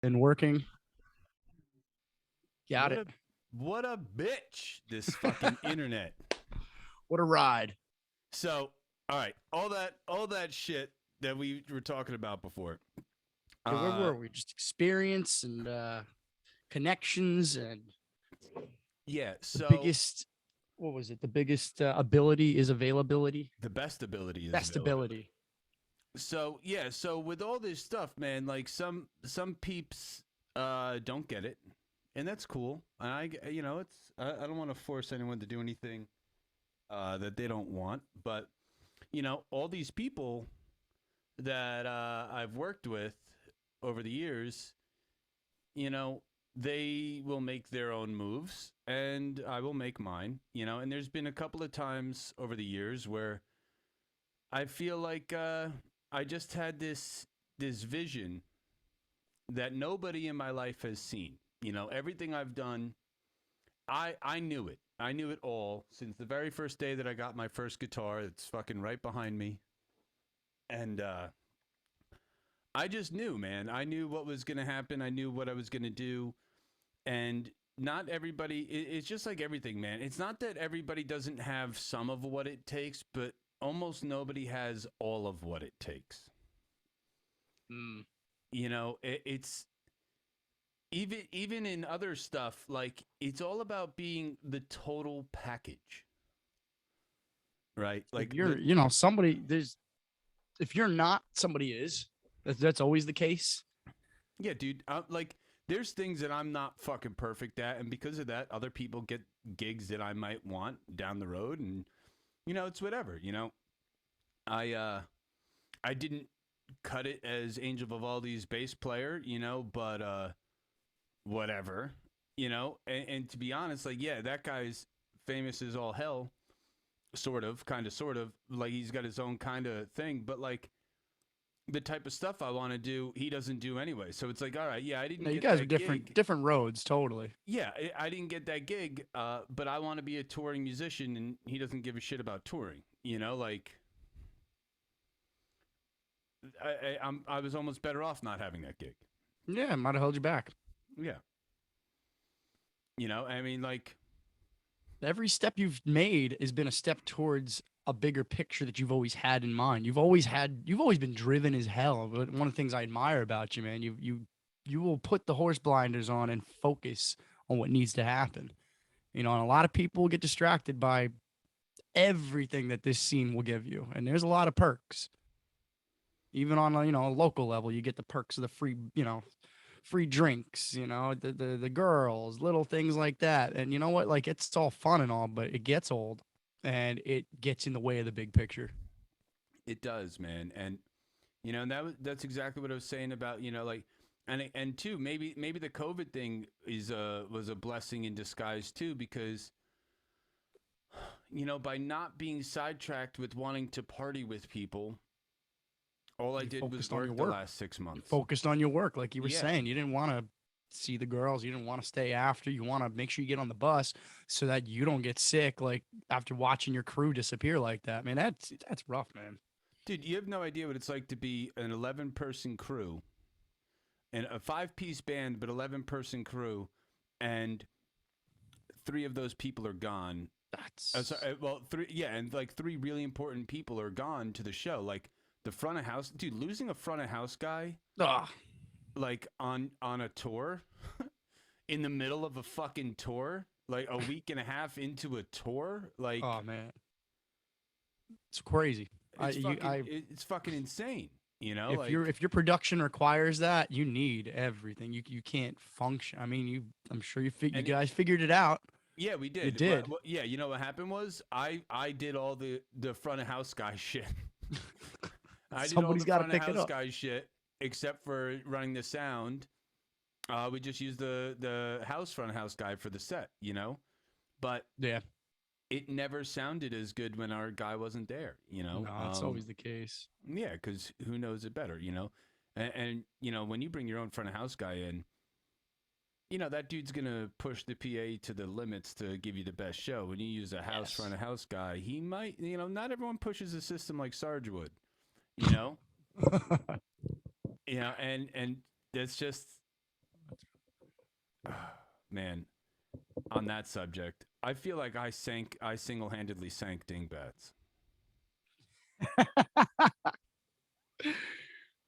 and working. Got What it. a what a bitch, this fucking internet. What a ride. So, all right, all that shit that we were talking about before. Yeah, where Uh were we? Just experience and connections and yeah, the so biggest. What was it? The biggest ability is availability. the best ability is Best availability. ability. So, yeah, so with all this stuff, man, like some peeps don't get it. And that's cool. And I don't want to force anyone to do anything that they don't want, but all these people that I've worked with over the years, you know, they will make their own moves and I will make mine, and there's been a couple of times over the years where I feel like I just had this vision that nobody in my life has seen. Everything I've done, I knew it. I knew it all since the very first day that I got my first guitar. It's fucking right behind me. And I just knew, man. I knew what was going to happen. I knew what I was going to do. And not everybody, it's just like everything, man. It's not that everybody doesn't have some of what it takes, but almost nobody has all of what it takes. Mm. It's even in other stuff, like it's all about being the total package, right? If Like you're, somebody, there's, if you're not, somebody is. That's always the case. yeah, dude. Like there's things that I'm not fucking perfect at, and because of that, other people get gigs that I might want down the road, and it's whatever. I didn't cut it as Angel Vivaldi's bass player, but whatever, and to be honest, like yeah, that guy's famous as all hell, sort of, like he's got his own kind of thing, but like the type of stuff I want to do, he doesn't do anyway. So it's like, all right, yeah, I didn't No, you get guys are that different, gig. different roads, totally. Yeah, I didn't get that gig, but I want to be a touring musician, and he doesn't give a shit about touring. Like I was almost better off not having that gig. Yeah, might have held you back. Yeah, I mean, like, Every step you've made has been a step towards a bigger picture that you've always had in mind. You've always been driven as hell. But one of the things I admire about you, man, you will put the horse blinders on and focus on what needs to happen. And a lot of people get distracted by everything that this scene will give you. And there's a lot of perks. Even on a local level, you get the perks of the free drinks, the girls, little things like that. And you know what? Like it's all fun and all, but it gets old and it gets in the way of the big picture. it does, man, and that's exactly what I was saying about like, and two, maybe the COVID thing was a blessing in disguise too, because by not being sidetracked with wanting to party with people, all I You did was focused on your work the work. last 6 months. Focused on your work, like you were Yeah, saying. You didn't want to see the girls. You didn't want to stay after. You want to make sure you get on the bus so that you don't get sick. Like after watching your crew disappear like that, man. That's rough, man. dude, you have no idea what it's like to be an 11-person crew and a 5-piece band, but 11-person crew, and 3 of those people are gone. That's Sorry, well, three, yeah, and like 3 really important people are gone to the show. Like the front of house, dude, losing a front of house guy ah, like on a tour in the middle of a fucking tour, like a week and a half into a tour, like oh man, it's crazy. I you I it's fucking insane. if your Like if your production requires that, you need everything. You can't function. I mean, I'm sure you and it, guys figured it out. yeah, we You did. did. Yeah, you know what happened was I did all the front of house guy shit. I did all Somebody's the got to front of pick it house up. guy shit except for running the sound. We just used the house front of house guy for the set, but Yeah. it never sounded as good when our guy wasn't there, No, that's always the case. Yeah, because who knows it better, and when you bring your own front of house guy in, that dude's gonna push the PA to the limits to give you the best show. When you use a house Yes. front of house guy, he might, not everyone pushes a system like Sarge would, you know, and that's just. Man, on that subject, I feel like I single handedly sank Dingbats.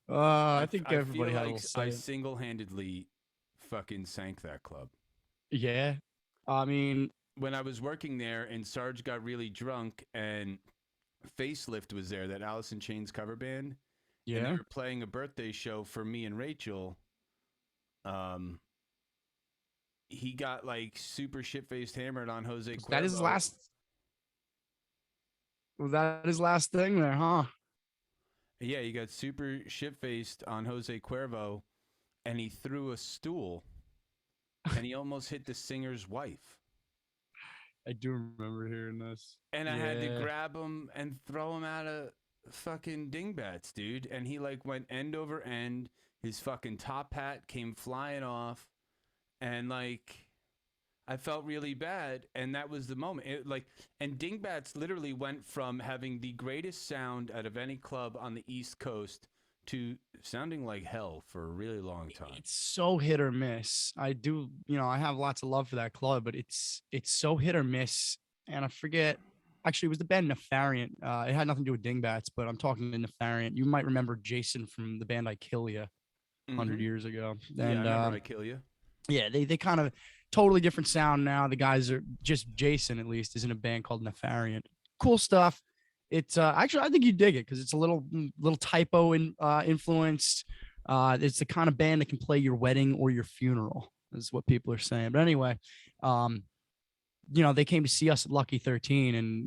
I think I feel everybody had a like little I say. single handedly fucking sank that club. Yeah. I mean, When I was working there and Sarge got really drunk and Facelift was there, that Alice in Chains cover band, and they yeah. were playing a birthday show for me and Rachel. Um, he got like super shit faced hammered on Jose Was that his Cuervo. last? Was that his last thing there, huh? Yeah, he got super shit faced on Jose Cuervo, and he threw a stool, and he almost hit the singer's wife. I do remember hearing this. And I had to Yeah. grab him and throw him out of fucking dingbats, dude. And he like went end over end. His fucking top hat came flying off, and like I felt really bad, and that was the moment. And Dingbats literally went from having the greatest sound out of any club on the East Coast to sounding like hell for a really long time. It's so hit or miss. I do, I have lots of love for that club, but it's so hit or miss. And I forget. Actually, it was the band Nefariant. It had nothing to do with Dingbats, but I'm talking to Nefariant. You might remember Jason from the band I Kill Ya 100 Mm-hmm. years ago. Yeah, I And remember I Kill You. yeah, they kind of totally different sound now. The guys are just Jason at least is in a band called Nefariant. Cool stuff. It's actually I think you dig it because it's a little typo influenced. It's the kind of band that can play your wedding or your funeral is what people are saying. But anyway, um, they came to see us at Lucky 13, and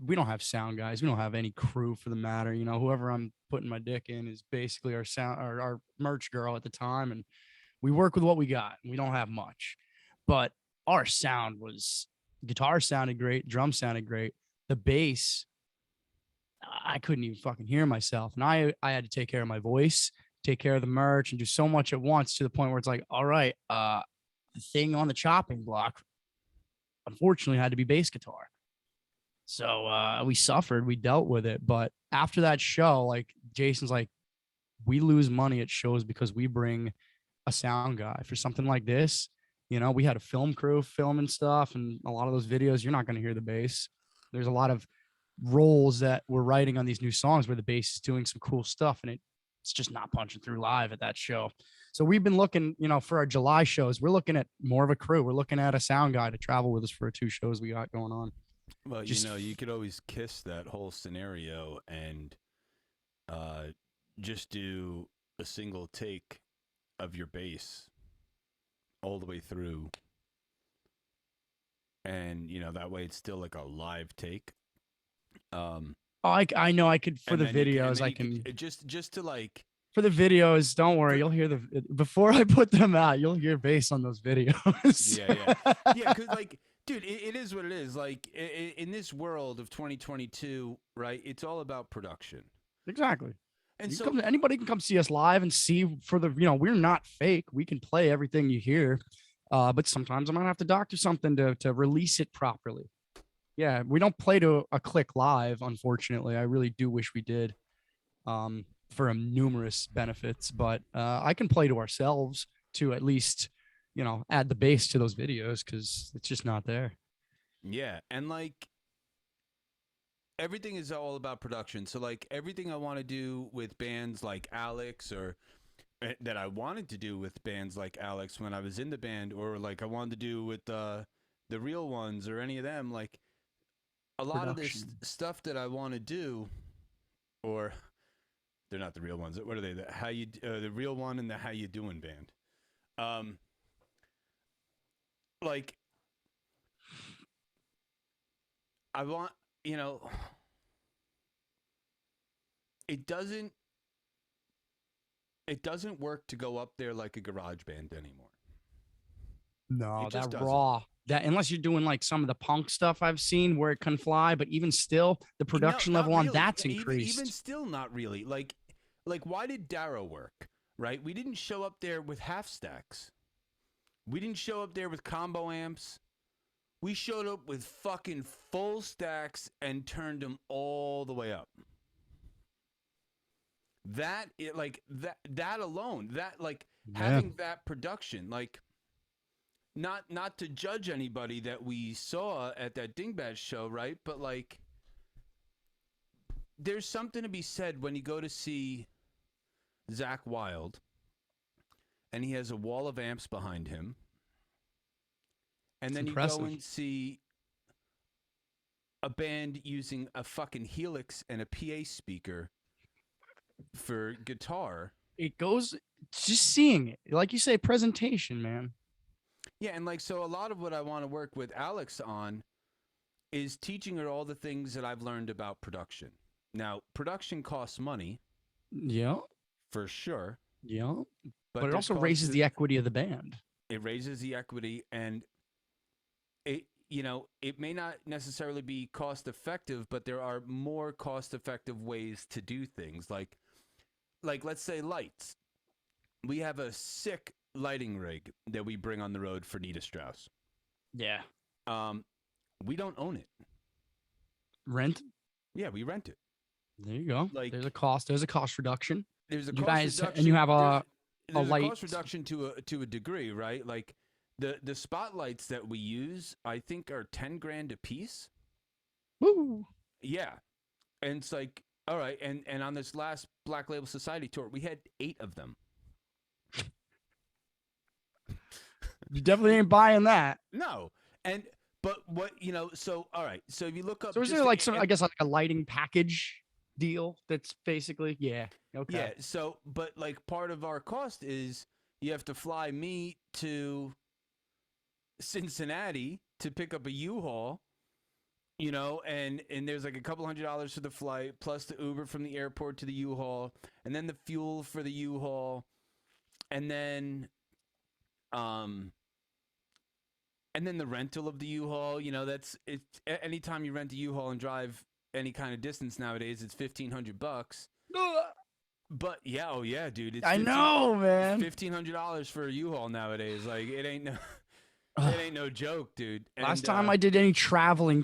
we don't have sound guys. We don't have any crew for the matter. Whoever I'm putting my dick in is basically our sound, our merch girl at the time, and we work with what we got. We don't have much, but our sound was guitar sounded great, drum sounded great. The bass, I couldn't even fucking hear myself, and I had to take care of my voice, take care of the merch, and do so much at once to the point where it's like, all right, the thing on the chopping block, unfortunately, had to be bass guitar. So we suffered, we dealt with it, but after that show, like Jason's like, we lose money at shows because we bring a sound guy for something like this. We had a film crew filming stuff, and a lot of those videos, you're not going to hear the bass. There's a lot of roles that we're writing on these new songs where the bass is doing some cool stuff, and it's just not punching through live at that show. So we've been looking, for our July shows, we're looking at more of a crew. We're looking at a sound guy to travel with us for 2 shows we got going on. Well, Just you could always kiss that whole scenario and uh, just do a single take of your bass all the way through, and that way it's still like a live take. Um, oh, I know I could for and the then you can, videos. I can just to like for the videos. Don't worry, for, you'll hear the before I put them out. You'll hear bass on those videos. yeah, because like, dude, it is what it is. Like in this world of 2022, right? It's all about production, Exactly. and You so come. Anybody can come see us live and see for the. We're not fake. We can play everything you hear, but sometimes I might have to doctor something to release it properly. Yeah, we don't play to a click live. Unfortunately, I really do wish we did. For numerous benefits, but I can play to ourselves to at least, add the bass to those videos because it's just not there. yeah, and like everything is all about production. So like everything I want to do with bands like Alex or that I wanted to do with bands like Alex when I was in the band, or like I wanted to do with the real ones or any of them, like a lot of this Production. stuff that I want to do, or they're not the real ones. What are they? The real one and the How You Doing band. Um, like I want, you know, it doesn't it doesn't work to go up there like a garage band anymore. No, It just that doesn't. raw. That unless you're doing like some of the punk stuff I've seen where it can fly, but even still, the No, production not level on really. that's Even increased. still, not really. Like why did Darrow work? Right? We didn't show up there with half stacks. We didn't show up there with combo amps. We showed up with fucking full stacks and turned them all the way up. That alone, that like Yeah. having that production, like not to judge anybody that we saw at that Dingbat show, right? But like, there's something to be said when you go to see Zach Wild and he has a wall of amps behind him, and It's then you go impressive. and see a band using a fucking Helix and a PA speaker for guitar. It goes just seeing it, like you say, presentation, man. Yeah, and like, so a lot of what I want to work with Alex on is teaching her all the things that I've learned about production. Now, production costs money Yeah, for sure, yeah. But but it there's also cost. raises the equity of the band. It raises the equity, and it it may not necessarily be cost effective, but there are more cost effective ways to do things. Like let's say lights. We have a sick lighting rig that we bring on the road for Nita Strauss. Yeah. Um, we don't own it. Rent. Yeah, we rent it. There you go. There's a Like cost. There's a cost reduction. there's a You cost guys, and you reduction. have a There's a light. cost reduction to a degree, right? Like the spotlights that we use, I think, are 10 grand a piece. Woo. Yeah, and it's like, all right, and on this last Black Label Society tour, we had 8 of them. You definitely ain't buying that. No, and but what so all right, so if you look up So is there just like some, and I guess, like a lighting package deal that's basically, yeah, okay. yeah, so but like part of our cost is you have to fly me to Cincinnati to pick up a U-Haul, and there's like a couple $100 for the flight plus the Uber from the airport to the U-Haul, and then the fuel for the U-Haul, and then um and then the rental of the U-Haul. That's it. Anytime you rent a U-Haul and drive any kind of distance nowadays, it's $1,500. But yeah, oh yeah, dude, I know, it's man. $1,500 for a U-Haul nowadays. Like it ain't no Ugh. it ain't no joke, dude. Last And time I did any traveling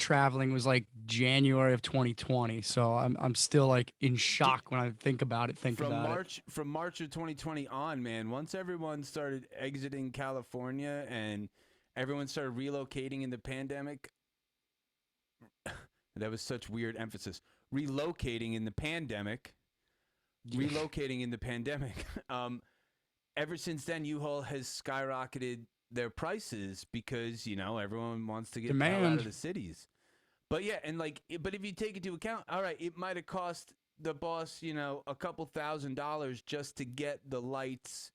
was like January of 2020. So I'm still like in dude, shock when I think about it. Think about it. from March of 2020 on, man, once everyone started exiting California and everyone started relocating in the pandemic, that was such weird emphasis. Relocating in the pandemic, relocating in the pandemic. Ever since then, U-Haul has skyrocketed their prices because everyone wants to get the hell out of Demand. the cities. But yeah, and but if you take into account, all right, it might have cost the boss, a couple $1,000s just to get the lights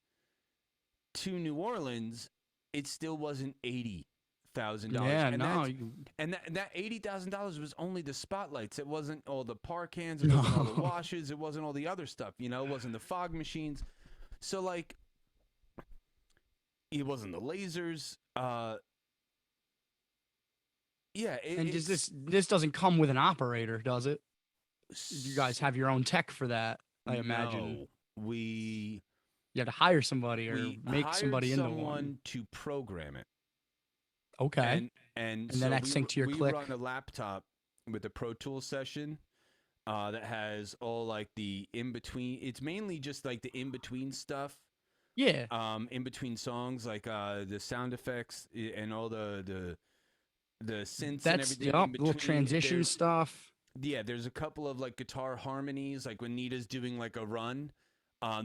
to New Orleans. It still wasn't $80,000, Yeah, and no, that $80,000 was only the spotlights. It wasn't all the par cans. It wasn't all the no. washes. It wasn't all the other stuff. It wasn't the fog machines. So like, it wasn't the lasers. Yeah, And does it's this doesn't come with an operator, does it? You guys have your own tech for that, I imagine. no. We You have to hire somebody or we make hired somebody into one. someone to program it, Okay. and And then so that's synced to your we click. run a laptop with a Pro Tools session that has all like the in between. It's mainly just like the in between stuff. Yeah. In between songs, like the sound effects and all the synths and That's, everything in yep, little between. transition stuff. There's a couple of like guitar harmonies, like when Nita's doing like a run,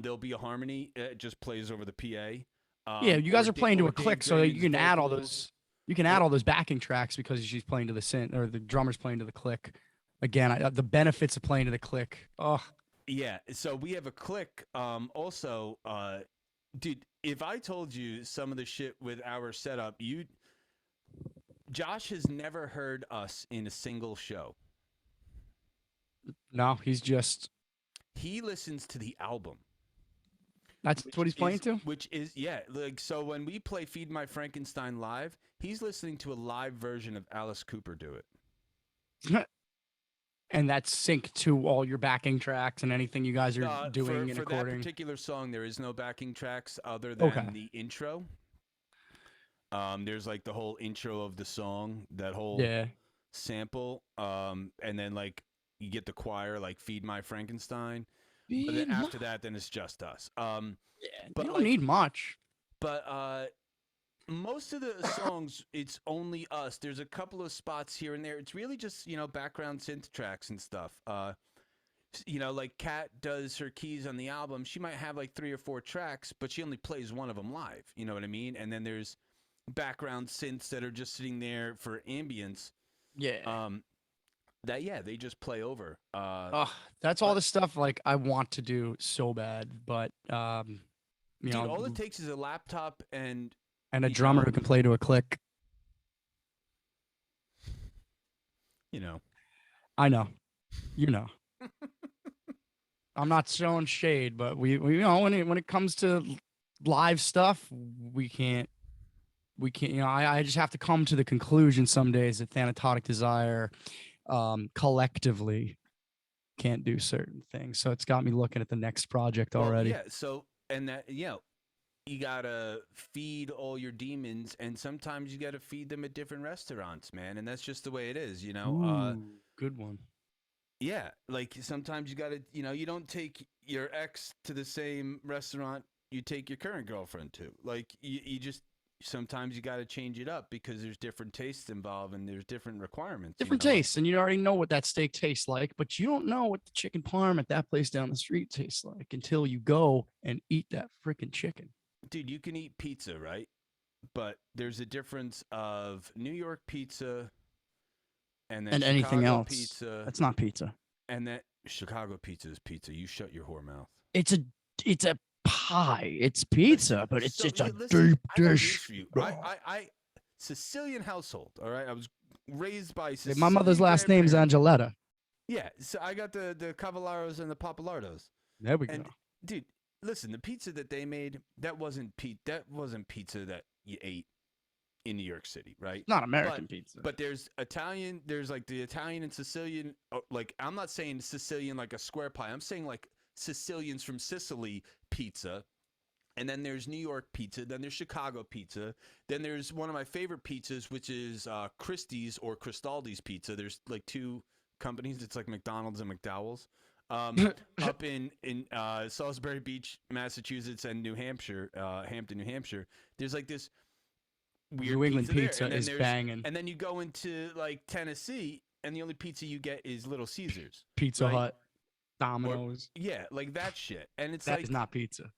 there'll be a harmony. It just plays over the PA. Yeah, you guys are playing to Or a Dave click so that you Draymond's can add all vocals. those you can add Or all those backing tracks because she's playing to the synth or the drummer's playing to the click. Again, the benefits of playing to the click. Oh, yeah, so we have a click. Also, dude, if I told you some of the shit with our setup, Josh has never heard us in a single show. no, he's just He listens to the album. that's what he's playing to. Which is yeah, like so when we play Feed My Frankenstein live, he's listening to a live version of Alice Cooper do it. And that's synced to all your backing tracks and anything you guys are For doing and that recording. particular song, there is no backing tracks other Okay. than the intro. There's like the whole intro of the song, that whole Yeah. sample, and then like you get the choir like Feed My Frankenstein. But then Feed after that, then it's just us. Yeah, you But don't like, need much. but most of the songs, it's only us. There's a couple of spots here and there. It's really just background synth tracks and stuff. Like Kat does her keys on the album. She might have like 3 or 4 tracks, but she only plays one of them live. You know what I mean? And then there's background synths that are just sitting there for ambience. Yeah. Um, that yeah, they just play over. Oh, that's all But the stuff like I want to do so bad, but you dude, know, all it takes is a laptop and and a you drummer know, who can play to a click. you know. I know, you know. I'm not showing shade, but we when it comes to live stuff, we can't I just have to come to the conclusion some days that Thanatotic Desire collectively can't do certain things. So it's got me looking at the next project Well, already. yeah. So and that you gotta feed all your demons, and sometimes you gotta feed them at different restaurants, man. And that's just the way it is, you know. Ooh, good one. Yeah, like sometimes you gotta, you don't take your ex to the same restaurant you take your current girlfriend to. Like you just sometimes you gotta change it up because there's different tastes involved and there's different requirements, Different like. tastes, and you already know what that steak tastes like, but you don't know what the chicken parm at that place down the street tastes like until you go and eat that freaking chicken. Dude, you can eat pizza, right? But there's a difference of New York pizza and then And anything Chicago else, pizza, that's not pizza. and that Chicago pizza is pizza. You shut your whore mouth. It's a it's a pie. It's Listen, pizza, but so it's a listen. deep I got news dish. for you. I Sicilian household. All right, I was raised by My mother's Sicilian last name's grandparents. Angeletta. Yeah, so I got the Cavallaros and the Papalardos. There we go. And dude, listen, the pizza that they made that wasn't pizza that you ate in New York City, right? Not But American pizza. but there's like the Italian and Sicilian. Like I'm not saying Sicilian like a square pie. I'm saying like Sicilians from Sicily pizza. And then there's New York pizza. Then there's Chicago pizza. Then there's one of my favorite pizzas, which is Christie's or Cristaldi's pizza. There's like two companies. It's like McDonald's and McDowell's. Up in Salisbury Beach, Massachusetts, and New Hampshire, Hampton, New Hampshire. There's like this weird New England pizza there, pizza and then is banging. and then you go into like Tennessee, and the only pizza you get is Little Caesars, Pizza right? Hut, Or Domino's. yeah, like that shit. And it's That is like not pizza.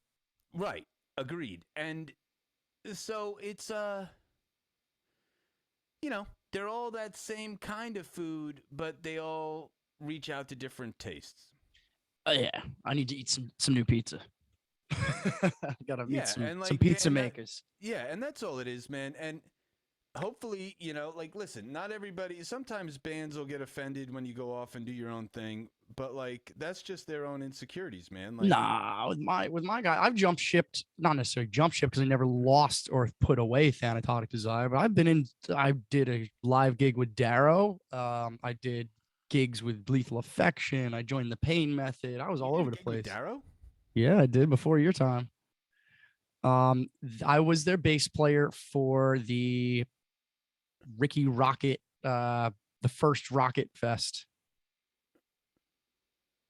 right, agreed. And so it's they're all that same kind of food, but they all reach out to different tastes. Oh yeah, I need to eat some new pizza. I gotta meet Yeah, some and some like pizza and that makers. yeah, and that's all it is, man. And hopefully, like listen, not everybody sometimes bands will get offended when you go off and do your own thing, but like that's just their own insecurities, man. Like Nah, with my guy, I've jump shipped, not necessarily jump shipped because I never lost or put away Thanatotic Desire, but I did a live gig with Darrow. I did gigs with Lethal Affection. I joined the Pain Method. I was you all did a over the gig with place. Darrow? Yeah, I did before your time. I was their bass player for the Ricky Rocket, the first Rocket Fest.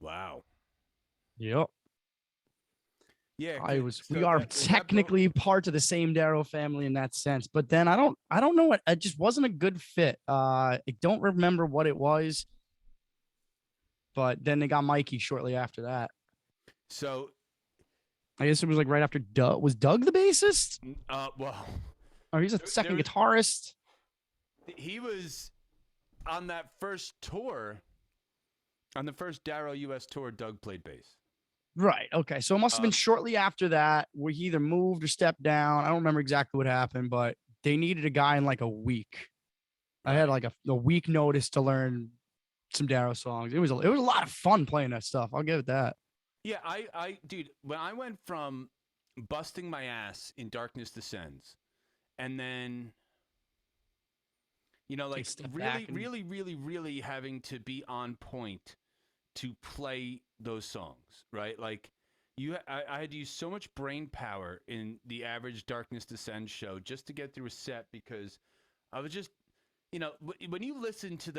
Wow. Yep. Yeah, We so are that is that both. technically part of the same Darrow family in that sense, but then I don't know what, it just wasn't a good fit. I don't remember what it was, but then they got Mikey shortly after that. So I guess it was like right after Doug. Was Doug the bassist? well, Or he's a second guitarist? he was on that first tour, on the first Darrow US tour. Doug played bass. Right. Okay. So it must have been Um, shortly after that where he either moved or stepped down. I don't remember exactly what happened, but they needed a guy in like a week. I had right. like a week notice to learn some Darrow songs. It was a lot of fun playing that stuff. I'll give it that. Yeah, dude, when I went from busting my ass in Darkness Descends, and then Take a like step really, back and really, really, really having to be on point to play those songs, right? Like I had to use so much brain power in the average Darkness Descends show just to get through a set because I was just, when you listen to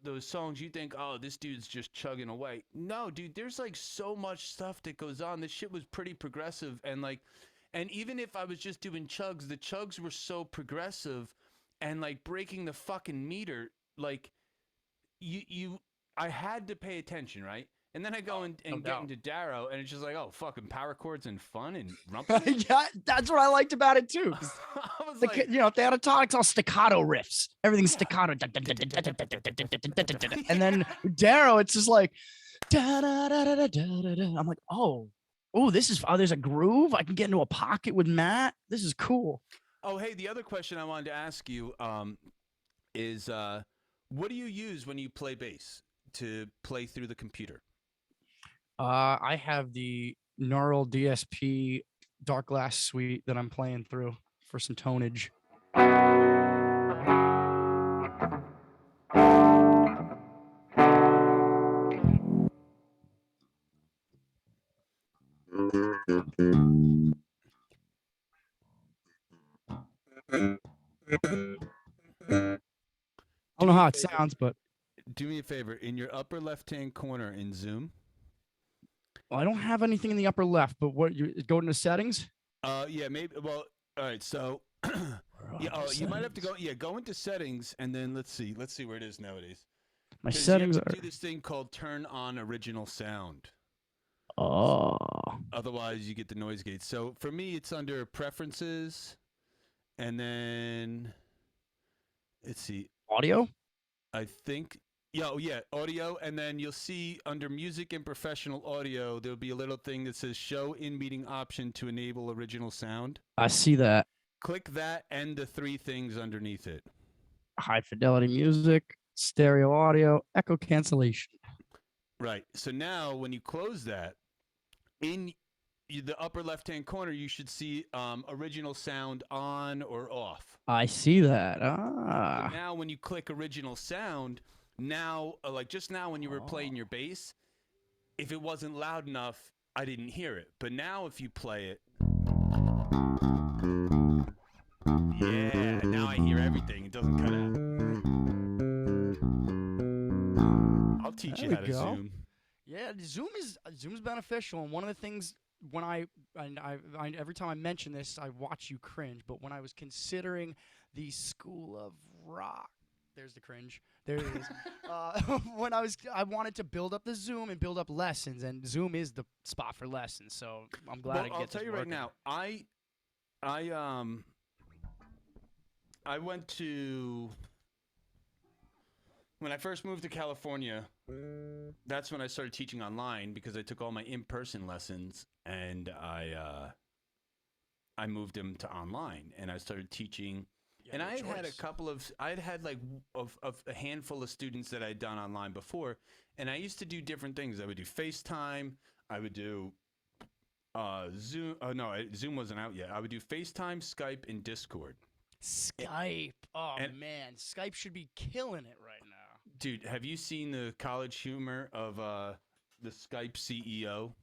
those songs, you think, oh, this dude's just chugging away. No, dude, there's like so much stuff that goes on. This shit was pretty progressive, and like, And even if I was just doing chugs, the chugs were so progressive and like breaking the fucking meter. Like you I had to pay attention, right? And then I go Oh, no and get doubt. into Darrow, and it's just like, oh, fucking power chords and fun and rumping. Yeah, that's what I liked about it too. Because I was the like, you know, Theatonics all staccato riffs. Everything's yeah. staccato. And then Darrow, it's just like I'm like, oh, this is there's a groove. I can get into a pocket with Matt. This is cool. Oh, hey, the other question I wanted to ask you is what do you use when you play bass to play through the computer? I have the Neural DSP Dark Glass Suite that I'm playing through for some tonage. I don't Do know me a how it favor. sounds, but Do me a favor. In your upper left-hand corner in Zoom, well, I don't have anything in the upper left. But what you go into settings? yeah, maybe. Well, all right. So, yeah. Oh, you might have to Settings. go. Yeah, go into settings, and then let's see. Let's see where it is nowadays. My Because you have settings to are. do this thing called turn on original sound. Oh, Otherwise, you get the noise gate. So for me, it's under preferences, and then let's see. audio. I think. Yeah, oh yeah, audio, and then you'll see under music and professional audio, there'll be a little thing that says show in meeting option to enable original sound. I see that. Click that and the three things underneath it. High fidelity music, stereo audio, echo cancellation. Right. So now when you close that, in the upper left hand corner, you should see original sound on or off. I see that. So Ah. now when you click original sound, now, like just now when you were Oh. playing your bass, if it wasn't loud enough, I didn't hear it. But now if you play it, yeah, now I hear everything. It doesn't cut out. I'll teach There you we how to go. zoom. Yeah, Zoom's beneficial, and one of the things when I every time I mention this, I watch you cringe. But when I was considering the School of Rock, there's the cringe. There it is. When I wanted to build up the Zoom and build up lessons, and Zoom is the spot for lessons. So I'm glad Well, I get I'll this tell you right working. now, I I went to when I first moved to California. That's when I started teaching online because I took all my in-person lessons and I moved them to online and I started teaching. You And no I had a choice. couple of I had like of a handful of students that I'd done online before, and I used to do different things. I would do FaceTime. I would do Zoom. Oh no, Zoom wasn't out yet. I would do FaceTime, Skype, and Discord. Skype. Oh And man, Skype should be killing it right now. dude, have you seen the college humor of the Skype CEO?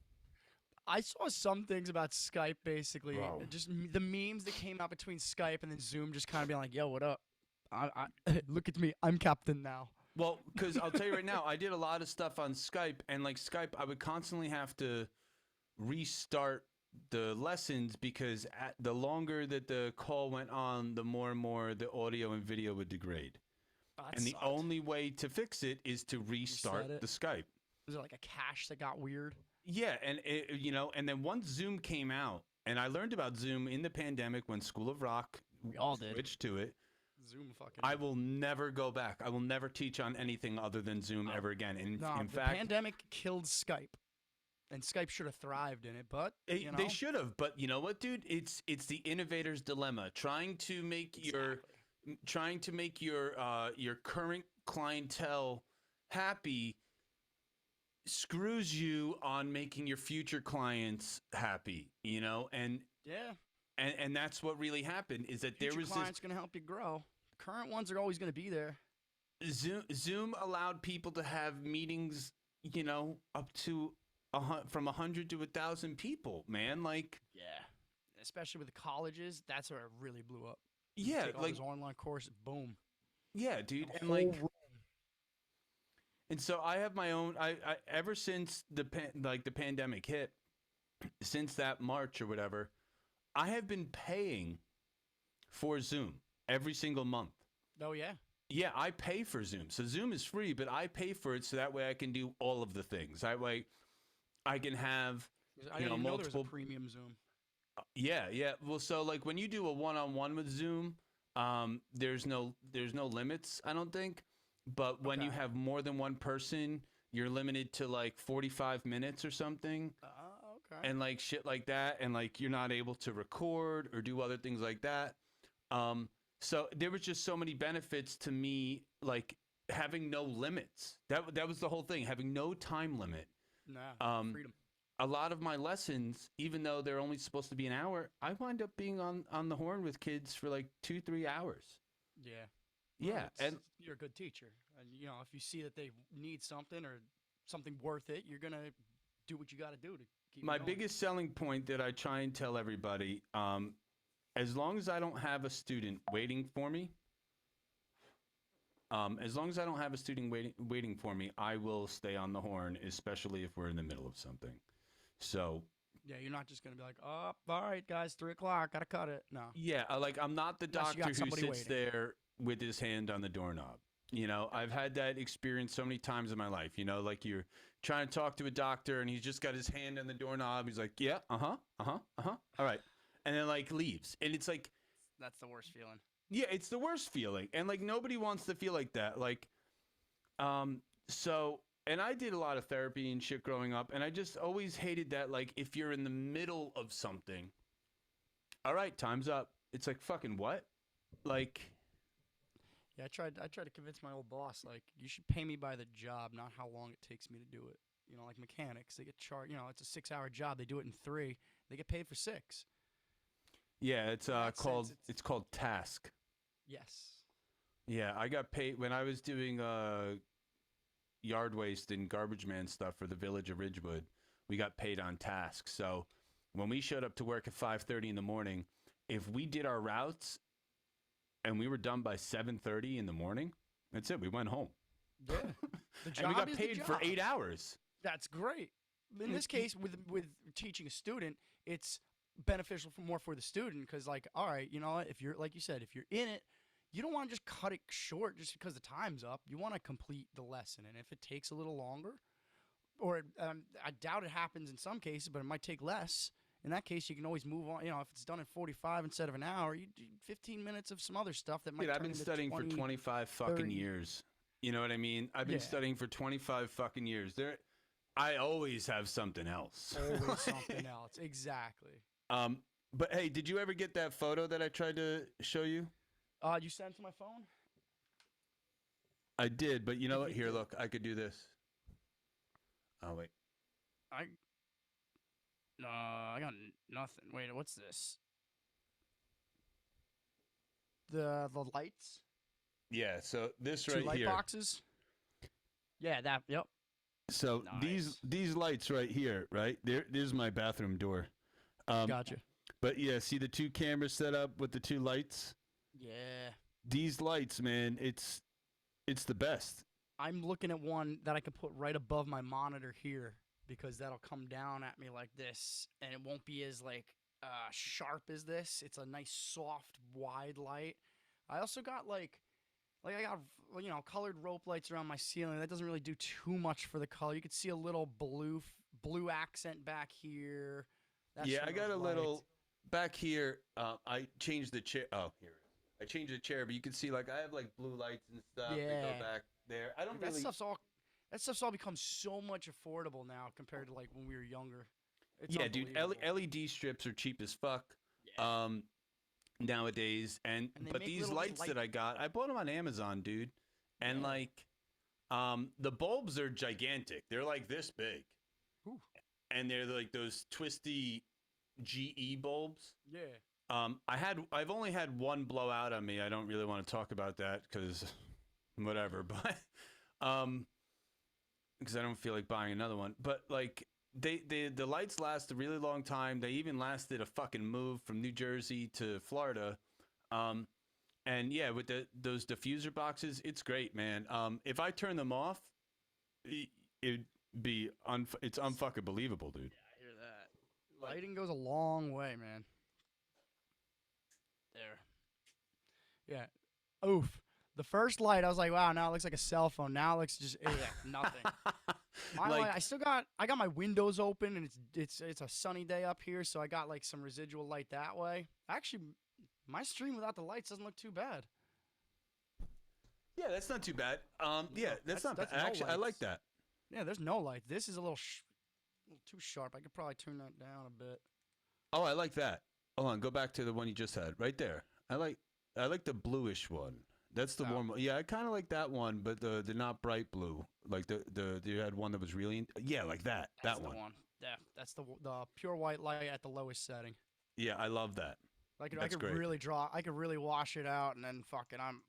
I saw some things about Skype basically, Bro. just the memes that came out between Skype and then Zoom, just kind of being like, "Yo, what up? Look at me, I'm captain now." Well, because I'll tell you right now, I did a lot of stuff on Skype, and like Skype, I would constantly have to restart the lessons because the longer that the call went on, the more and more the audio and video would degrade. Oh, that And the sucked. only way to fix it is to Reset restart it. the Skype. Was there like a cache that got weird? Yeah, and and then once Zoom came out, and I learned about Zoom in the pandemic when School of Rock We all did. switched to it. Zoom fucking. I will never go back. I will never teach on anything other than Zoom ever again. And No, in the fact, pandemic killed Skype, and Skype should have thrived in it. But you know, they should have. But you know what, dude? It's the innovator's dilemma. Trying to make your current clientele happy screws you on making your future clients happy, yeah, and that's what really happened is that future there was clients gonna help you grow. Current ones are always gonna be there. this Zoom allowed people to have meetings, up to from 100 to 1,000 people, man. Like, Yeah, especially with the colleges, that's where it really blew up. You yeah, take all like, those online courses, boom. yeah, dude, The and whole like, room. and so I have my own. I ever since the pandemic hit, since that March or whatever, I have been paying for Zoom every single month. Oh yeah. Yeah, I pay for Zoom. So Zoom is free, but I pay for it so that way I can do all of the things. That way I can have, 'Cause I didn't even know there was a multiple. premium Zoom. Yeah, yeah. Well, so like when you do a one-on-one with Zoom, there's no limits, I don't think. But when you Okay. have more than one person, you're limited to like 45 minutes or something, Okay. and like shit like that, and like you're not able to record or do other things like that. Um, so there was just so many benefits to me, like having no limits. That was the whole thing, having no time limit. Nah. Um, Freedom. a lot of my lessons, even though they're only supposed to be an hour, I wind up being on the horn with kids for like 2-3 hours. Yeah. Well, Yeah, and you're a good teacher, and if you see that they need something or something worth it, you're gonna do what you got to do to keep them my going. biggest selling point that I try and tell everybody, as long as I don't have a student waiting for me, as long as I don't have a student waiting for me, I will stay on the horn, especially if we're in the middle of something. So Yeah, you're not just gonna be like, oh, all right, guys, 3 o'clock, gotta cut it. No, yeah, like I'm not the unless you doctor got who somebody sits waiting. there with his hand on the doorknob. I've had that experience so many times in my life. Like you're trying to talk to a doctor and he's just got his hand on the doorknob. He's like, yeah, all right, and then like leaves, and it's like, That's the worst feeling. yeah, it's the worst feeling, and like nobody wants to feel like that. Like, so, and I did a lot of therapy and shit growing up, and I just always hated that. Like, if you're in the middle of something, all right, time's up. It's like fucking what? Like, Yeah, I tried to convince my old boss, like, you should pay me by the job, not how long it takes me to do it. Like mechanics, they get charged. It's a 6-hour job. They do it in 3. They get paid for 6. yeah, it's In that sense, called it's it's called task. yes. Yeah, I got paid when I was doing yard waste and garbage man stuff for the village of Ridgewood. We got paid on task. So when we showed up to work at 5:30 in the morning, if we did our routes and we were done by 7:30 in the morning, that's it. We went home. Yeah, the And we job got is the paid for job. 8 hours. That's great. In this case, with teaching a student, it's beneficial more for the student because, like, all right, you know what? If you're like you said, if you're in it, you don't want to just cut it short just because the time's up. You want to complete the lesson, and if it takes a little longer, or I doubt it happens in some cases, but it might take less. In that case, you can always move on. If it's done in 45 instead of an hour, you do 15 minutes of some other stuff that Dude, might I've turn been into studying for 20, 25 fucking 30. years. You know what I mean? I've been Yeah, studying for 25 fucking years. I always have something else. always something else. Exactly. um, but hey, did you ever get that photo that I tried to show you? You sent to my phone? I did, but you know If what? you Here, did, look, I could do this. Oh wait, I I got nothing. Wait, what's this? The lights, yeah. So this two right light here. boxes. Yeah, that. Yep. So these Nice. these lights right here, right there. There's my bathroom door. Um, Gotcha. but yeah, see the two cameras set up with the two lights. Yeah. These lights, man, it's the best. I'm looking at one that I can put right above my monitor here because that'll come down at me like this, and it won't be as like sharp as this. It's a nice soft wide light. I also got like I got colored rope lights around my ceiling. That doesn't really do too much for the color. You can see a little blue accent back here. That's Yeah, from I got those a lights. little back here. I changed the chair. Oh, here it is. I changed the chair, but you can see like I have like blue lights and stuff. They go Yeah. back there. I don't Like, that really. stuff's all that stuff's all become so much affordable now compared to like when we were younger. It's Yeah, dude. unbelievable. LED strips are cheap as fuck. Yeah. Nowadays, And they but make these little just lights light. that I got, I bought them on Amazon, dude. And Yeah. like, the bulbs are gigantic. They're like this big, Ooh. and they're like those twisty GE bulbs. Yeah. I've only had one blowout on me. I don't really want to talk about that because whatever, but because I don't feel like buying another one. But like the lights last a really long time. They even lasted a fucking move from New Jersey to Florida. And yeah, with those diffuser boxes, it's great, man. If I turn them off, it'd be it's unfucking believable, dude. I hear that. Lighting goes a long way, man. Yeah. Oof. The first light, I was like, wow, now it looks like a cell phone. Now it looks just nothing. My light, Like, I got my windows open and it's a sunny day up here, so I got like some residual light that way. Actually, my stream without the lights doesn't look too bad. yeah, that's not too bad. Yeah, No, that's not bad. that's no Actually, I like lights. that. Yeah, there's no light. This is a little too sharp. I could probably turn that down a bit. Oh, I like that. Hold on, go back to the one you just had right there. I like the bluish one. That's the Oh, warm one. Yeah, I kind of like that one, but the not bright blue. Like the you had one that was really yeah, like that. that's That the one. one. Yeah, that's the pure white light at the lowest setting. Yeah, I love that. I That's could great. really draw. I could really wash it out, and then fucking I'm.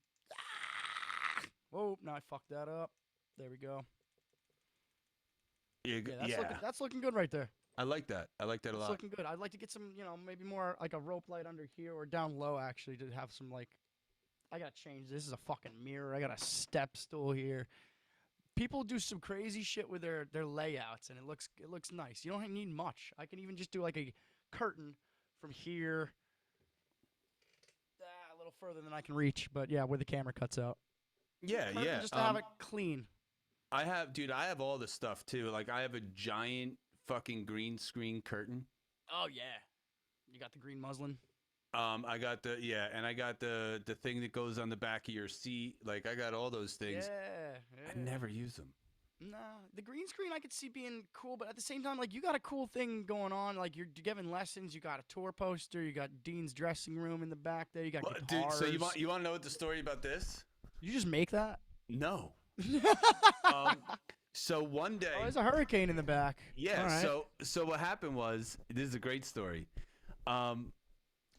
Whoa! Now I fucked that up. There we go. Yeah, Yeah, yeah. that's looking good right there. I like that. I like that a That's lot. looking good. I'd like to get some, maybe more like a rope light under here or down low actually to have some like. I gotta change. This is a fucking mirror. I got a step stool here. People do some crazy shit with their layouts, and it looks nice. You don't need much. I can even just do like a curtain from here, a little further than I can reach. But yeah, where the camera cuts out. Yeah, Curtain yeah. just to have it clean. Dude, I have all this stuff too. Like, I have a giant fucking green screen curtain. Oh yeah, you got the green muslin. I got yeah, and I got the thing that goes on the back of your seat. Like, I got all those things. Yeah, I yeah. never use them. Nah, the green screen I could see being cool, but at the same time, like you got a cool thing going on. Like you're giving lessons. You got a tour poster. You got Dean's dressing room in the back there. You got Well, dude, guitars. so you want to know what the story about this? You just make that? No. Um, so one day, Oh, there's a hurricane in the back. yeah. All right. So what happened was, this is a great story. Um,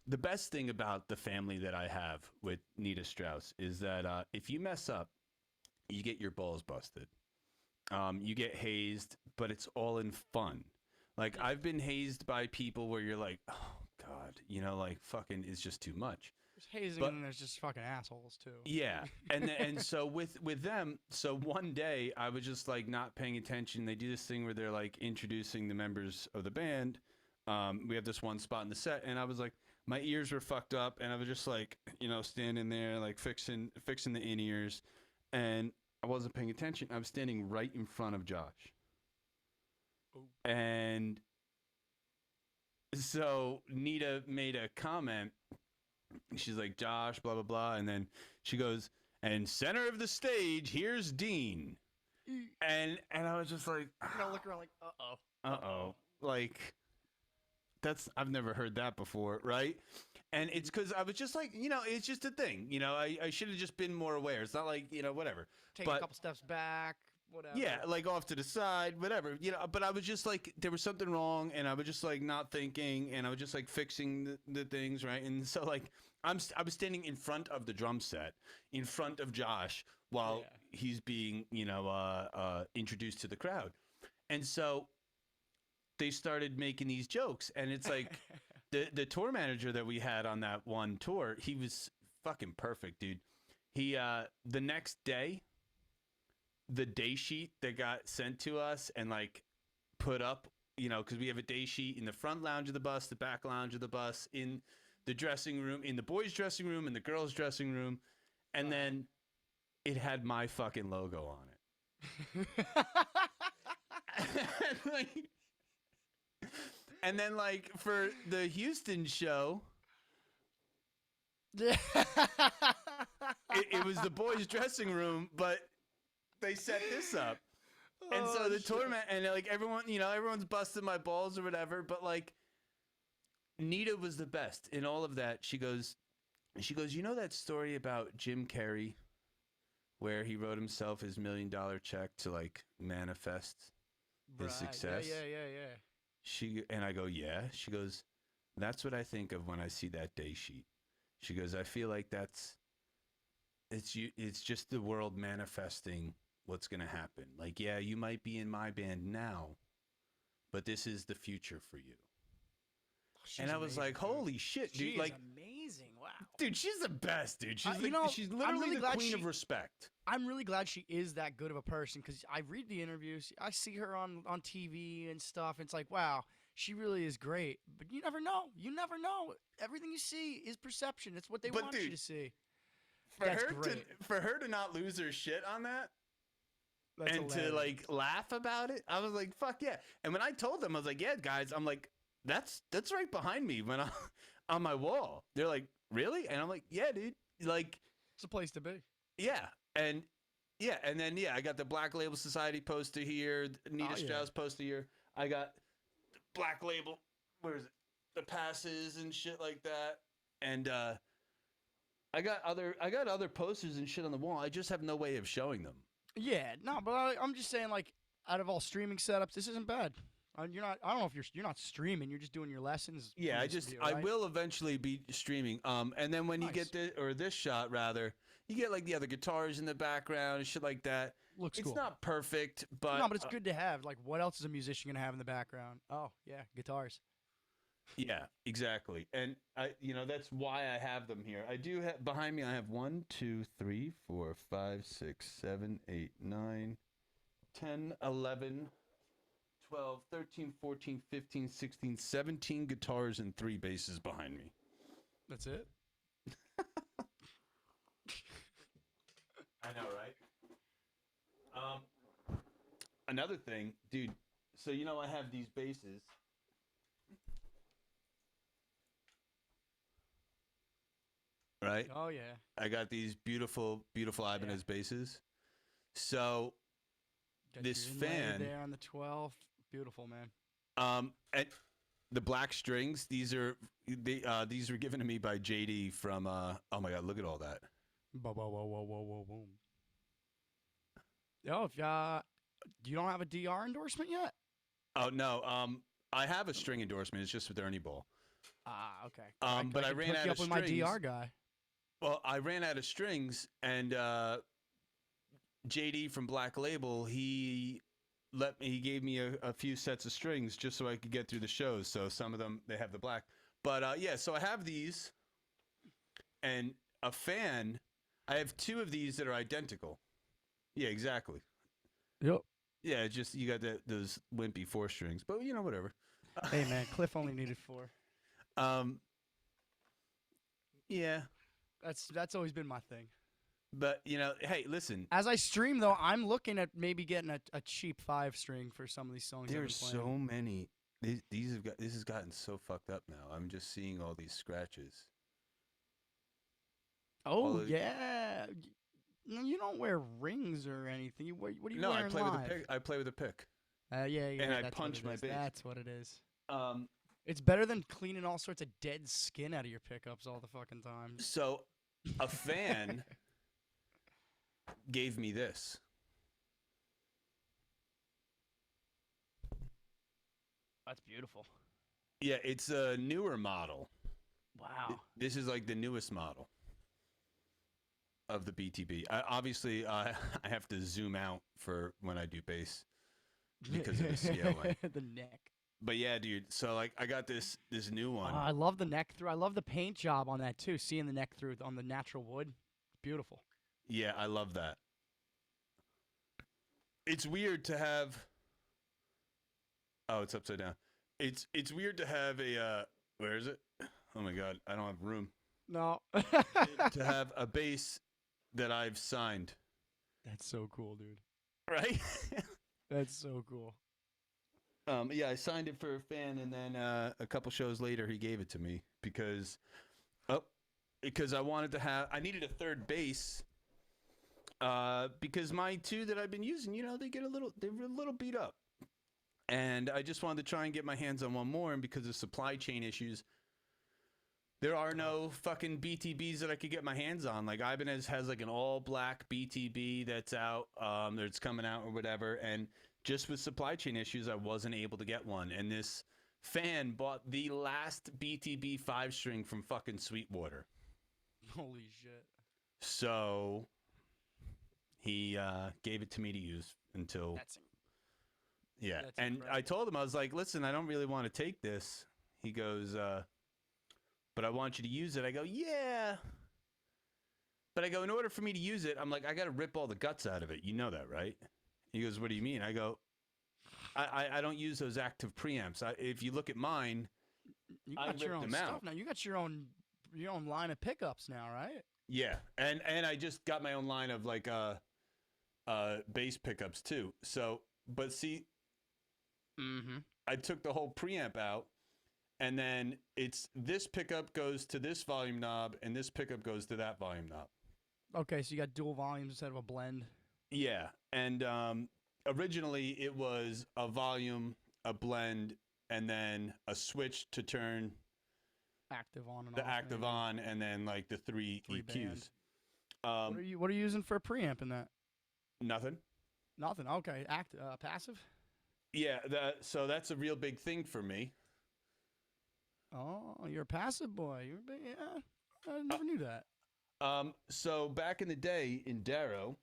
the best thing about the family that I have with Nita Strauss is that if you mess up, you get your balls busted. You get hazed, but it's all in fun. Like, I've been hazed by people where you're like, oh God, like fucking is just too much. There's hazing But and there's just fucking assholes too. yeah, and so with them, so one day I was just like not paying attention. They do this thing where they're like introducing the members of the band. We have this one spot in the set, and I was like, my ears were fucked up, and I was just like, standing there like fixing the in ears, and I wasn't paying attention. I was standing right in front of Josh, Oh. and so Nita made a comment. She's like, Josh, blah, blah, blah. And then she goes, and center of the stage, here's Dean. And I was just like, You gotta look around like, uh-oh. uh-oh. Like, I've never heard that before, right? And it's because I was just like, it's just a thing. I should have just been more aware. It's not like, whatever. Take But a couple steps back, whatever. yeah, like off to the side, whatever. But I was just like, there was something wrong, and I was just like not thinking, and I was just like fixing the things, right? And so like I was standing in front of the drum set, in front of Josh, while Yeah. he's being introduced to the crowd, and so they started making these jokes, and it's like the tour manager that we had on that one tour, he was fucking perfect, dude. He the next day, the day sheet that got sent to us and like put up, because we have a day sheet in the front lounge of the bus, the back lounge of the bus, in the dressing room, in the boys' dressing room, in the girls' dressing room, and then it had my fucking logo on it. and, like, and then like for the Houston show, it was the boys' dressing room, but they set this up. And so the tour and like everyone, everyone's busting my balls or whatever, but like Nita was the best in all of that. She goes, that story about Jim Carrey where he wrote himself his $1 million check to like manifest his success? Yeah. And I go, yeah. She goes, that's what I think of when I see that day sheet. She goes, I feel like it's just the world manifesting what's going to happen. Like, yeah, you might be in my band now, but this is the future for you. And I was like, holy shit, dude. She like, is amazing. Wow. dude, she's the best, dude. She's she's I'm literally really the glad queen of respect. I'm really glad she is that good of a person because I read the interviews. I see her on TV and stuff. It's like, wow, she really is great. But you never know. You never know. Everything you see is perception. It's what they want you to see. That's great. For her to not lose her shit on that That's and to hilarious. like laugh about it, I was like, fuck yeah. And when I told them, I was like, yeah, guys, I'm like, that's right behind me when I on my wall. They're like, really? And I'm like, yeah, dude. Like, It's a place to be. yeah. And yeah, and then I got the Black Label Society poster here, Anita Oh yeah. Strauss poster here. I got Black Label, where is it? The passes and shit like that. And I got other posters and shit on the wall. I just have no way of showing them. Yeah, no, but I'm just saying, like, out of all streaming setups, this isn't bad. You're not. I don't know if you're not streaming. You're just doing your lessons. Yeah, from I the just studio, I right? will eventually be streaming. And then when you Nice. get this shot rather, you get like the other guitars in the background and shit like that. Looks It's cool. not perfect, but No, but it's good to have. Like, what else is a musician gonna have in the background? Oh yeah, guitars. yeah, exactly. And that's why I have them here. I do have behind me. I have 1, 2, 3, 4, 5, 6, 7, 8, 9, 10, 11, 12, 13, 14, 15, 16, 17 guitars and 3 basses behind me. That's it. I know, right? Another thing, dude. So I have these basses. Right? Oh yeah. I got these beautiful, beautiful Ibanez basses. So Got this your inlay fan, there on the 12th. Beautiful, man. and the black strings. These were given to me by JD from. Oh my God! Look at all that. Whoa, whoa, whoa, whoa, whoa, whoa, whoa. Yo, if you don't have a DR endorsement yet? Oh no. I have a string endorsement. It's just with Ernie Ball. Ah, okay. But I could ran hook out you of up with my strings. DR guy. Well, I ran out of strings, and JD from Black Label, he gave me a few sets of strings just so I could get through the shows. So some of them they have the black, but yeah. So I have these, and a fan. I have 2 of these that are identical. Yeah, exactly. Yep. Yeah, just you got those wimpy 4 strings, but whatever. Hey man, Cliff only needed 4. Um, yeah, That's always been my thing. but hey, listen. As I stream though, I'm looking at maybe getting a cheap 5 string for some of these songs. There's so many. This has gotten so fucked up now. I'm just seeing all these scratches. Oh yeah. No, you don't wear rings or anything. What are you No, wearing live? with a pick. I play with a pick. Yeah, And I that's punch what it my is. bass. That's what it is. Um, It's better than cleaning all sorts of dead skin out of your pickups all the fucking time. so a fan gave me this. That's beautiful. Yeah, it's a newer model. Wow. This is like the newest model of the BTB. Obviously, I have to zoom out for when I do bass because of the CLA. The neck. But yeah, dude. So like, I got this new one. I love the neck through. I love the paint job on that too. Seeing the neck through on the natural wood, beautiful. Yeah, I love that. It's weird to have. Oh, it's upside down. It's weird to have a. Where is it? Oh my God, I don't have room No. to have a bass that I've signed. That's so cool, dude. Right? That's so cool. Yeah, I signed it for a fan, and then a couple shows later, he gave it to me because I wanted to have. I needed a third bass. Because my 2 that I've been using, they're a little beat up. And I just wanted to try and get my hands on one more, and because of supply chain issues, there are no fucking BTBs that I could get my hands on. Like Ibanez has like an all black BTB that's out, that's coming out or whatever, and just with supply chain issues, I wasn't able to get one. And this fan bought the last BTB 5-string from fucking Sweetwater. Holy shit. So he gave it to me to use until That's and incredible. I told him, I was like, listen, I don't really want to take this. He goes, but I want you to use it. I go, yeah. But I go, in order for me to use it, I'm like, I got to rip all the guts out of it. You know that, right? He goes, what do you mean? I go, I don't use those active preamps. If you look at mine, You I got your ripped own them stuff out. now. You got your own line of pickups now, right? Yeah, and I just got my own line of like bass pickups too. So, but see, Mm-hmm. I took the whole preamp out, and then it's this pickup goes to this volume knob, and this pickup goes to that volume knob. Okay, so you got dual volumes instead of a blend. Yeah, and originally it was a volume, a blend, and then a switch to turn Active on and the off, active maybe. on, and then like the three Three band. EQs. What are you using for a preamp in that? Nothing. Nothing. Okay. Passive. Yeah, so that's a real big thing for me. Oh, you're a passive boy. Yeah. I never knew that. So back in the day in Darrow,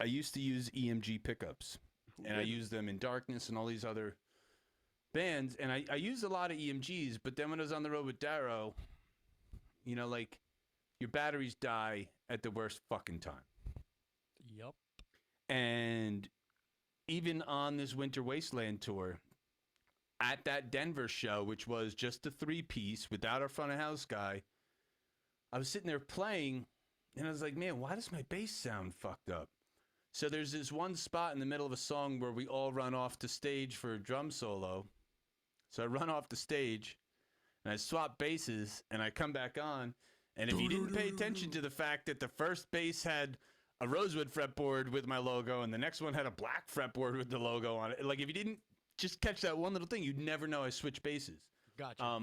I used to use EMG pickups, Who and I didn't? used them in Darkness and all these other bands, and I used a lot of EMGs. But then when I was on the road with Darrow, like your batteries die at the worst fucking time, Yup. and even on this Winter Wasteland tour, at that Denver show, which was just a 3-piece without our front of house guy, I was sitting there playing, and I was like, man, why does my bass sound fucked up? So there's this one spot in the middle of a song where we all run off the stage for a drum solo. So I run off the stage, and I swap basses, and I come back on. And if you didn't pay attention to the fact that the first bass had a rosewood fretboard with my logo, and the next one had a black fretboard with the logo on it, like if you didn't just catch that one little thing, you'd never know I switched basses. Gotcha.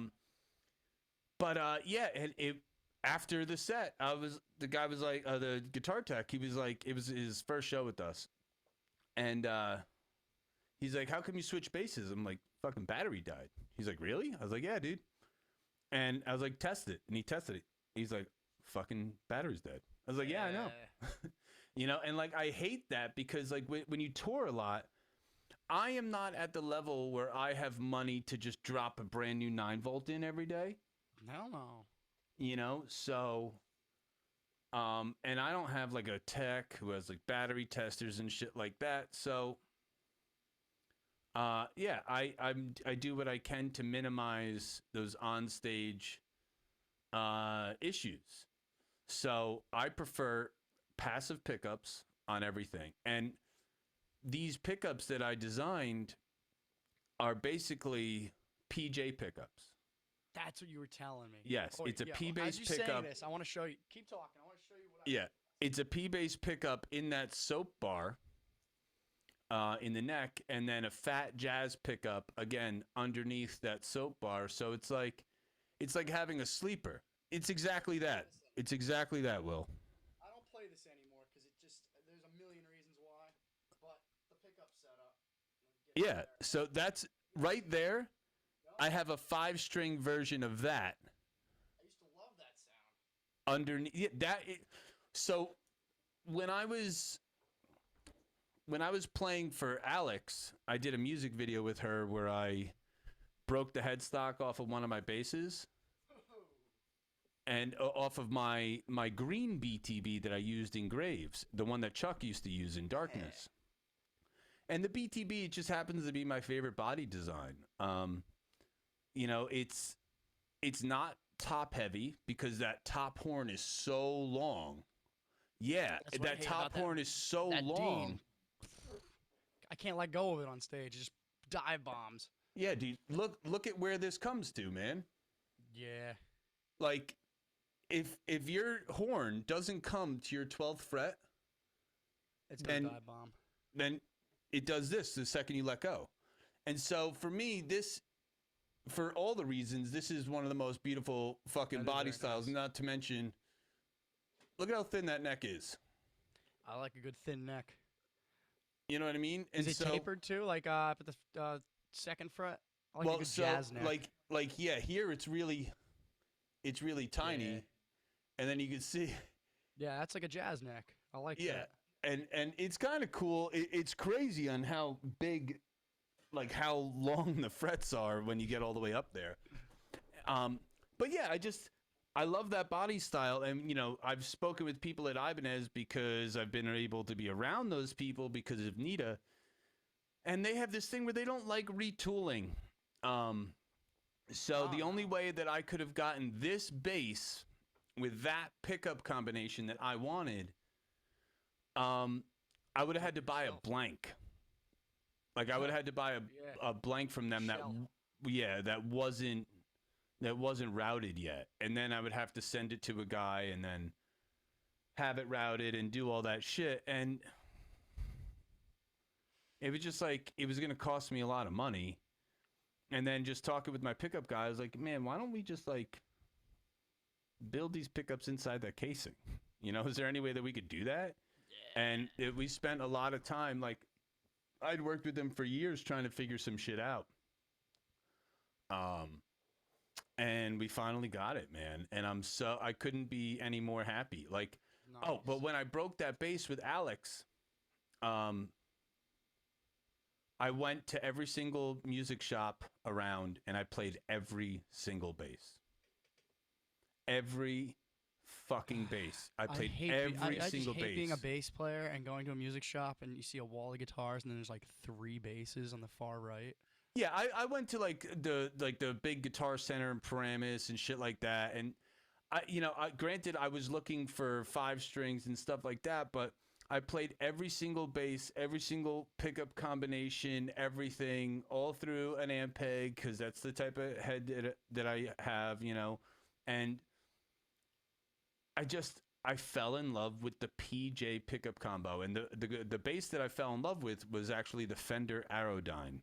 But yeah, and it after the set, the guy was like, the guitar tech, he was like, it was his first show with us, and he's like, how come you switch basses? I'm like, fucking battery died. He's like, really? I was like, yeah, dude. And I was like, test it, and he tested it. He's like, fucking battery's dead. I was like, yeah, I know. And like I hate that because like when you tour a lot, I am not at the level where I have money to just drop a brand new 9-volt in every day. Hell no. So and I don't have like a tech who has like battery testers and shit like that. So yeah, I do what I can to minimize those on stage issues. So I prefer passive pickups on everything. And these pickups that I designed are basically PJ pickups. That's what you were telling me. Yes, it's a P-bass as you pickup. saying this, I want to show you. Keep talking. I want to show you what. Yeah, it's a P-bass pickup in that soap bar in the neck, and then a fat jazz pickup again underneath that soap bar. So it's like having a sleeper. It's exactly that. It's exactly that, Will. I don't play this anymore because it just there's a million reasons why, but the pickup setup. Yeah, so that's right there. I have a 5-string version of that. I used to love that sound. Underneath so when I was playing for Alex, I did a music video with her where I broke the headstock off of one of my basses and off of my green BTB that I used in Graves, the one that Chuck used to use in Darkness. And the BTB just happens to be my favorite body design. It's not top heavy because that top horn is so long. Yeah, that top horn is so long. Dean. I can't let go of it on stage. It just dive bombs. Yeah, dude. Look at where this comes to, man. Yeah. Like, if your horn doesn't come to your 12th fret, it's gonna dive bomb. Then it does this the second you let go. And so for me, for all the reasons, this is one of the most beautiful fucking body styles. Nice. Not to mention, look at how thin that neck is. I like a good thin neck. You know what I mean? And is it tapered too, like up at the second fret? I like a good jazz neck. Like yeah, here it's really tiny, yeah. And then you can see. Yeah, that's like a jazz neck. I like that. And it's kind of cool. It's crazy on how big, like how long the frets are when you get all the way up there. But yeah, I love that body style. And, I've spoken with people at Ibanez because I've been able to be around those people because of Nita. And they have this thing where they don't like retooling. The only way that I could have gotten this bass with that pickup combination that I wanted, um, I would have had to buy a Yourself. blank. Like I would have had to buy Yeah. a blank from them that, Shell. yeah, that wasn't routed yet, and then I would have to send it to a guy and then have it routed and do all that shit, and it was just like it was going to cost me a lot of money. And then just talking with my pickup guy, I was like, man, why don't we just like build these pickups inside that casing? You know, is there any way that we could do that? And we spent a lot of time, like, I'd worked with them for years trying to figure some shit out. And we finally got it, man. And I couldn't be any more happy. Like, Nice. but when I broke that bass with Alex, I went to every single music shop around and I played every single bass. Every fucking bass. I played every single I just hate bass. being a bass player and going to a music shop and you see a wall of guitars and then there's like 3 basses on the far right. Yeah, I went to like the big Guitar Center in Paramus and shit like that, and granted I was looking for 5 strings and stuff like that, but I played every single bass, every single pickup combination, everything all through an Ampeg because that's the type of head that I have, and I fell in love with the PJ pickup combo, and the bass that I fell in love with was actually the Fender Aerodyne.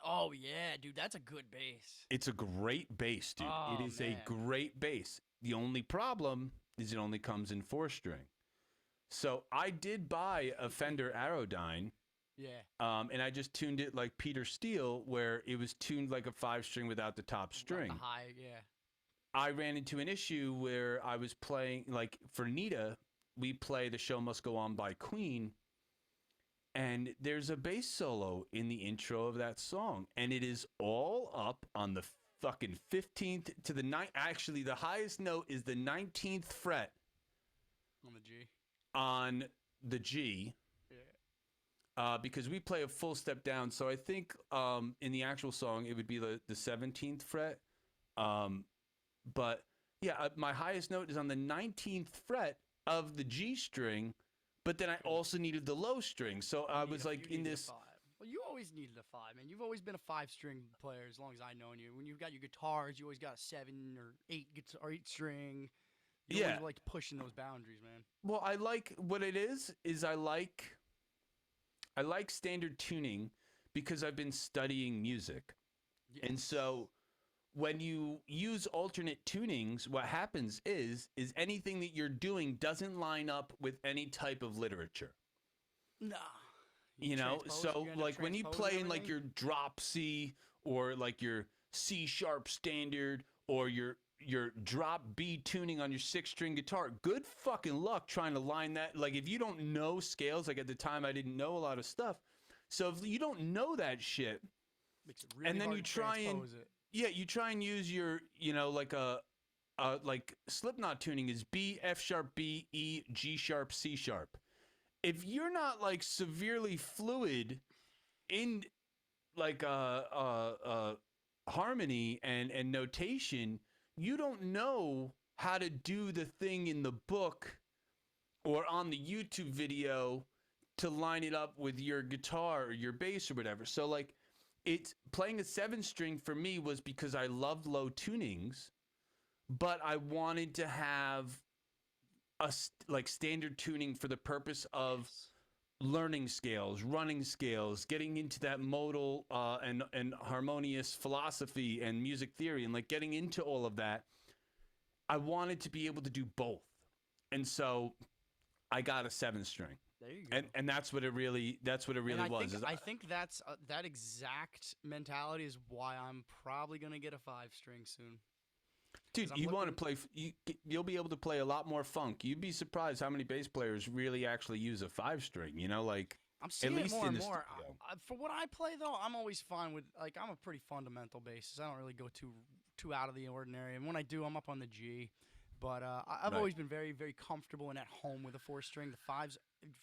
Oh yeah, dude, that's a good bass. It's a great bass, dude. Oh, It is man. a great bass. The only problem is it only comes in 4-string. So I did buy a Fender Aerodyne. Yeah. And I just tuned it like Peter Steele, where it was tuned like a 5-string without the top string. The high, yeah. I ran into an issue where I was playing, like for Nita, we play The Show Must Go On by Queen. And there's a bass solo in the intro of that song. And it is all up on the fucking 15th to the 9th. Actually, the highest note is the 19th fret. On the G. On the G. Yeah. Because we play a full step down. So I think in the actual song, it would be the 17th fret. But yeah, my highest note is on the 19th fret of the G string. But then I also needed the low string. So I was like in this. Well, you always needed a 5, man. You've always been a 5-string player as long as I've known you. When you've got your guitars, you always got a 7 or 8 guitar, or 8 string. You always like pushing those boundaries, man. Well, I like what it is I like standard tuning because I've been studying music. Yes. And so when you use alternate tunings, what happens is anything that you're doing doesn't line up with any type of literature. No. So like when you play in like your drop C or like your C sharp standard or your drop B tuning on your 6-string guitar, good fucking luck trying to line that. Like if you don't know scales, like at the time I didn't know a lot of stuff. So if you don't know that shit, makes it really and then hard you to try and transpose it. Yeah, you try and use your, like like Slipknot tuning is B, F sharp, B, E, G sharp, C sharp. If you're not like severely fluid in like harmony and notation, you don't know how to do the thing in the book or on the YouTube video to line it up with your guitar or your bass or whatever. So like, it's playing a 7-string for me was because I loved low tunings, but I wanted to have like standard tuning for the purpose of learning scales, running scales, getting into that modal and harmonious philosophy and music theory, and like getting into all of that. I wanted to be able to do both, and so I got a 7-string. There you go. And that's what it really was. I think that's that exact mentality is why I'm probably gonna get a 5-string soon. Dude, you want to play? You'll be able to play a lot more funk. You'd be surprised how many bass players really actually use a 5-string. Like I'm seeing at least it more in and the more. studio. For what I play though, I'm always fine with like I'm a pretty fundamental bassist. I don't really go too out of the ordinary, and when I do, I'm up on the G. But I've always been very, very comfortable and at home with a 4-string. The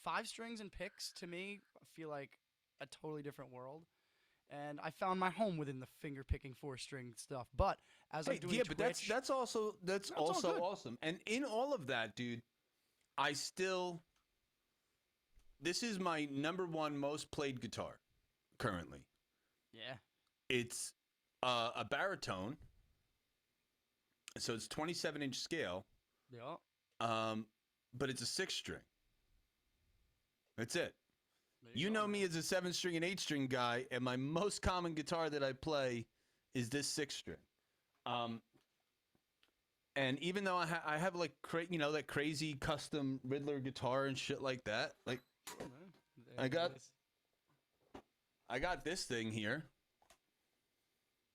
5 strings and picks to me feel like a totally different world. and I found my home within the finger picking 4-string stuff. But as I'm Hey, doing yeah, but Twitch, that's no, it's all also good. awesome. And in all of that, dude, I still this is my number one most played guitar currently. Yeah. It's a baritone, so it's 27-inch scale, Yeah. um, but it's a 6 string. That's it. There you You go, know me man. as a 7 string and 8 string guy, and my most common guitar that I play is this 6 string. Um, and even though I have like that crazy custom Riddler guitar and shit like that, like Cool, man. I There it got is. I got this thing here.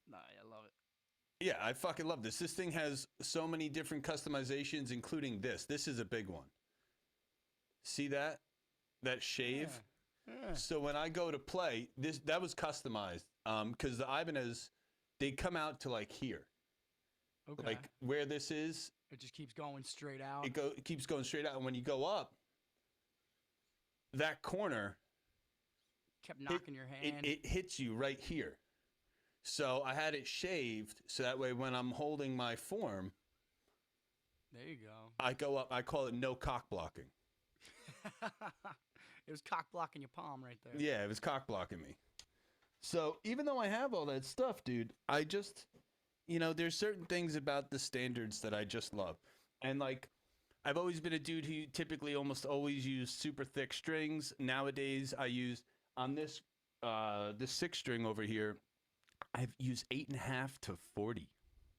Nah, I love it. Yeah, I fucking love this. This thing has so many different customizations, including this. This is a big one. See that? That Yeah. shave? Yeah. So when I go to play, that was customized. Because the Ibanez, they come out to like here. Okay. Like where this is, It just keeps going straight out. it keeps going straight out. And when you go up, that corner, Kept it, knocking your it, hand. it hits you right here. So I had it shaved so that way when I'm holding my form, There you go. I go up, I call it no cock blocking. It was cock blocking your palm right there. Yeah, it was cock blocking me. So even though I have all that stuff, dude, I just, there's certain things about the standards that I just love. And like, I've always been a dude who typically almost always used super thick strings. Nowadays, I use on this 6 string over here. I've used 8.5 to 40.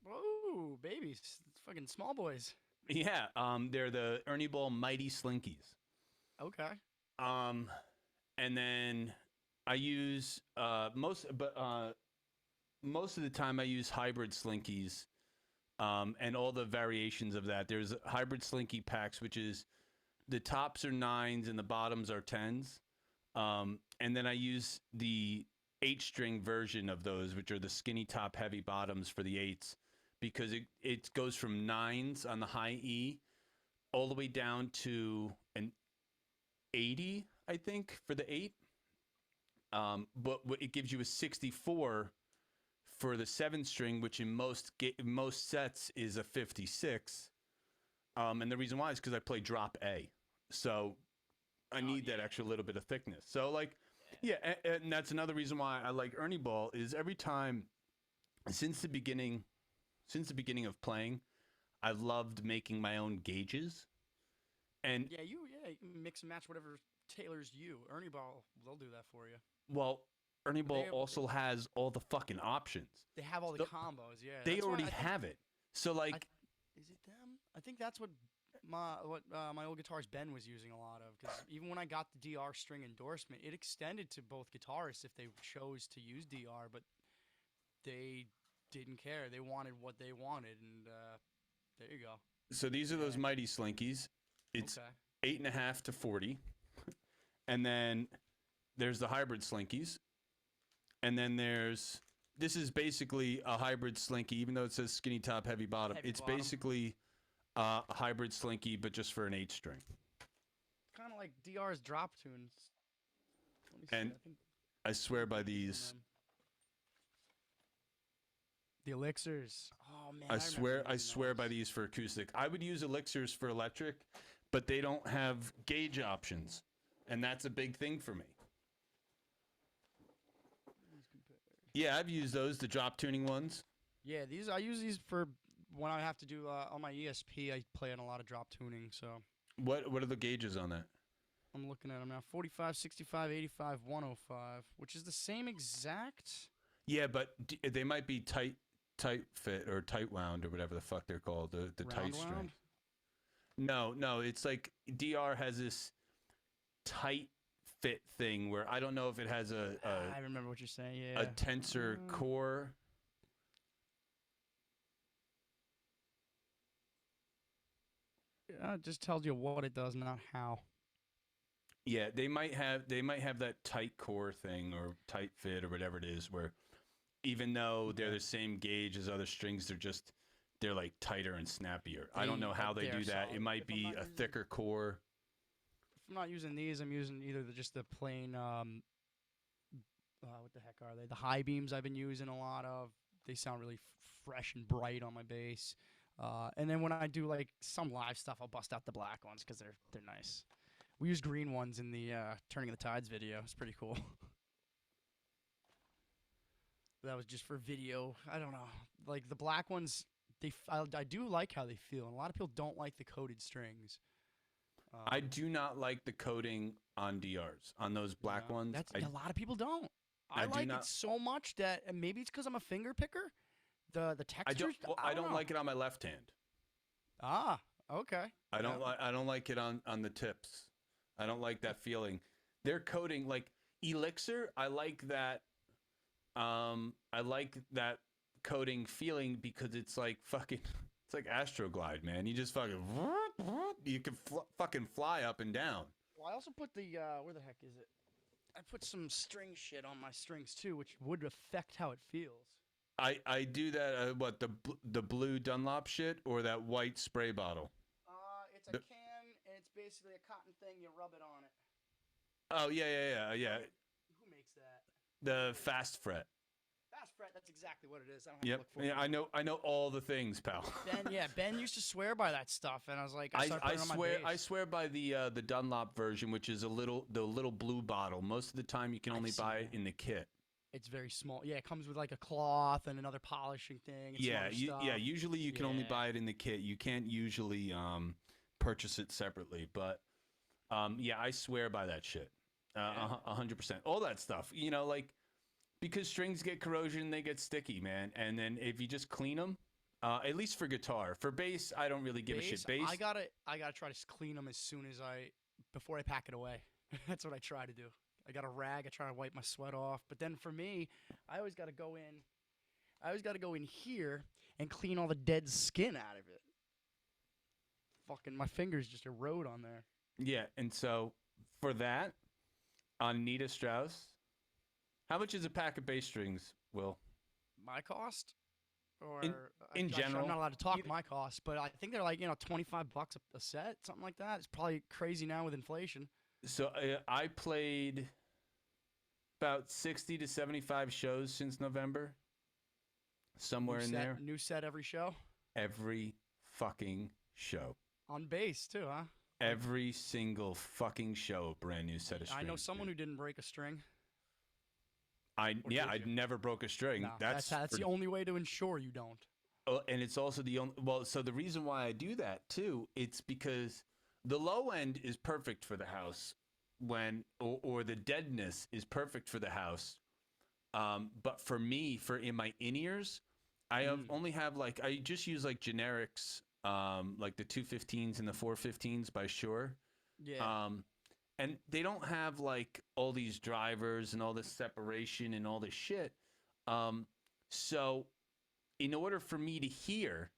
Whoa, babies. It's fucking small boys. Yeah, they're the Ernie Ball Mighty Slinkies. Okay. Um, and then I use most of the time I use hybrid slinkies, and all the variations of that. There's hybrid slinky packs, which is the tops are 9s and the bottoms are 10s. And then I use the 8 string version of those, which are the skinny top, heavy bottoms for the 8s, because it goes from 9s on the high E all the way down to an 80, I think, for the 8. But it gives you a 64 for the 7 string, which in most sets is a 56. And the reason why is because I play drop A, so I need that extra little bit of thickness. So like, yeah, and that's another reason why I like Ernie Ball is every time since the beginning of playing, I've loved making my own gauges. And You can mix and match whatever tailors you. Ernie Ball, they'll do that for you. well, Ernie But Ball also has all the fucking options. they have all the So combos. Yeah, they that's why already I think. have it. So like, Is it them? I think that's what my old guitarist Ben was using a lot of. Because even when I got the DR string endorsement, it extended to both guitarists if they chose to use DR, but they didn't care. They wanted what they wanted, and there you go. so these are those Yeah. mighty slinkies. It's Okay. 8.5 to 40, and then there's the hybrid slinkies, and then this is basically a hybrid slinky, even though it says skinny top, heavy bottom. Heavy It's bottom. basically a hybrid slinky, but just for an 8 string. Kind of like DR's drop tunes. Let me see. And I think I swear by I'm using these. them. The elixirs. Oh man, I remember using swear by those. these for acoustic. I would use elixirs for electric, but they don't have gauge options, and that's a big thing for me. Yeah, I've used those, the drop tuning ones. Yeah, I use these for when I have to do on my ESP. I play on a lot of drop tuning, so What are the gauges on that? I'm looking at them now. 45, 65, 85, 105, which is the same exact. Yeah, but they might be tight fit or tight wound or whatever the fuck they're called. The tight Round string. wound? No, it's like DR has this tight fit thing where I don't know if it has I remember what you're saying. a Yeah. tensor core. It just tells you what it does, not how. Yeah, they might have that tight core thing or tight fit or whatever it is where even though they're the same gauge as other strings, they're like tighter and snappier. I don't know how they do that. It might be a thicker core. If I'm not using these, I'm using either just the plain what the heck are they? The high beams I've been using a lot of. They sound really fresh and bright on my bass. And then when I do like some live stuff, I'll bust out the black ones because they're nice. We use green ones in the Turning of the Tides video. It's pretty cool. That was just for video. I don't know. Like the black ones, I do like how they feel. And a lot of people don't like the coated strings. I do not like the coating on DRs, on those black ones. That's a lot of people don't. I like it so much that and maybe it's because I'm a finger picker. The textures. I don't like it on my left hand. Ah, okay. I don't like it on the tips. I don't like that feeling. They're coating like Elixir. I like that. I like that coating feeling because it's like fucking. It's like Astroglide, man. You just fucking. You can fucking fly up and down. Well, I also put the where the heck is it? I put some string shit on my strings too, which would affect how it feels. I do that. What the blue Dunlop shit or that white spray bottle? It's a can and it's basically a cotton thing. You rub it on it. Oh yeah. Who makes that? The Fast Fret. Fast Fret. That's exactly what it is. I don't have to look for it. Yeah, I know all the things, pal. Ben used to swear by that stuff, and I was like, I swear by the Dunlop version, which is the little blue bottle. Most of the time, you can only buy it in the kit. It's very small. Yeah, it comes with like a cloth and another polishing thing. And Usually you can only buy it in the kit. You can't usually purchase it separately. But I swear by that shit. 100%. All that stuff. You know, like because strings get corrosion, they get sticky, man. And then if you just clean them, at least for guitar, for bass, I don't really give a shit. Bass, I gotta try to clean them before I pack it away. That's what I try to do. I got a rag. I try to wipe my sweat off. But then for me, I always got to go in here and clean all the dead skin out of it. Fucking my fingers just erode on there. Yeah, and so for that, on Nita Strauss, how much is a pack of bass strings, Will? My cost? Or in general? I'm not allowed to talk my cost, but I think they're like, $25 a set, something like that. It's probably crazy now with inflation. So I played about 60 to 75 shows since November. Somewhere in there. New set every show? Every fucking show. On bass too, huh? Every single fucking show, brand new set of strings. I know someone who didn't break a string. I never broke a string. No, that's the only way to ensure you don't. Oh, and it's also the only. Well, so the reason why I do that too, it's because the low end is perfect for the house or the deadness is perfect for the house. But for me, in my in-ears, I only have I just use generics, like the 215s and the 415s by Shure. Yeah. And they don't have all these drivers and all this separation and all this shit. So in order for me to hear,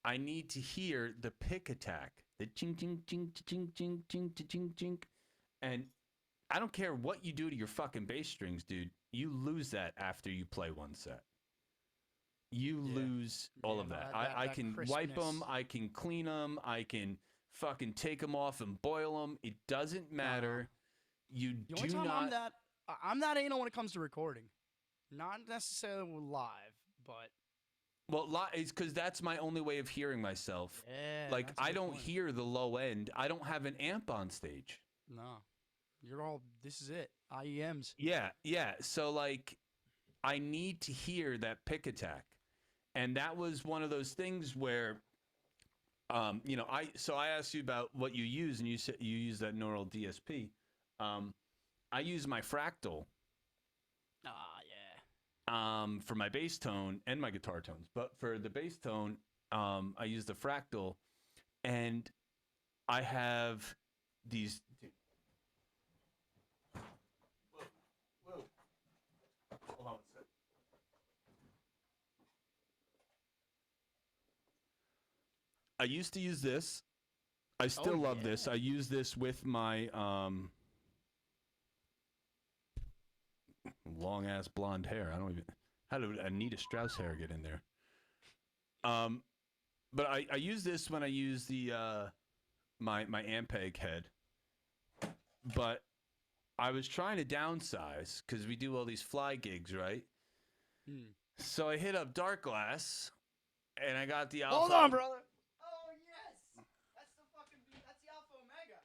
I need to hear the pick attack. The ching ching ching ching ching ching ching ching, and I don't care what you do to your fucking bass strings, dude. You lose that after you play one set. You lose all of that. I can wipe them. I can clean them. I can fucking take them off and boil them. It doesn't matter. You do not. I'm that anal when it comes to recording, not necessarily live, but. Well, it's because that's my only way of hearing myself. Yeah, I don't hear the low end. I don't have an amp on stage. No. This is it. IEMs. Yeah. So, I need to hear that pick attack. And that was one of those things where, I asked you about what you use, and you said you use that neural DSP. I use my fractal. Ah, yeah. For my bass tone and my guitar tones. But for the bass tone, I use the fractal, and I have these. Whoa. Hold on a sec. I used to use this. I still love this. I use this with my long ass blonde hair. I don't even. How did Anita Strauss hair get in there? But I use this when I use the my Ampeg head. But I was trying to downsize because we do all these fly gigs, right? Hmm. So I hit up Dark Glass, and I got the Hold Alpha. on, brother. Oh yes, that's the fucking that's the Alpha Omega.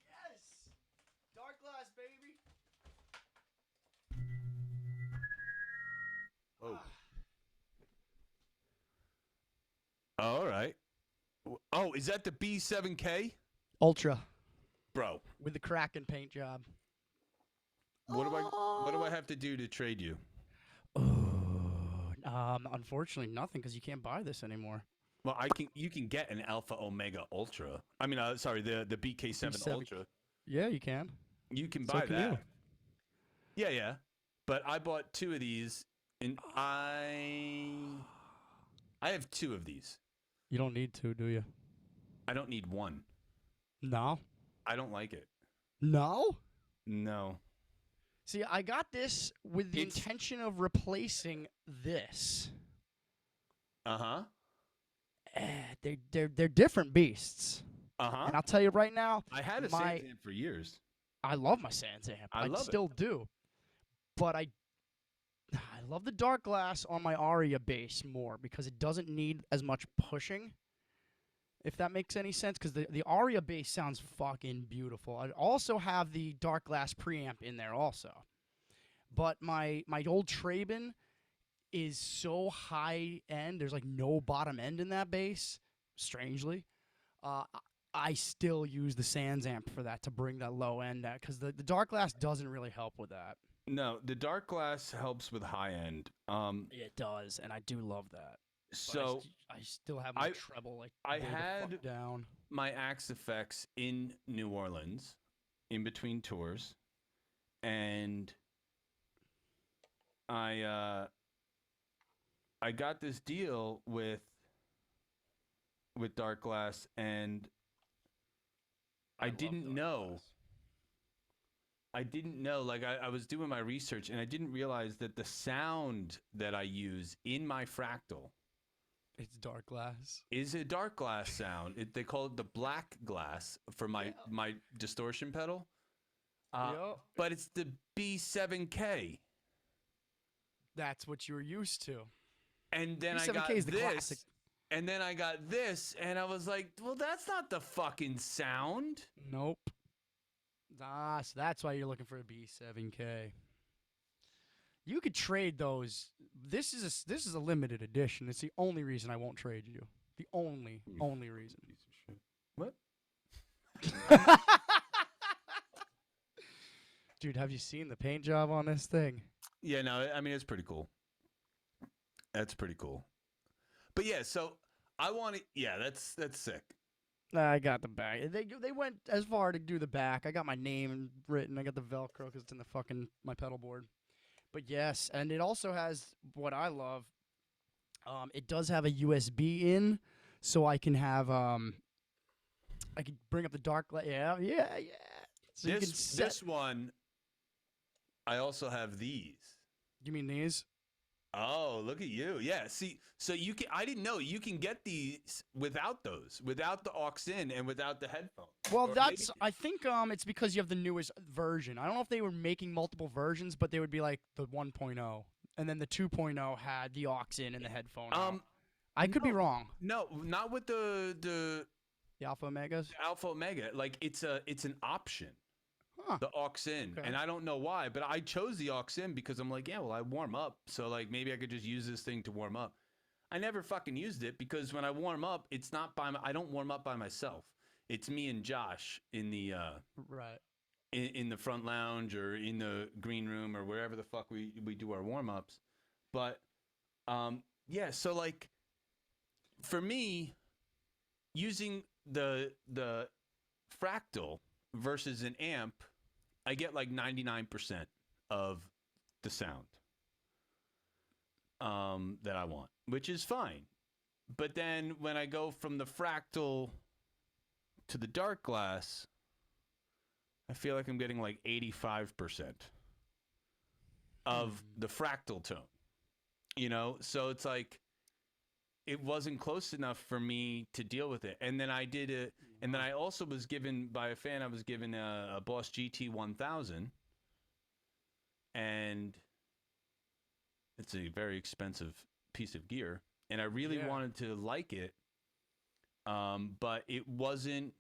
Yes, dark glass, baby. Oh. Oh, all right. Oh, is that the B7K? Ultra Bro, with the Kraken paint job. what do I have to do to trade you? Oh, unfortunately, nothing because you can't buy this anymore. Well, you can get an Alpha Omega Ultra. I mean, sorry, the BK7 B7. Ultra. Yeah, you can. You can So buy can you. that. Yeah, yeah. But I bought two of these, and I have two of these. You don't need to, do you? I don't need one. No. I don't like it. No. No. See, I got this with the It's intention of replacing this. uh-huh. They're different beasts, Uh-huh. and I'll tell you right now, I had a my Sansan for years. I love my Sans amp. I love it. still do, but I love the dark glass on my Aria bass more because it doesn't need as much pushing. If that makes any sense, because the Aria bass sounds fucking beautiful. I also have the dark glass preamp in there also, but my old Traben is so high end. There's like no bottom end in that bass. Strangely, uh, I still use the Sans amp for that to bring that low end out because the dark glass doesn't really help with that. No, the dark glass helps with high end. It does, and I do love that. But So I still have my I treble like I way the had fuck down. my Axe Effects in New Orleans in between tours, and I got this deal with Dark Glass, and I love didn't dark know. glass. I didn't know. Like I was doing my research, and I didn't realize that the sound that I use in my fractal It's dark glass. is a dark glass sound. They call it the black glass for my distortion pedal. Yep. But it's the B7K. That's what you were used to. And then I got B7K is the this. classic. And then I got this, and I was like, well, that's not the fucking sound. Nope. Ah, so that's why you're looking for a B7K. You could trade those. This is a limited edition. It's the only reason I won't trade you. The only reason. Piece of shit. What? Dude, have you seen the paint job on this thing? Yeah, no, I mean, it's pretty cool. That's pretty cool. But yeah, so I want to, yeah, that's sick. I got the back. They went as far to do the back. I got my name written. I got the Velcro because it's in the fucking my pedal board. But yes, and it also has what I love. It does have a USB in, so I can have I can bring up the dark light. Yeah. So you can set. This one, I also have these. You mean these? Oh, look at you. Yeah, see, so you can, I didn't know you can get these without those, without the aux in and without the headphones. Well, Or that's. maybe- I think it's because you have the newest version. I don't know if they were making multiple versions, but they would be like the 1.0, and then the 2.0 had the aux in and the headphone. Out. I could be no. wrong. No, not with the The Alpha Omegas. Alpha Omega. Like it's an option. Huh. The aux in, Okay. and I don't know why, but I chose the aux in because I'm like, yeah, well, I warm up, so like maybe I could just use this thing to warm up. I never fucking used it because when I warm up, it's not I don't warm up by myself. It's me and Josh in the Right. in the front lounge or in the green room or wherever the fuck we do our warm ups. But yeah, so like for me, using the fractal versus an amp, I get like 99% of the sound that I want, which is fine. But then when I go from the fractal to the dark glass, I feel like I'm getting like 85% of the fractal tone. You know, so it's like it wasn't close enough for me to deal with it. And then I did it, And then I also was given by a fan. I was given a Boss GT 1000, and it's a very expensive piece of gear. And I really Yeah. wanted to like it, but it wasn't.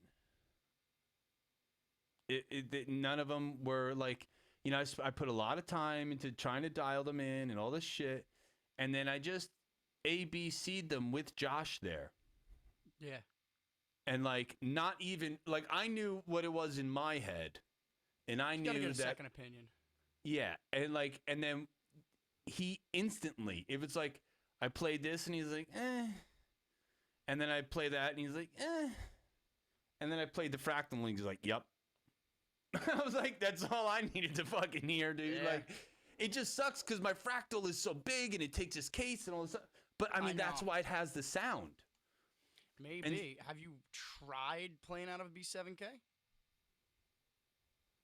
None of them were like, I put a lot of time into trying to dial them in and all this shit, and then I just ABC'd them with Josh there. Yeah. And like, not even like, I knew what it was in my head, and I You got to knew get a that, second opinion. yeah, and then he instantly, if it's like I played this and he's like, and then I play that and he's like, and then I played the fractal and he's like, yep. I was like, that's all I needed to fucking hear, dude. Yeah. Like, it just sucks because my fractal is so big and it takes its case and all this stuff. But I mean, that's know. why it has the sound. Maybe. Have you tried playing out of a B7K?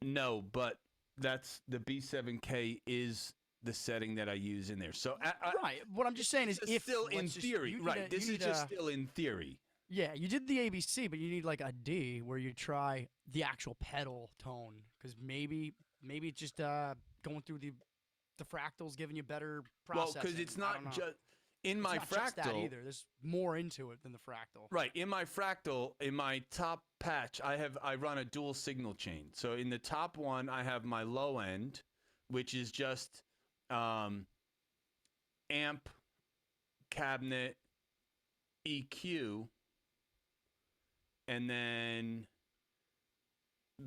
No, but that's the B7K is the setting that I use in there. So Right. What I'm just saying is, if still in theory, right? This is just still in theory. Yeah, you did the ABC, but you need like a D where you try the actual pedal tone, because maybe it's just going through the fractals giving you better processing. Well, because it's I not don't know. just in It's my not just that fractal either. There's more into it than the fractal. Right. In my fractal, in my top patch, I run a dual signal chain. So in the top one, I have my low end, which is just amp, cabinet, EQ, and then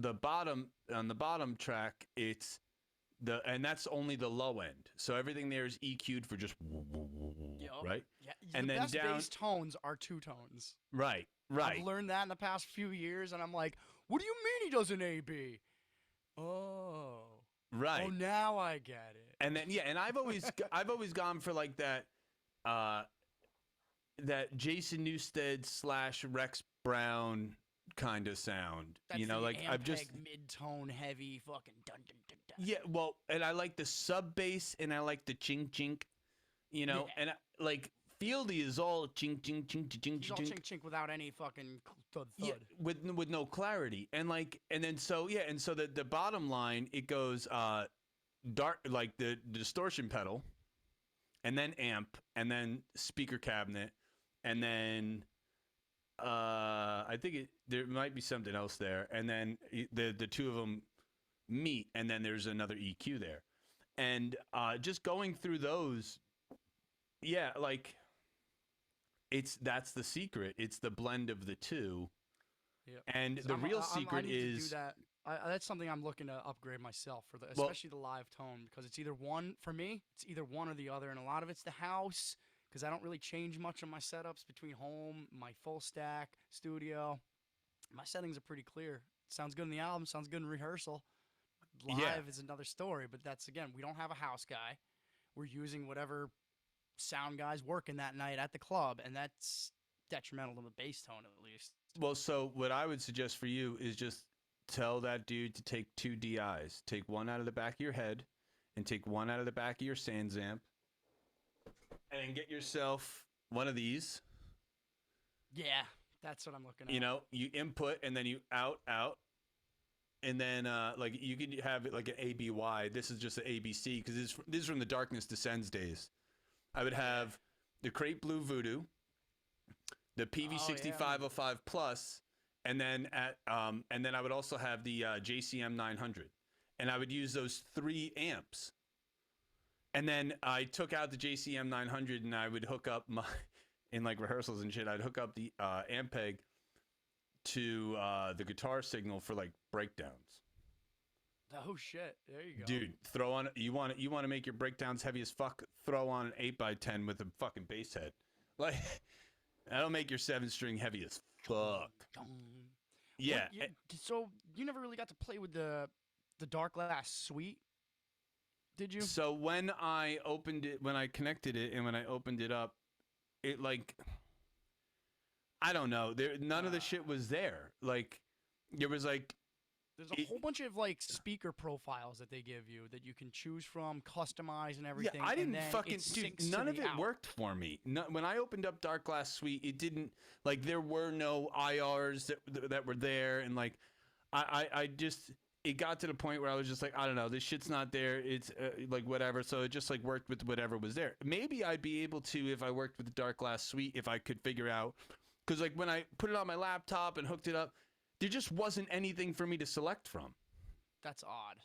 on the bottom track, it's and that's only the low end. So everything there is EQ'd for just Yep. right. Yeah, And the then best down bass tones are two tones. right. I've learned that in the past few years, and I'm like, what do you mean he does an AB? Oh. Right. Oh, now I get it. And then and I've always gone for like that that Jason Newsted / Rex Brown kind of sound. That's like I've just mid-tone heavy fucking dun dun dun dun. yeah, well, and I like the sub bass and I like the chink chink, Yeah. and like Fieldy is all chink chink chink chink He's all chink. chink chink without any fucking thud thud. Yeah, with no clarity. And then so the bottom line, it goes dark, like the distortion pedal, and then amp, and then speaker cabinet, and then I think there might be something else there, and then the two of them meet, and then there's another EQ there, and just going through those, yeah, like that's the secret. It's the blend of the two. Yep. And the real secret I need is to do that. That's something I'm looking to upgrade myself for, especially the live tone, because it's either one for me. It's either one or the other, and a lot of it's the house, because I don't really change much of my setups between home, my full stack, studio. My settings are pretty clear. Sounds good in the album. Sounds good in rehearsal. Live is another story, but that's, again, we don't have a house guy. We're using whatever sound guys working that night at the club, and that's detrimental to the bass tone, at least. well. So what I would suggest for you is just tell that dude to take 2 DIs. Take one out of the back of your head, and take one out of the back of your Sans amp, and get yourself one of these. Yeah, that's what I'm looking at. You input and then you out, and then like you can have it like an ABY. This is just an ABC because this is from the Darkness Descends days. I would have the Crate Blue Voodoo, the PV6505 Plus, and then I would also have the JCM 900, and I would use those 3 amps. And then I took out the JCM 900 and I would hook up in like rehearsals and shit, I'd hook up the Ampeg to the guitar signal for like breakdowns. Oh shit! There you go, dude. Throw on you want to make your breakdowns heavy as fuck. Throw on an 8x10 with a fucking bass head, like that'll make your 7-string heavy as fuck. Yeah. So you never really got to play with the Dark Glass Suite, did you? So when I connected it and when I opened it up, it like I don't know. None of the shit was there. Like there was like There's a whole bunch of like speaker profiles that they give you that you can choose from, customize and Yeah, everything, I and didn't then it fucking dude. syncs to None of the it out. worked for me. No, when I opened up Dark Glass Suite, it didn't like there were no IRs that were there, and like I just it got to the point where I was just like I don't know, this shit's not there. It's like whatever. So it just like worked with whatever was there. Maybe I'd be able to if I worked with the Dark Glass Suite if I could figure out because like when I put it on my laptop and hooked it up, there just wasn't anything for me to select from. That's odd.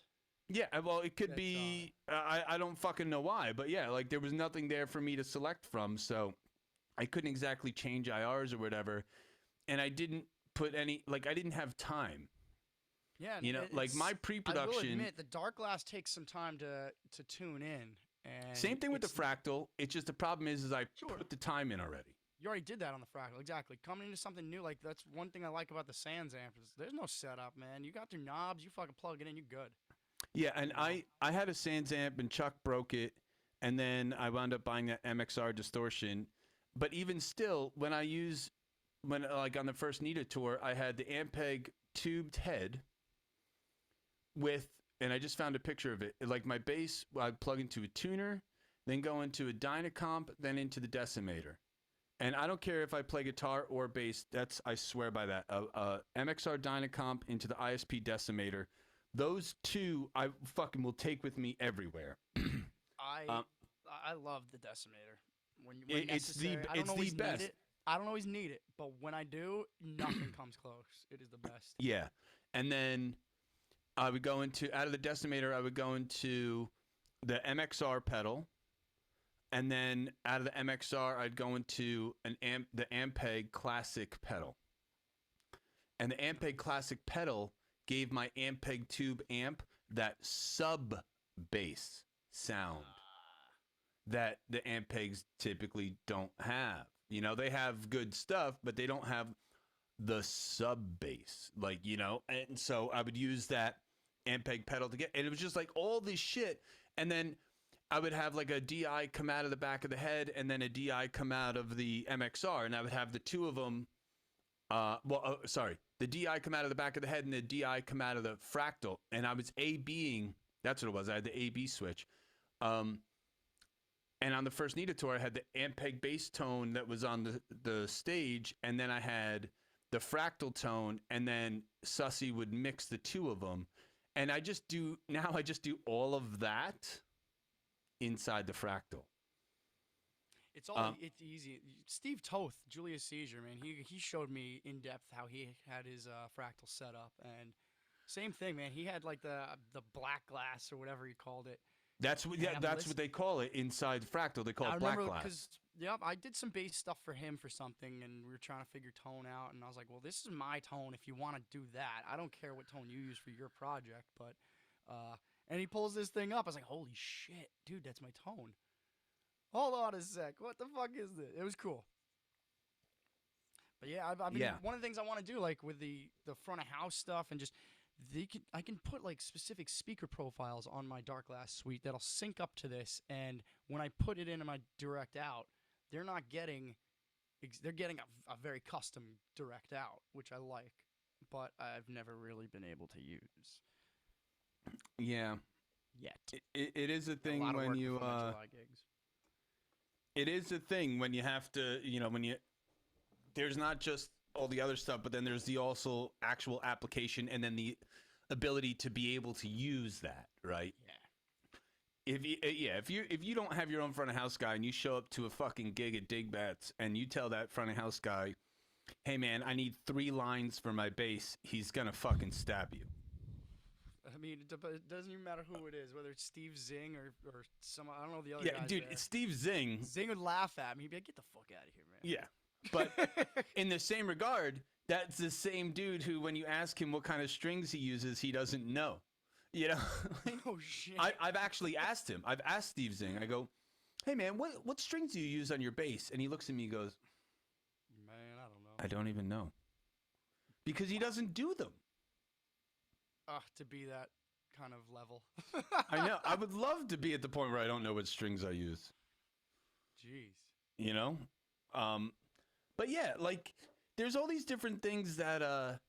Yeah, well, it could That's be. I don't fucking know why, but yeah, like there was nothing there for me to select from, so I couldn't exactly change IRs or whatever, and I didn't put any. Like I didn't have time. Yeah, You know, like my I will pre-production. admit the dark glass takes some time to tune in, Same and thing with the it's fractal. It's just the problem is I sure. put the time in already. You already did that on the fractal, exactly. Coming into something new, like that's one thing I like about the Sans amp is there's no setup, man. You got your knobs, you fucking plug it in, you're good. Yeah, and You know? I had a Sans amp and Chuck broke it, and then I wound up buying that MXR distortion. But even still, when I use when like on the first Nita tour, I had the Ampeg tubed head with, and I just found a picture of it. Like my bass, I'd plug into a tuner, then go into a Dynacomp, then into the decimator. And I don't care if I play guitar or bass. That's I swear by that. MXR Dynacomp into the ISP decimator. Those two I fucking will take with me everywhere. I Um, I love the decimator when it's the necessary. I don't always best. need it. I don't always need it, but when I do, nothing comes close. It is the best. Yeah, and then I would go into out of the decimator. I would go into the MXR pedal, and then out of the MXR, I'd go into the Ampeg Classic pedal. And the Ampeg Classic pedal gave my Ampeg tube amp that sub bass sound that the Ampegs typically don't have. You know, they have good stuff, but they don't have the sub bass, like, you know. And so I would use that Ampeg pedal to get, and it was just like all this shit. And then I would have like a DI come out of the back of the head and then a DI come out of the MXR, and I would have the two of them. Sorry, the DI come out of the back of the head and the DI come out of the fractal, and I was A-Bing. That's what it was. I had the A-B switch. And on the first Nita tour, I had the Ampeg bass tone that was on the stage, and then I had the fractal tone, and then Sussy would mix the two of them. And I just do all of that inside the fractal. It's all it's easy. Steve Toth, Julius Caesar, man, he showed me in depth how he had his fractal set up, and same thing, man. He had like the black glass or whatever he called it. That's what that's what they call it inside fractal. They call it black glass. Because yep, I did some bass stuff for him for something, and we were trying to figure tone out, and I was like, well, this is my tone. If you want to do that, I don't care what tone you use for your project, but and he pulls this thing up. I was like, holy shit, dude, that's my tone. Hold on a sec. What the fuck is this? It was cool. But yeah, I mean, one of the things I want to do, like with the front of house stuff, and just I can put like specific speaker profiles on my Dark Glass suite that'll sync up to this, and when I put it into my direct out, they're not getting, they're getting a very custom direct out, which I like, but I've never really been able to use. Yeah. Yet. It is a thing when you gigs. It is a thing when you have to, you know, when you there's not just all the other stuff, but then there's the also actual application and then the ability to be able to use that, right? Yeah. If you don't have your own front of house guy and you show up to a fucking gig at Digbats and you tell that front of house guy, "Hey man, I need 3 lines for my bass," he's gonna fucking stab you. I mean, it doesn't even matter who it is, whether it's Steve Zing or some, I don't know the other Yeah, guys dude, there. Steve Zing. Zing would laugh at me. He'd be like, get the fuck out of here, man. Yeah. But in the same regard, that's the same dude who, when you ask him what kind of strings he uses, he doesn't know. You know? Oh, shit. I've actually asked him. I've asked Steve Zing. I go, "Hey, man, what strings do you use on your bass?" And he looks at me and goes, "Man, I don't know." "I don't even know." Because he doesn't do them. To be that kind of level. I know. I would love to be at the point where I don't know what strings I use. Jeez. You know? But yeah, like there's all these different things that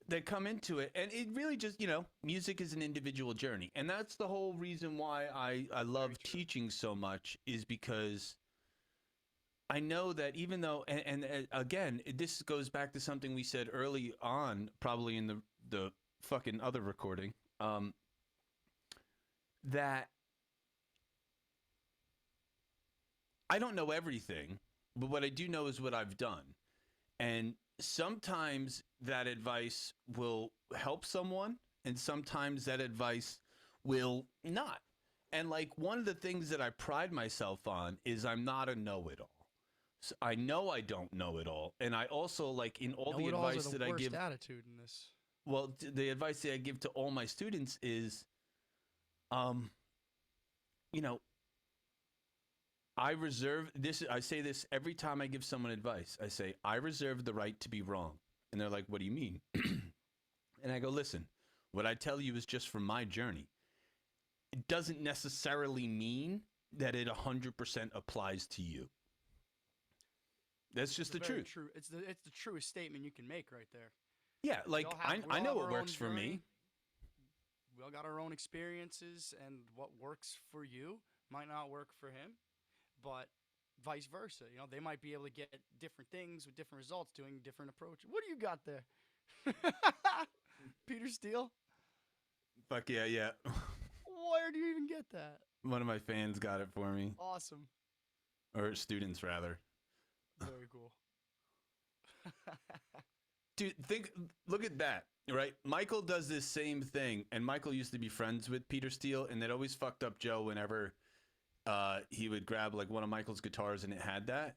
that come into it, and it really just, music is an individual journey, and that's the whole reason why I Very love true. teaching so much, is because I know that even though, and again, this goes back to something we said early on, probably in the fucking other recording, that I don't know everything, but what I do know is what I've done. And sometimes that advice will help someone, and sometimes that advice will not. And like one of the things that I pride myself on is I'm not a know it all. So I know I don't know it all. And I also, like, in all the Know-it-alls are advice the that I worst give, attitude in this. well, the advice that I give to all my students is, um, you know, I reserve this. I say this every time I give someone advice. I say, I reserve the right to be wrong. And they're like, what do you mean? And I go, listen, what I tell you is just from my journey. It doesn't necessarily mean that it 100% applies to you. That's It's just a the very truth. true. It's the truest statement you can make right there. Yeah, We all like have we I all know have what our works own for me. journey. We all got our own experiences, and what works for you might not work for him, but vice versa. They might be able to get different things with different results doing different approaches. What do you got there? Peter Steele? Fuck yeah, yeah. Where do you even get that? One of my fans got it for me, Awesome. or students rather. Very cool. Dude, look at that, right? Michael does this same thing, and Michael used to be friends with Peter Steele, and that always fucked up Joe whenever he would grab like one of Michael's guitars and it had that.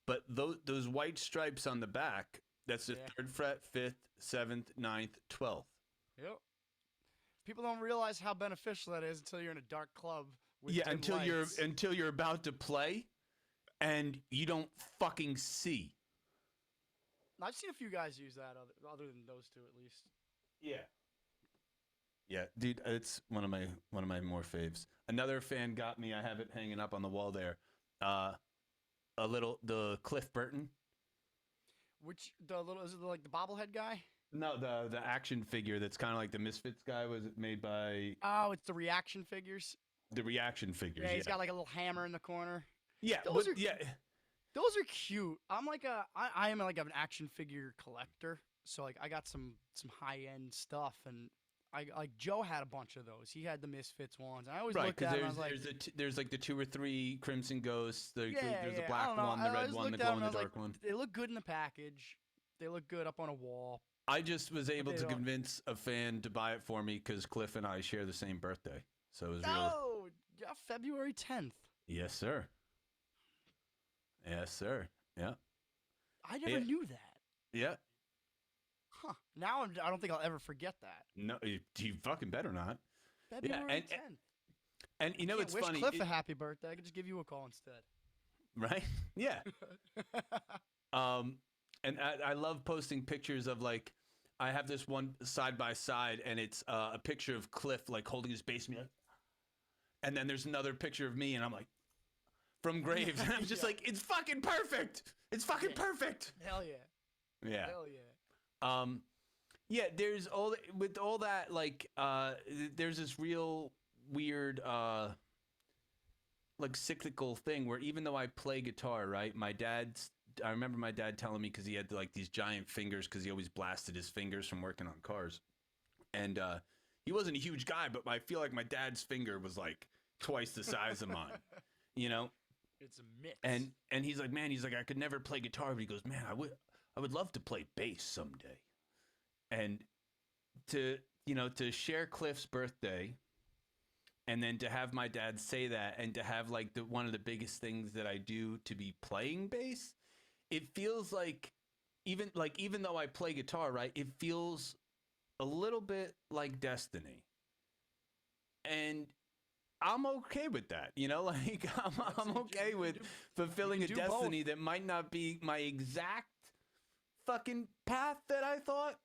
But those white stripes on the back, that's the Yeah. third fret, fifth, seventh, ninth, 12th. Yep. People don't realize how beneficial that is until you're in a dark club with Yeah, dim lights. until you're about to play and you don't fucking see. I've seen a few guys use that other than those two at least. Yeah. Yeah, dude, it's one of my more faves. Another fan got me. I have it hanging up on the wall there. Uh, the Cliff Burton. Which the little is it like the bobblehead guy? No, the action figure that's kind of like the Misfits guy. Was it made by Oh, it's the reaction figures. the reaction figures? Yeah, Yeah, he's got like a little hammer in the corner. yeah, Those but are yeah, those are cute. I am like an action figure collector. So like I got some high end stuff, and I like Joe had a bunch of those. He had the Misfits ones, and I always right. looked Because at him. I was like, there's like the two or three Crimson Ghosts. yeah, There's a yeah. I black don't know. one, the I red just one, the looked at glow him in and I the was like, dark one. they look good in the package. They look good up on a wall. I just was able they to don't. convince a fan to buy it for me because Cliff and I share the same birthday, so it was really No, yeah, February 10th. yes, sir. Yes, sir. Yeah, I never yeah, knew that. yeah. Huh. Now I don't think I'll ever forget that. No, you fucking better not. Yeah, February 10th. and you know Can't it's wish funny, Cliff a happy birthday. I could just give you a call instead. right? Yeah. Um, and I love posting pictures of like I have this one side by side, and it's a picture of Cliff like holding his bass, and then there's another picture of me, and I'm like from Graves, and I'm just Yeah. like, it's fucking perfect. It's fucking Yeah. perfect. Hell yeah. Yeah. Hell yeah. Um, yeah. There's with all that like there's this real weird like cyclical thing where even though I play guitar, right? I remember my dad telling me because he had like these giant fingers because he always blasted his fingers from working on cars, and he wasn't a huge guy, but I feel like my dad's finger was like twice the size of mine, you know. It's a mix. And he's like, man, I could never play guitar, but he goes, man, I would love to play bass someday, and to share Cliff's birthday. And then to have my dad say that, and to have like one of the biggest things that I do to be playing bass, it feels like even though I play guitar, right? It feels a little bit like destiny, and I'm okay with that. Like I'm okay with fulfilling a do destiny both. that might not be my exact fucking path that I thought.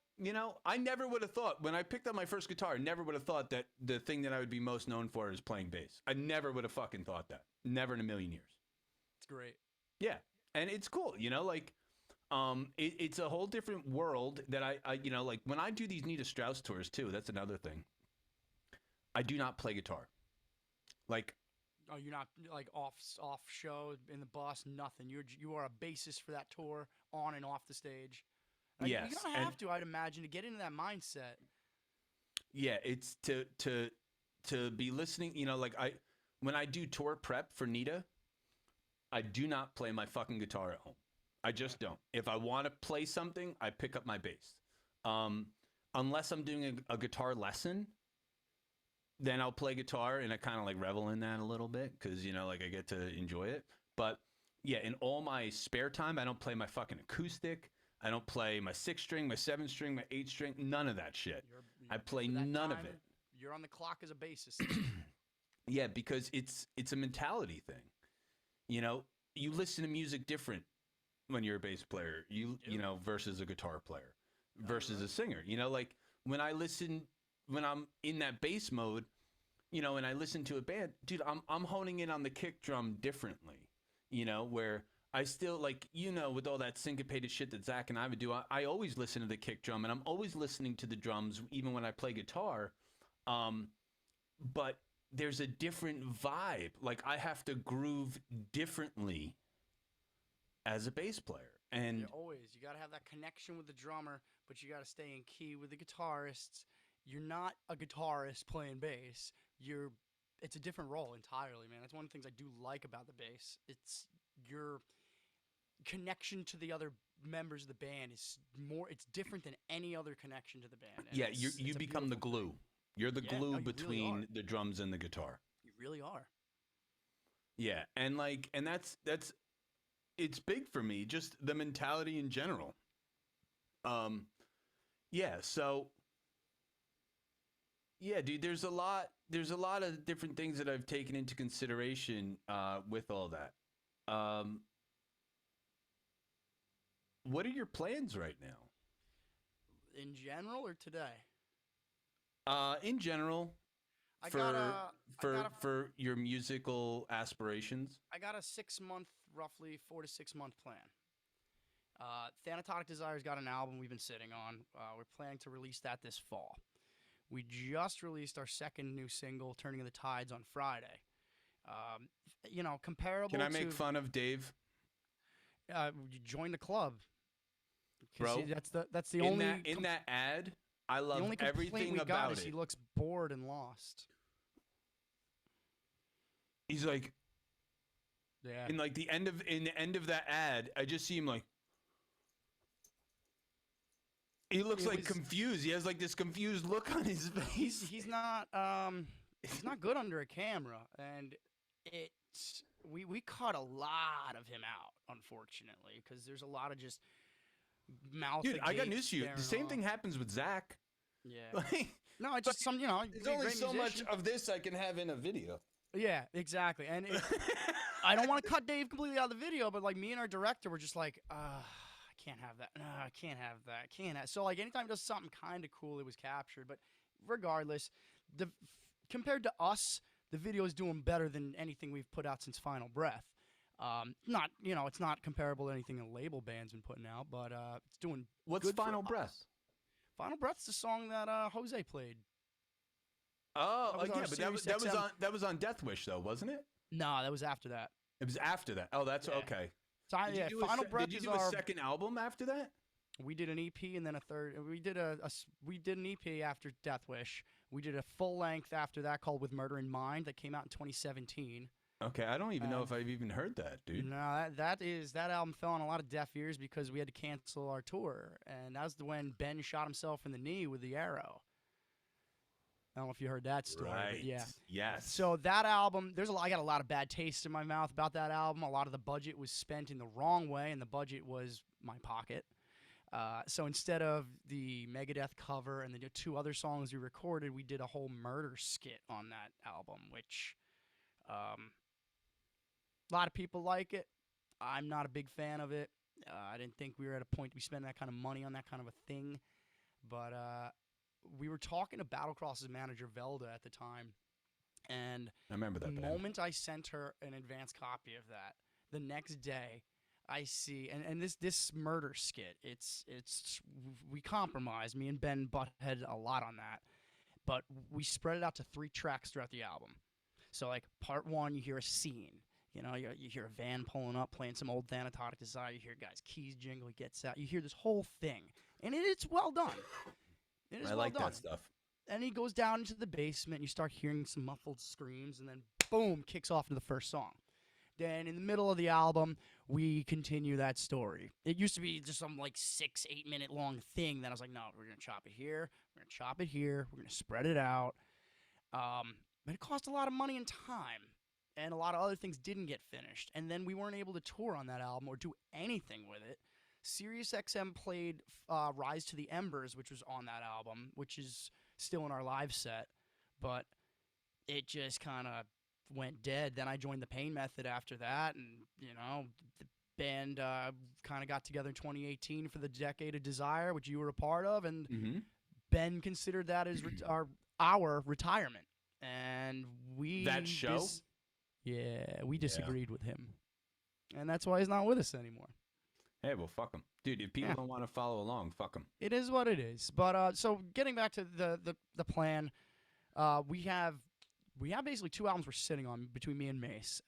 I never would have thought when I picked up my first guitar, I never would have thought that the thing that I would be most known for is playing bass. I never would have fucking thought that. Never in a million years. It's great. Yeah. And it's cool, like It's a whole different world that you know, like when I do these Nita Strauss tours too. That's another thing. I do not play guitar. Like, Oh, you're not like off show in the bus, nothing. You are a bassist for that tour, on and off the stage. You're yes, gonna and have to, I'd imagine, to get into that mindset. yeah, it's to be listening. You know, like when I do tour prep for Nita, I do not play my fucking guitar at home. I Yeah. just don't. If I want to play something, I pick up my bass. Um, unless I'm doing a guitar lesson, then I'll play guitar and I kind of like revel in that a little bit because, you know, like I get to enjoy it. But yeah, in all my spare time, I don't play my fucking acoustic. I don't play my 6 string, my 7 string, my 8 string, none of that shit. I play For that none of it. time, you're on the clock as a bassist. Yeah, because it's a mentality thing. You know, you listen to music different when you're a bass player. You Do. know, versus a guitar player, No, you're versus a right. singer. You know, like when I listen when I'm in that bass mode, you know, and I listen to a band, dude, I'm honing in on the kick drum differently. You know, where I still like, you know, with all that syncopated shit that Zach and I would do, I always listen to the kick drum, and I'm always listening to the drums, even when I play guitar. Um, but there's a different vibe. Like I have to groove differently as a bass player, You and always you gotta have that connection with the drummer, but you gotta stay in key with the guitarists. You're not a guitarist playing bass. It's a different role entirely, man. That's one of the things I do like about the bass. It's your connection to the other members of the band is more. It's different than any other connection to the band, and yeah, it's you a become the beautiful thing. glue. You're the Yeah, no, glue you really are. between the drums and the guitar. You really are. Yeah, and like, and that's it's big for me, just the mentality in general. Um, yeah, so yeah, dude, there's a lot of different things that I've taken into consideration with all that. Um, what are your plans right now? In general, or today, In general, I got for a, I got a your musical aspirations. I got a 6 month, roughly 4 to 6 month plan. Thanatotic Desires got an album we've been sitting on. We're planning to release that this fall. We just released our second new single, Turning of the Tides, on Friday. Um, Can comparable I make to fun of Dave, you join the club because bro? that's In that ad, I the love only complaint everything we got about is he it. looks bored and lost. He's like Yeah, in like the end of that ad, I just see him like he looks it like was. confused. He has like this confused look on his He's face. he's not good under a camera, and we cut a lot of him out, unfortunately, because there's a lot of just mouth Dude, I got agape news for you. The staring same off. thing happens with Zach. Yeah. Like, No, it's like just you there's be a only great so much musician. of this I can have in a video. Yeah, exactly. And I don't want to cut Dave completely out of the video, but like me and our director were just like, I can't have that. I can't have that. I can't have. So like anytime he does something kind of cool, it was captured. But regardless, compared to us, the video is doing better than anything we've put out since Final Breath. Not it's not comparable to anything the label band's been putting out, but it's doing What's good for Final Breath? us. Final Breath's the song that Jose played. Oh, That was our yeah, but Sirius XM. that was on Death Wish though, wasn't it? No, that was after that. It was after that. Oh, that's Yeah. okay. So yeah, Final Did Breath you is do a our. second album after that? We did an EP and then a third. We did an EP after Death Wish. We did a full length after that called With Murder in Mind that came out in 2017. Okay, I don't even know And if I've even heard that, dude. no, that album fell on a lot of deaf ears because we had to cancel our tour, and that was when Ben shot himself in the knee with the arrow. I don't know if you heard that story, but Right. yeah. Yes. So that album, I got a lot of bad taste in my mouth about that album. A lot of the budget was spent in the wrong way, and the budget was my pocket. So instead of the Megadeth cover and the two other songs we recorded, we did a whole murder skit on that album, which a lot of people like it. I'm not a big fan of it. I didn't think we were at a point to be spending that kind of money on that kind of a thing. But we were talking to Battlecross's manager, Velda, at the time. And I remember the that band. moment I sent her an advance copy of that, the next day, I see. And this murder skit, it's we compromised. Me and Ben butthead a lot on that, but we spread it out to 3 tracks throughout the album. So like part one, you hear a scene. You hear a van pulling up, playing some old Thanatotic Desire. You hear guys' keys jingle. He gets out. You hear this whole thing, and it's well done. It is I well like done. that stuff. And he goes down into the basement. And you start hearing some muffled screams, and then boom, kicks off into the first song. Then in the middle of the album, we continue that story. It used to be just some like 6-8 minute long thing. Then I was like, no, we're gonna chop it here. We're gonna chop it here. We're gonna spread it out. But it cost a lot of money and time, and a lot of other things didn't get finished. And then we weren't able to tour on that album or do anything with it. SiriusXM played "Rise to the Embers," which was on that album, which is still in our live set, but it just kind of went dead. Then I joined the Pain Method after that, and the band kind of got together in 2018 for the Decade of Desire, which you were a part of, and Mm-hmm. Ben considered that as our retirement, and we That show? we disagreed with him, and that's why he's not with us anymore. Hey, well, fuck them, dude. If people Yeah. don't want to follow along, fuck them. It is what it is. But so getting back to the plan, we have basically 2 albums we're sitting on between me and Mace.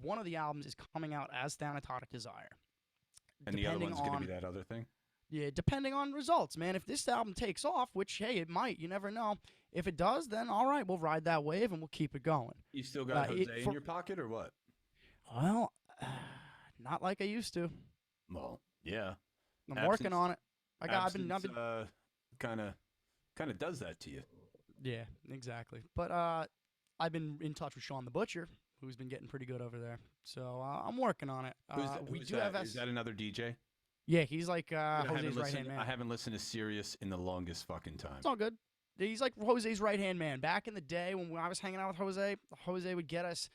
One of the albums is coming out as Thanatotic Desire. And the other Depending one's gonna on- be that other thing. Yeah, depending on results, man. If this album takes off, which hey, it might, you never know. If it does, then all right, we'll ride that wave and we'll keep it going. You still got Jose in for- your pocket or what? Well, not like I used to. Well, yeah. I'm working on it. I've been kind of does that to you. Yeah, exactly. But I've been in touch with Sean the Butcher, who's been getting pretty good over there. So I'm working on it. Who's that? Is that another DJ? Yeah, he's like I haven't Jose's right listened- hand man. I haven't listened to Sirius in the longest fucking time. It's all good. He's like Jose's right hand man. Back in the day when I was hanging out with Jose would get us.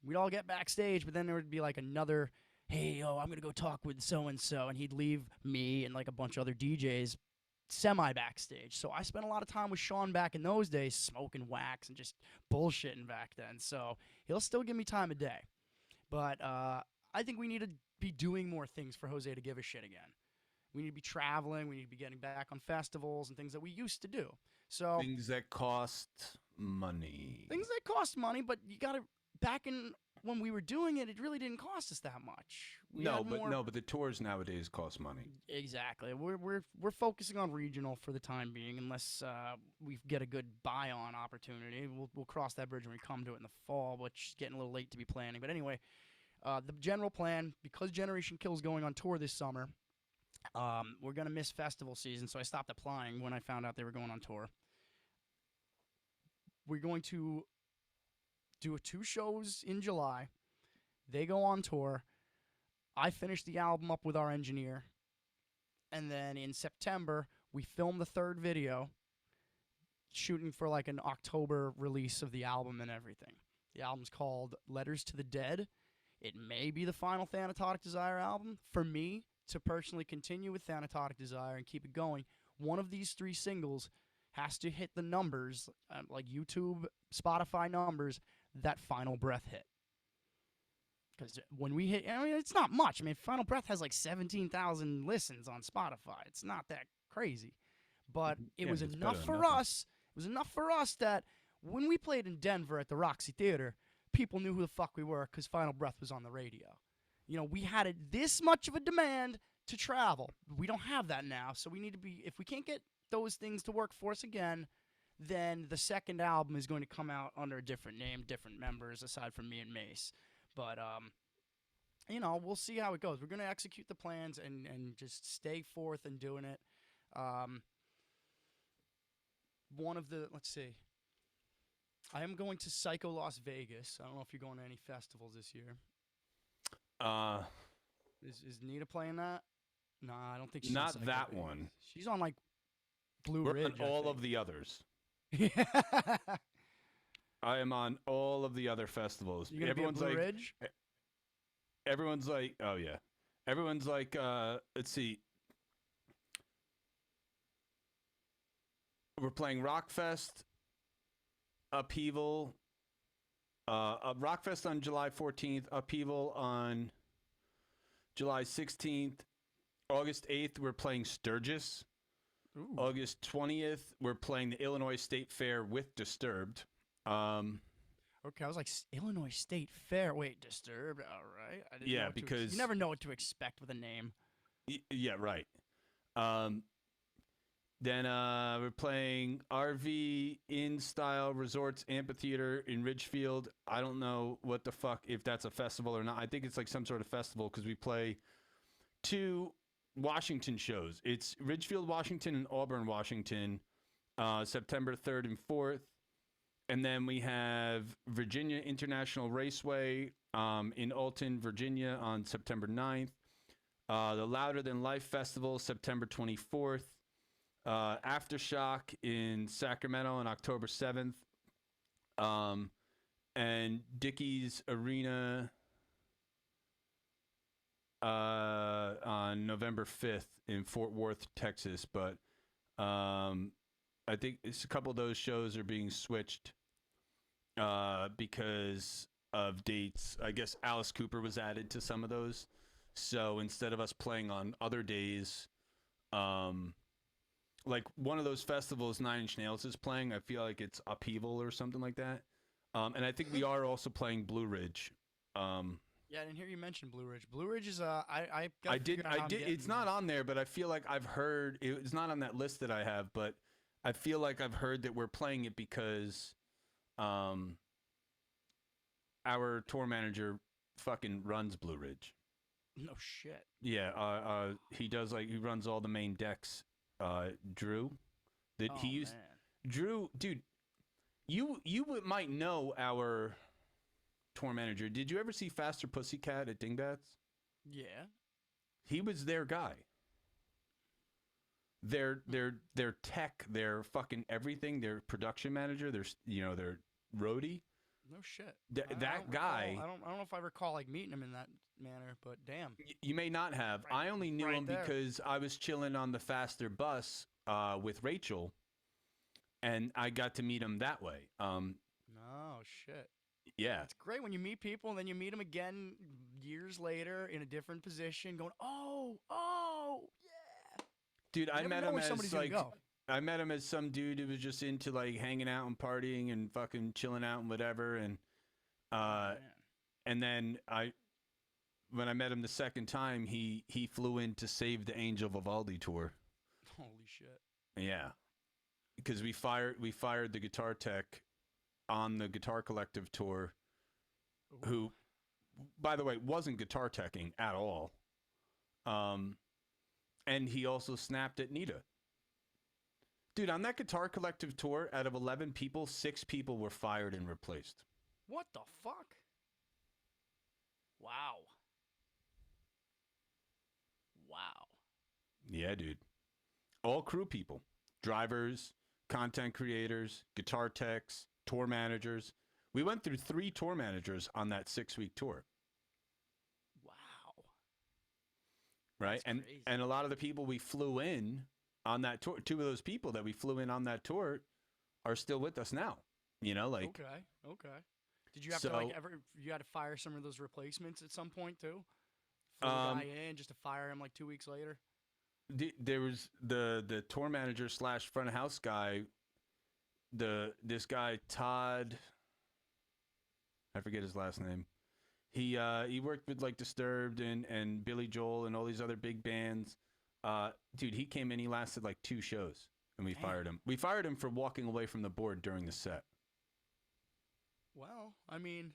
We'd all get backstage, but then there would be like another, hey, I'm gonna go talk with so and so, and he'd leave me and like a bunch of other DJs semi backstage. So I spent a lot of time with Sean back in those days, smoking wax and just bullshitting back then. So he'll still give me time of day, but I think we need to be doing more things for Jose to give a shit again. We need to be traveling. We need to be getting back on festivals and things that we used to do. So Things that cost money. things that cost money, but you got to back in when we were doing it, it really didn't cost us that much. But the tours nowadays cost money. Exactly. We're focusing on regional for the time being, unless we get a good buy-on opportunity. We'll cross that bridge when we come to it in the fall, which is getting a little late to be planning. But anyway, the general plan, because Generation Kill's going on tour this summer, we're gonna miss festival season, so I stopped applying when I found out they were going on tour. We're going to do 2 shows in July. They go on tour. I finish the album up with our engineer. And then in September, we film the 3rd video, shooting for like an October release of the album and everything. The album's called Letters to the Dead. It may be the final Thanatotic Desire album. For me, to personally continue with Thanatotic Desire and keep it going, one of these 3 singles has to hit the numbers, like YouTube, Spotify numbers, that Final Breath hit. Because when we hit, I mean, it's not much. I mean, Final Breath has like 17,000 listens on Spotify. It's not that crazy. But it was enough for us. It was enough for us that when we played in Denver at the Roxy Theater, people knew who the fuck we were because Final Breath was on the radio. We had this much of a demand to travel. We don't have that now, so we need to be, if we can't get those things to work for us again, then the 2nd album is going to come out under a different name, different members, aside from me and Mace. But, we'll see how it goes. We're going to execute the plans and just stay forth and doing it. Let's see. I am going to Psycho Las Vegas. I don't know if you're going to any festivals this year. Is Nita playing that? Nah, I don't think she's not on Psycho that Vegas. one. She's on like Blue We're Ridge. on all of the others. Yeah. I am on all of the other festivals. You gonna be at Blue Ridge? Everyone's like, oh yeah. Everyone's like, let's see. We're playing Rockfest, Upheaval, Rockfest on July 14th, Upheaval on July 16th. August 8th, we're playing Sturgis. Ooh. August 20th, we're playing the Illinois State Fair with Disturbed. Um, Okay, I was like Illinois State Fair. Wait, Disturbed. All right, I didn't know yeah, what to. You because never know what to expect with a name. yeah, right. Um, then we're playing RV In Style Resorts Amphitheater in Ridgefield. I don't know what the fuck if that's a festival or not. I think it's like some sort of festival because we play two Washington shows. It's Ridgefield, Washington, and Auburn, Washington, September 3rd and 4th. And then we have Virginia International Raceway in Alton, Virginia on September 9th. The Louder Than Life Festival, September 24th. Aftershock in Sacramento on October 7th. And Dickies Arena on November 5th in Fort Worth, Texas. But I think a couple of those shows are being switched because of dates. I guess Alice Cooper was added to some of those. So instead of us playing on other days, like one of those festivals Nine Inch Nails is playing, I feel like it's Upheaval or something like that. And I think we are also playing Blue Ridge. Yeah, I didn't hear you mention Blue Ridge. Blue Ridge is I I did. It's not on there, but I feel like I've heard it's not on that list that I have. But I feel like I've heard that we're playing it because, our tour manager fucking runs Blue Ridge. No shit. Yeah. He does he runs all the main decks. Drew, that Oh, he used. man. Drew, dude, you might know our tour manager. Did you ever see Faster Pussycat at Dingbats? Yeah. He was their guy. Their tech, their fucking everything, their production manager, their their roadie. No shit. That guy. I don't know if I recall like meeting him in that manner, but damn. You may not have. Right- I only knew right him there. because I was chilling on the Faster bus with Rachel, and I got to meet him that way. No shit. Yeah. It's great when you meet people and then you meet them again years later in a different position, going, oh, yeah. Dude, I You never met know him where as somebody's gonna go. I met him as some dude who was just into like hanging out and partying and fucking chilling out and whatever. And Man. and then when I met him the second time, he flew in to save the Angel Vivaldi tour. Holy shit. Yeah, because we fired the guitar tech on the Guitar Collective tour, Ooh. who, by the way, wasn't guitar teching at all. And he also snapped at Nita. Dude, on that Guitar Collective tour, out of 11 people, 6 people were fired and replaced. What the fuck? Wow. Wow. Yeah, dude. All crew people. Drivers, content creators, guitar techs, tour managers. We went through 3 tour managers on that 6-week tour. Wow. Right? That's crazy. And a lot of the people we flew in on that tour, 2 of those people that we flew in on that tour are still with us now. Like Okay. Did you have to you had to fire some of those replacements at some point too? Flew the guy in just to fire him like 2 weeks later? there was the tour manager / front of house guy. This guy Todd, I forget his last name. He worked with like Disturbed and Billy Joel and all these other big bands. Dude, he came in. He lasted like 2 shows, and we fired him. We fired him for walking away from the board during the set. Well, I mean,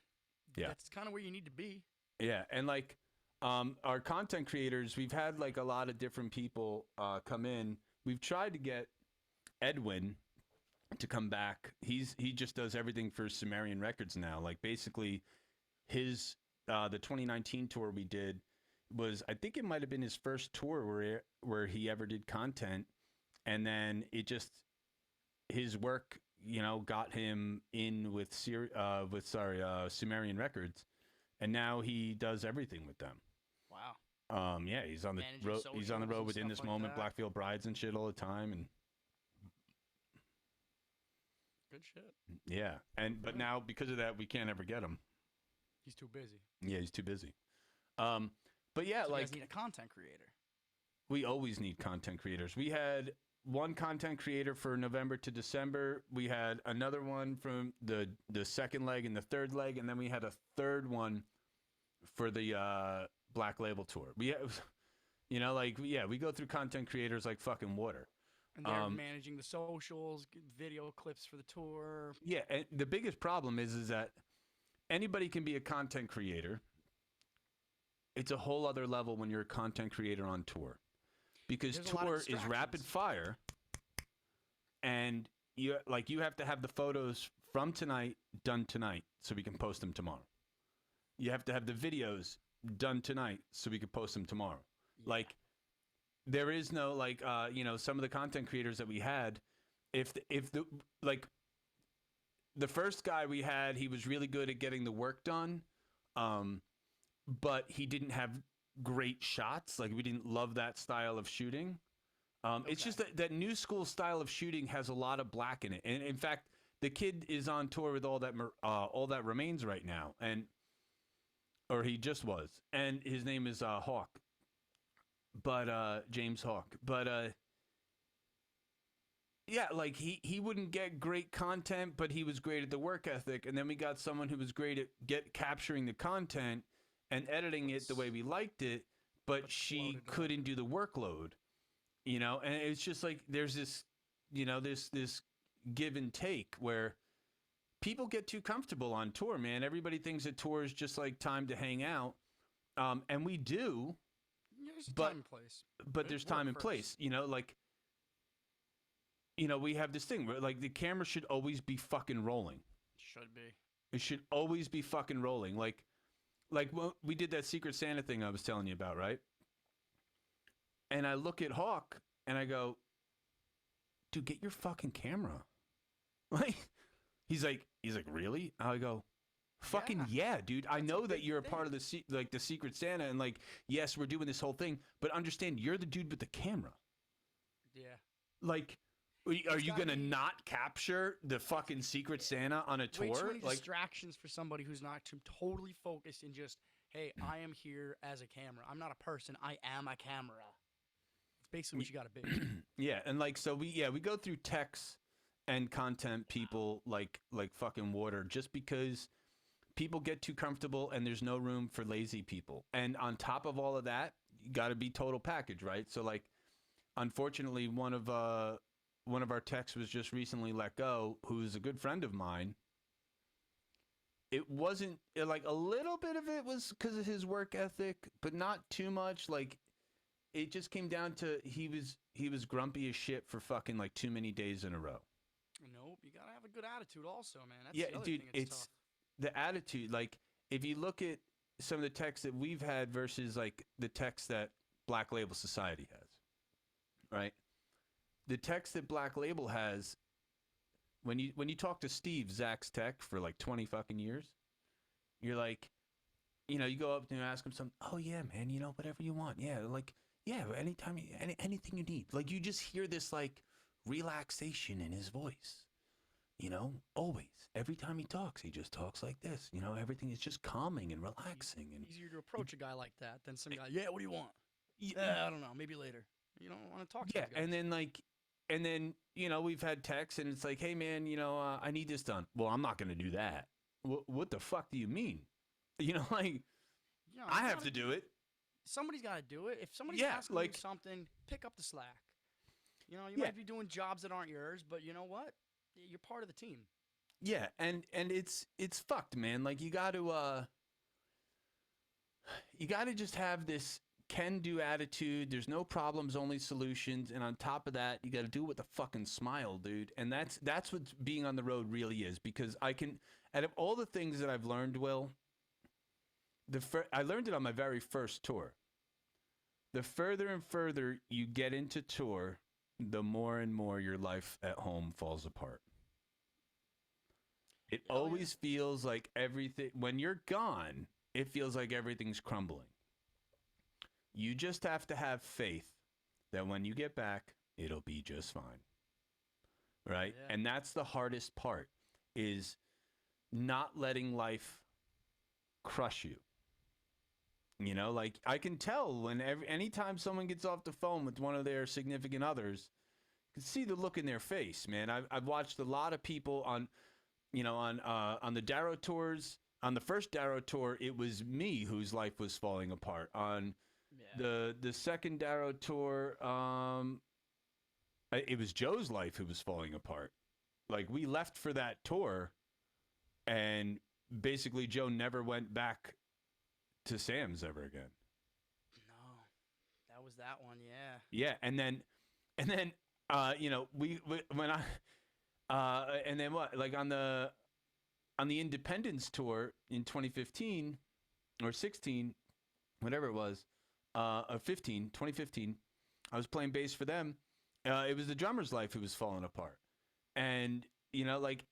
Yeah. that's kind of where you need to be. Yeah, and like our content creators, we've had like a lot of different people come in. We've tried to get Edwin to come back. He just does everything for Sumerian Records now. Like basically his the 2019 tour we did was, I think it might have been his first tour where he ever did content, and then it just his work, got him in with Sumerian Records, and now he does everything with them. Wow. Yeah, he's on the road. He's on the road within this moment, that. Blackfield Brides and shit all the time, and Good shit. yeah, but now because of that, we can't ever get him. He's too busy. Yeah, he's too busy. But yeah, So you guys like need a content creator. we always need content creators. We had one content creator for November to December. We had another one from the second leg and the third leg, and then we had a third one for the Black Label tour. We have, like yeah, we go through content creators like fucking water. And they're managing the socials, video clips for the tour. Yeah, and the biggest problem is that anybody can be a content creator. It's a whole other level when you're a content creator on tour, because There's a lot of tour is distractions. rapid fire, and you have to have the photos from tonight done tonight so we can post them tomorrow. You have to have the videos done tonight so we can post them tomorrow. Yeah. Like there is no some of the content creators that we had, if the the first guy we had, he was really good at getting the work done, but he didn't have great shots. Like we didn't love that style of shooting. It's just that new school style of shooting has a lot of black in it, and in fact, the kid is on tour with all that remains right now, or he just was, and his name is Hawk, but James Hawk, but yeah, like he wouldn't get great content, but he was great at the work ethic, and then we got someone who was great at capturing the content and editing it the way we liked it, but she couldn't do the workload, and it's just like there's this, this give and take where people get too comfortable on tour, man. Everybody thinks that tour is just like time to hang out, and we do. There's time and place. But there's time and place, we have this thing where like the camera should always be fucking rolling. Should be. It should always be fucking rolling. Like when we did that Secret Santa thing I was telling you about, right? And I look at Hawk and I go, dude, get your fucking camera. Like, he's like, really? I go, fucking yeah, dude. I know that you're a part of the Secret Santa, and like, yes, we're doing this whole thing, but understand you're the dude with the camera. Yeah. Like, are you gonna not capture the fucking Secret Santa on a tour? Way too many distractions for somebody who's not totally focused in just, hey, I am here as a camera. I'm not a person. I am a camera. It's basically what you got to be. Yeah, and like so we go through techs and content people like fucking water, just because people get too comfortable and there's no room for lazy people. And on top of all of that, you got to be total package, right? So like, unfortunately, one of our techs was just recently let go, who's a good friend of mine. It wasn't like a little bit of it was because of his work ethic, but not too much. Like it just came down to he was grumpy as shit for fucking like too many days in a row. Nope, you gotta have a good attitude, also, man. That's Yeah, the other dude, thing it's tough. the attitude. Like if you look at some of the techs that we've had versus like the techs that Black Label Society has, right? The techs that Black Label has, when you talk to Steve, Zach's tech, for like 20 fucking years, you're like, you go up and ask him something. Oh yeah, man, whatever you want. Yeah, like yeah, anytime, anything you need. Like you just hear this like relaxation in his voice. Always. Every time he talks, he just talks like this. Everything is just calming and relaxing. And easier to approach a guy like that than some guy. Yeah, what do you want? Yeah, I don't know. Maybe later. You don't want to talk to those guys. And then we've had texts and it's like, hey man, I need this done. Well, I'm not going to do that. What the fuck do you mean? Like, I have to do it. Somebody's got to do it. If somebody's asking you something, pick up the slack. You might be doing jobs that aren't yours, but you know what? You're part of the team. Yeah, and it's fucked, man. Like you got to just have this can-do attitude. There's no problems, only solutions. And on top of that, you got to do it with a fucking smile, dude. And that's what being on the road really is. Because out of all the things that I've learned, Will, I learned it on my very first tour. The further and further you get into tour, the more and more your life at home falls apart. It always feels like everything, when you're gone, it feels like everything's crumbling. You just have to have faith that when you get back, it'll be just fine. Right? Yeah. And that's the hardest part, is not letting life crush you. You know, like I can tell when anytime someone gets off the phone with one of their significant others, you can see the look in their face, man. I've watched a lot of people on, on the Darrow tours. On the first Darrow tour, it was me whose life was falling apart. On Yeah. the second Darrow tour, it was Joe's life who was falling apart. Like we left for that tour, and basically Joe never went back to Sam's ever again. No, that was that one. Yeah. Yeah, and then we when I and then what, like on the Independence tour in 2015 or 16, whatever it was, or 2015, I was playing bass for them. It was the drummer's life who was falling apart, and like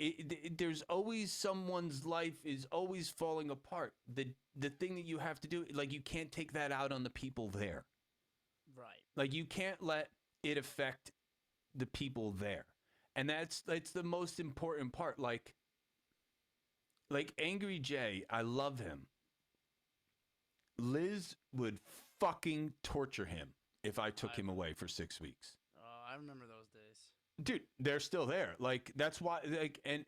there's always someone's life is always falling apart. The thing that you have to do, like you can't take that out on the people there. Right. Like you can't let it affect the people there. And that's the most important part. Like Angry Jay, I love him. Liz would fucking torture him if I took him away for 6 weeks. Oh, I remember those days. Dude, they're still there. Like that's why and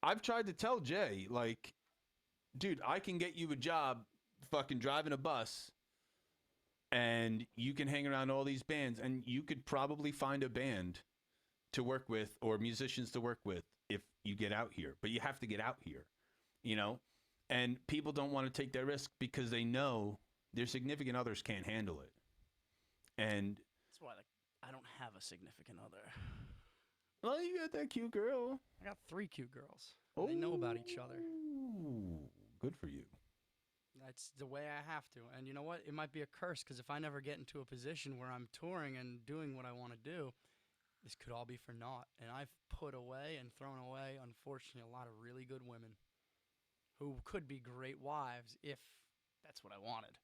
I've tried to tell Jay, like, dude, I can get you a job fucking driving a bus, and you can hang around all these bands, and you could probably find a band to work with or musicians to work with if you get out here. But you have to get out here, And people don't want to take that risk because they know their significant others can't handle it. And that's why I don't have a significant other. Well, you got that cute girl. I got 3 cute girls. Oh, they know about each other. Good for you. That's the way I have to. And you know what? It might be a curse because if I never get into a position where I'm touring and doing what I want to do, this could all be for naught. And I've put away and thrown away, unfortunately, a lot of really good women who could be great wives if that's what I wanted.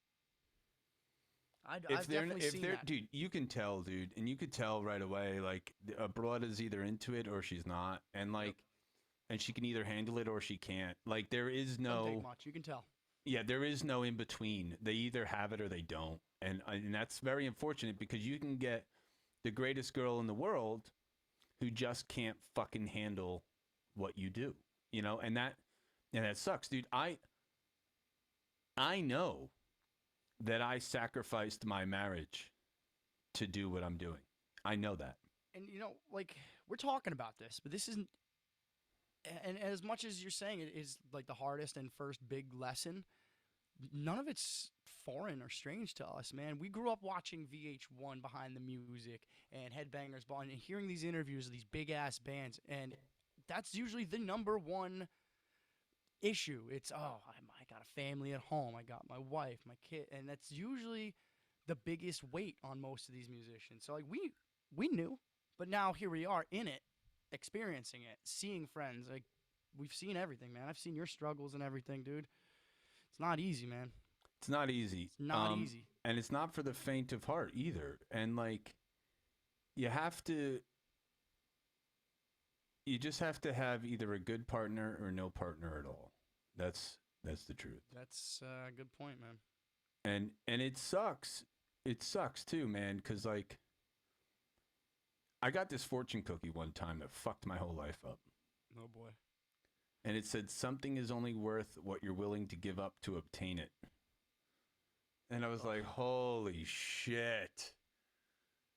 I've definitely seen that. Dude, you can tell, dude, and you could tell right away, like a broad is either into it or she's not, and like, and she can either handle it or she can't. Like there is Doesn't take much. You can tell. Yeah, there is no in between. They either have it or they don't, and that's very unfortunate because you can get the greatest girl in the world who just can't fucking handle what you do, and that sucks, dude. I know that I sacrificed my marriage to do what I'm doing. I know that. And like we're talking about this, but this isn't. And as much as you're saying it is like the hardest and first big lesson, none of it's foreign or strange to us, man. We grew up watching VH1 Behind the Music and Headbangers Ball and hearing these interviews of these big ass bands, and that's usually the number one issue. It's I got a family at home, I got my wife, my kid, and that's usually the biggest weight on most of these musicians. So like we knew, but now here we are in it, experiencing it, seeing friends. Like we've seen everything, man. I've seen your struggles and everything, dude. It's not easy, man. It's not easy. It's not easy. And it's not for the faint of heart either. And like you just have to have either a good partner or no partner at all. That's the truth. That's a good point, man. And it sucks. It sucks too, man, cuz like I got this fortune cookie one time that fucked my whole life up. Oh boy. And it said something is only worth what you're willing to give up to obtain it. And I was like, holy shit.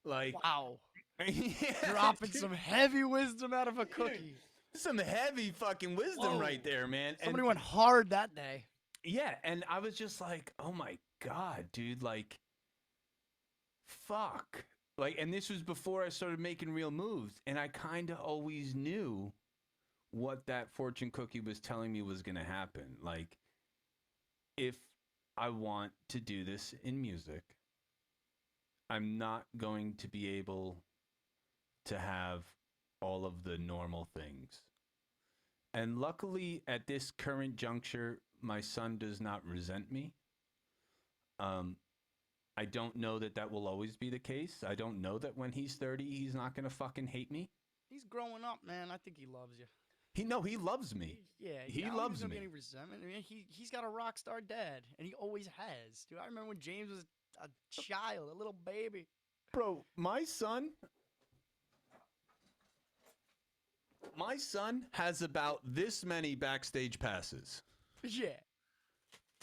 Like, wow. Yeah, dropping some heavy wisdom out of a cookie. Some heavy fucking wisdom right there, man. Somebody went hard that day. Yeah, and I was just like, oh my God, dude, like, fuck. Like, and this was before I started making real moves, and I kind of always knew what that fortune cookie was telling me was going to happen. Like, if I want to do this in music, I'm not going to be able to have all of the normal things. And luckily, at this current juncture, my son does not resent me. I don't know that will always be the case. I don't know that when he's 30, he's not going to fucking hate me. He's growing up, man. I think he loves you. he loves me. Yeah, He I don't think there's loves gonna be any me. resentment. I mean, he's got a rock star dad, and he always has. Dude, I remember when James was a child, a little baby. Bro, my son has about this many backstage passes. Yeah,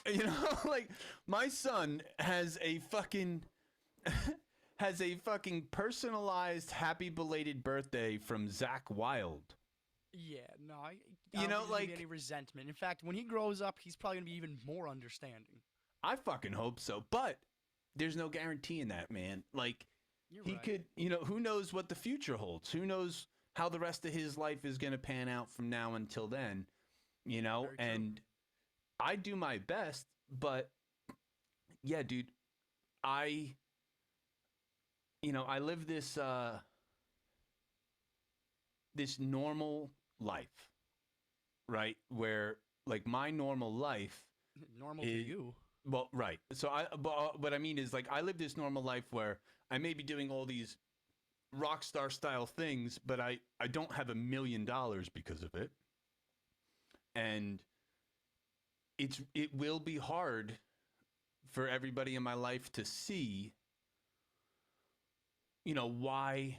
You know, like my son has a fucking personalized happy belated birthday from Zach Wild. yeah. No, I You don't know, think there's gonna be any like resentment. In fact, when he grows up, he's probably gonna be even more understanding. I fucking hope so, but there's no guarantee in that, man. Like You're he right. could, who knows what the future holds? Who knows how the rest of his life is going to pan out from now until then, Very true. And I do my best, but yeah, dude, I I live this normal life, right? Where like my normal life Normal to is you. well, right. So but what I mean is like I live this normal life where I may be doing all these rock star style things, but I don't have $1 million because of it, and it will be hard for everybody in my life to see, why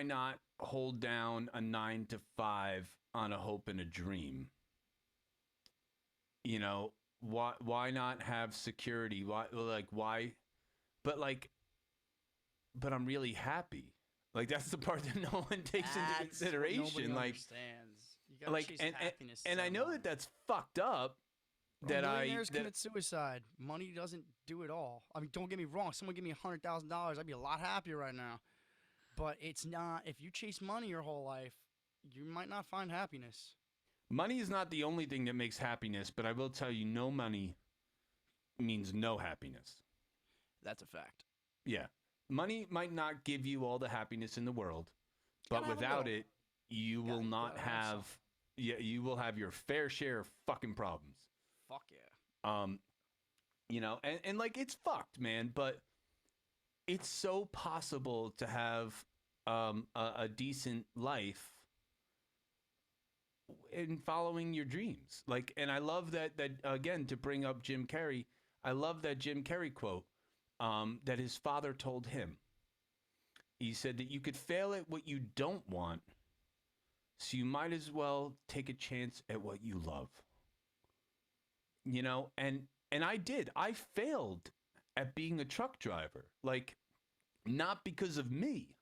not hold down a 9 to 5 on a hope and a dream? Why not have security? Why? But like, but I'm really happy. Like that's the part that no one takes into That's what nobody consideration. understands. You gotta Like, chase and happiness and I know that somewhere. that's fucked up. Bro, That I millionaires that commit suicide. Money doesn't do it all. I mean, don't get me wrong. Someone give me $100,000, I'd be a lot happier right now. But it's not. If you chase money your whole life, you might not find happiness. money is not the only thing that makes happiness, but I will tell you, no money means no happiness. That's a fact. Yeah, money might not give you all the happiness in the world, You but gotta have a without little. it, you will You not gotta have some. have. Yeah, you will have your fair share of fucking problems. Fuck yeah. Um, and like it's fucked, man, but it's so possible to have a decent life in following your dreams. Like, and I love that again, to bring up Jim Carrey, I love that Jim Carrey quote that his father told him. He said that you could fail at what you don't want, so you might as well take a chance at what you love. And I did. I failed at being a truck driver. Like, not because of me,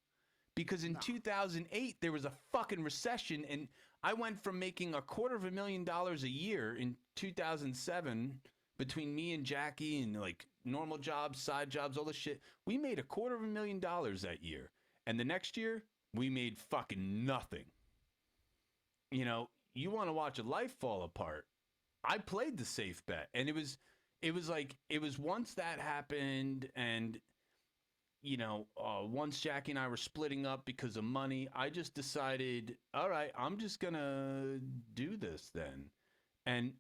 because in No. 2008 there was a fucking recession, and I went from making $250,000 a year in 2007 between me and Jackie and like normal jobs, side jobs, all this shit. We made $250,000 that year, and the next year we made fucking nothing. You want to watch a life fall apart? I played the safe bet, and it was once that happened, and once Jackie and I were splitting up because of money, I just decided, all right, I'm just gonna do this then. And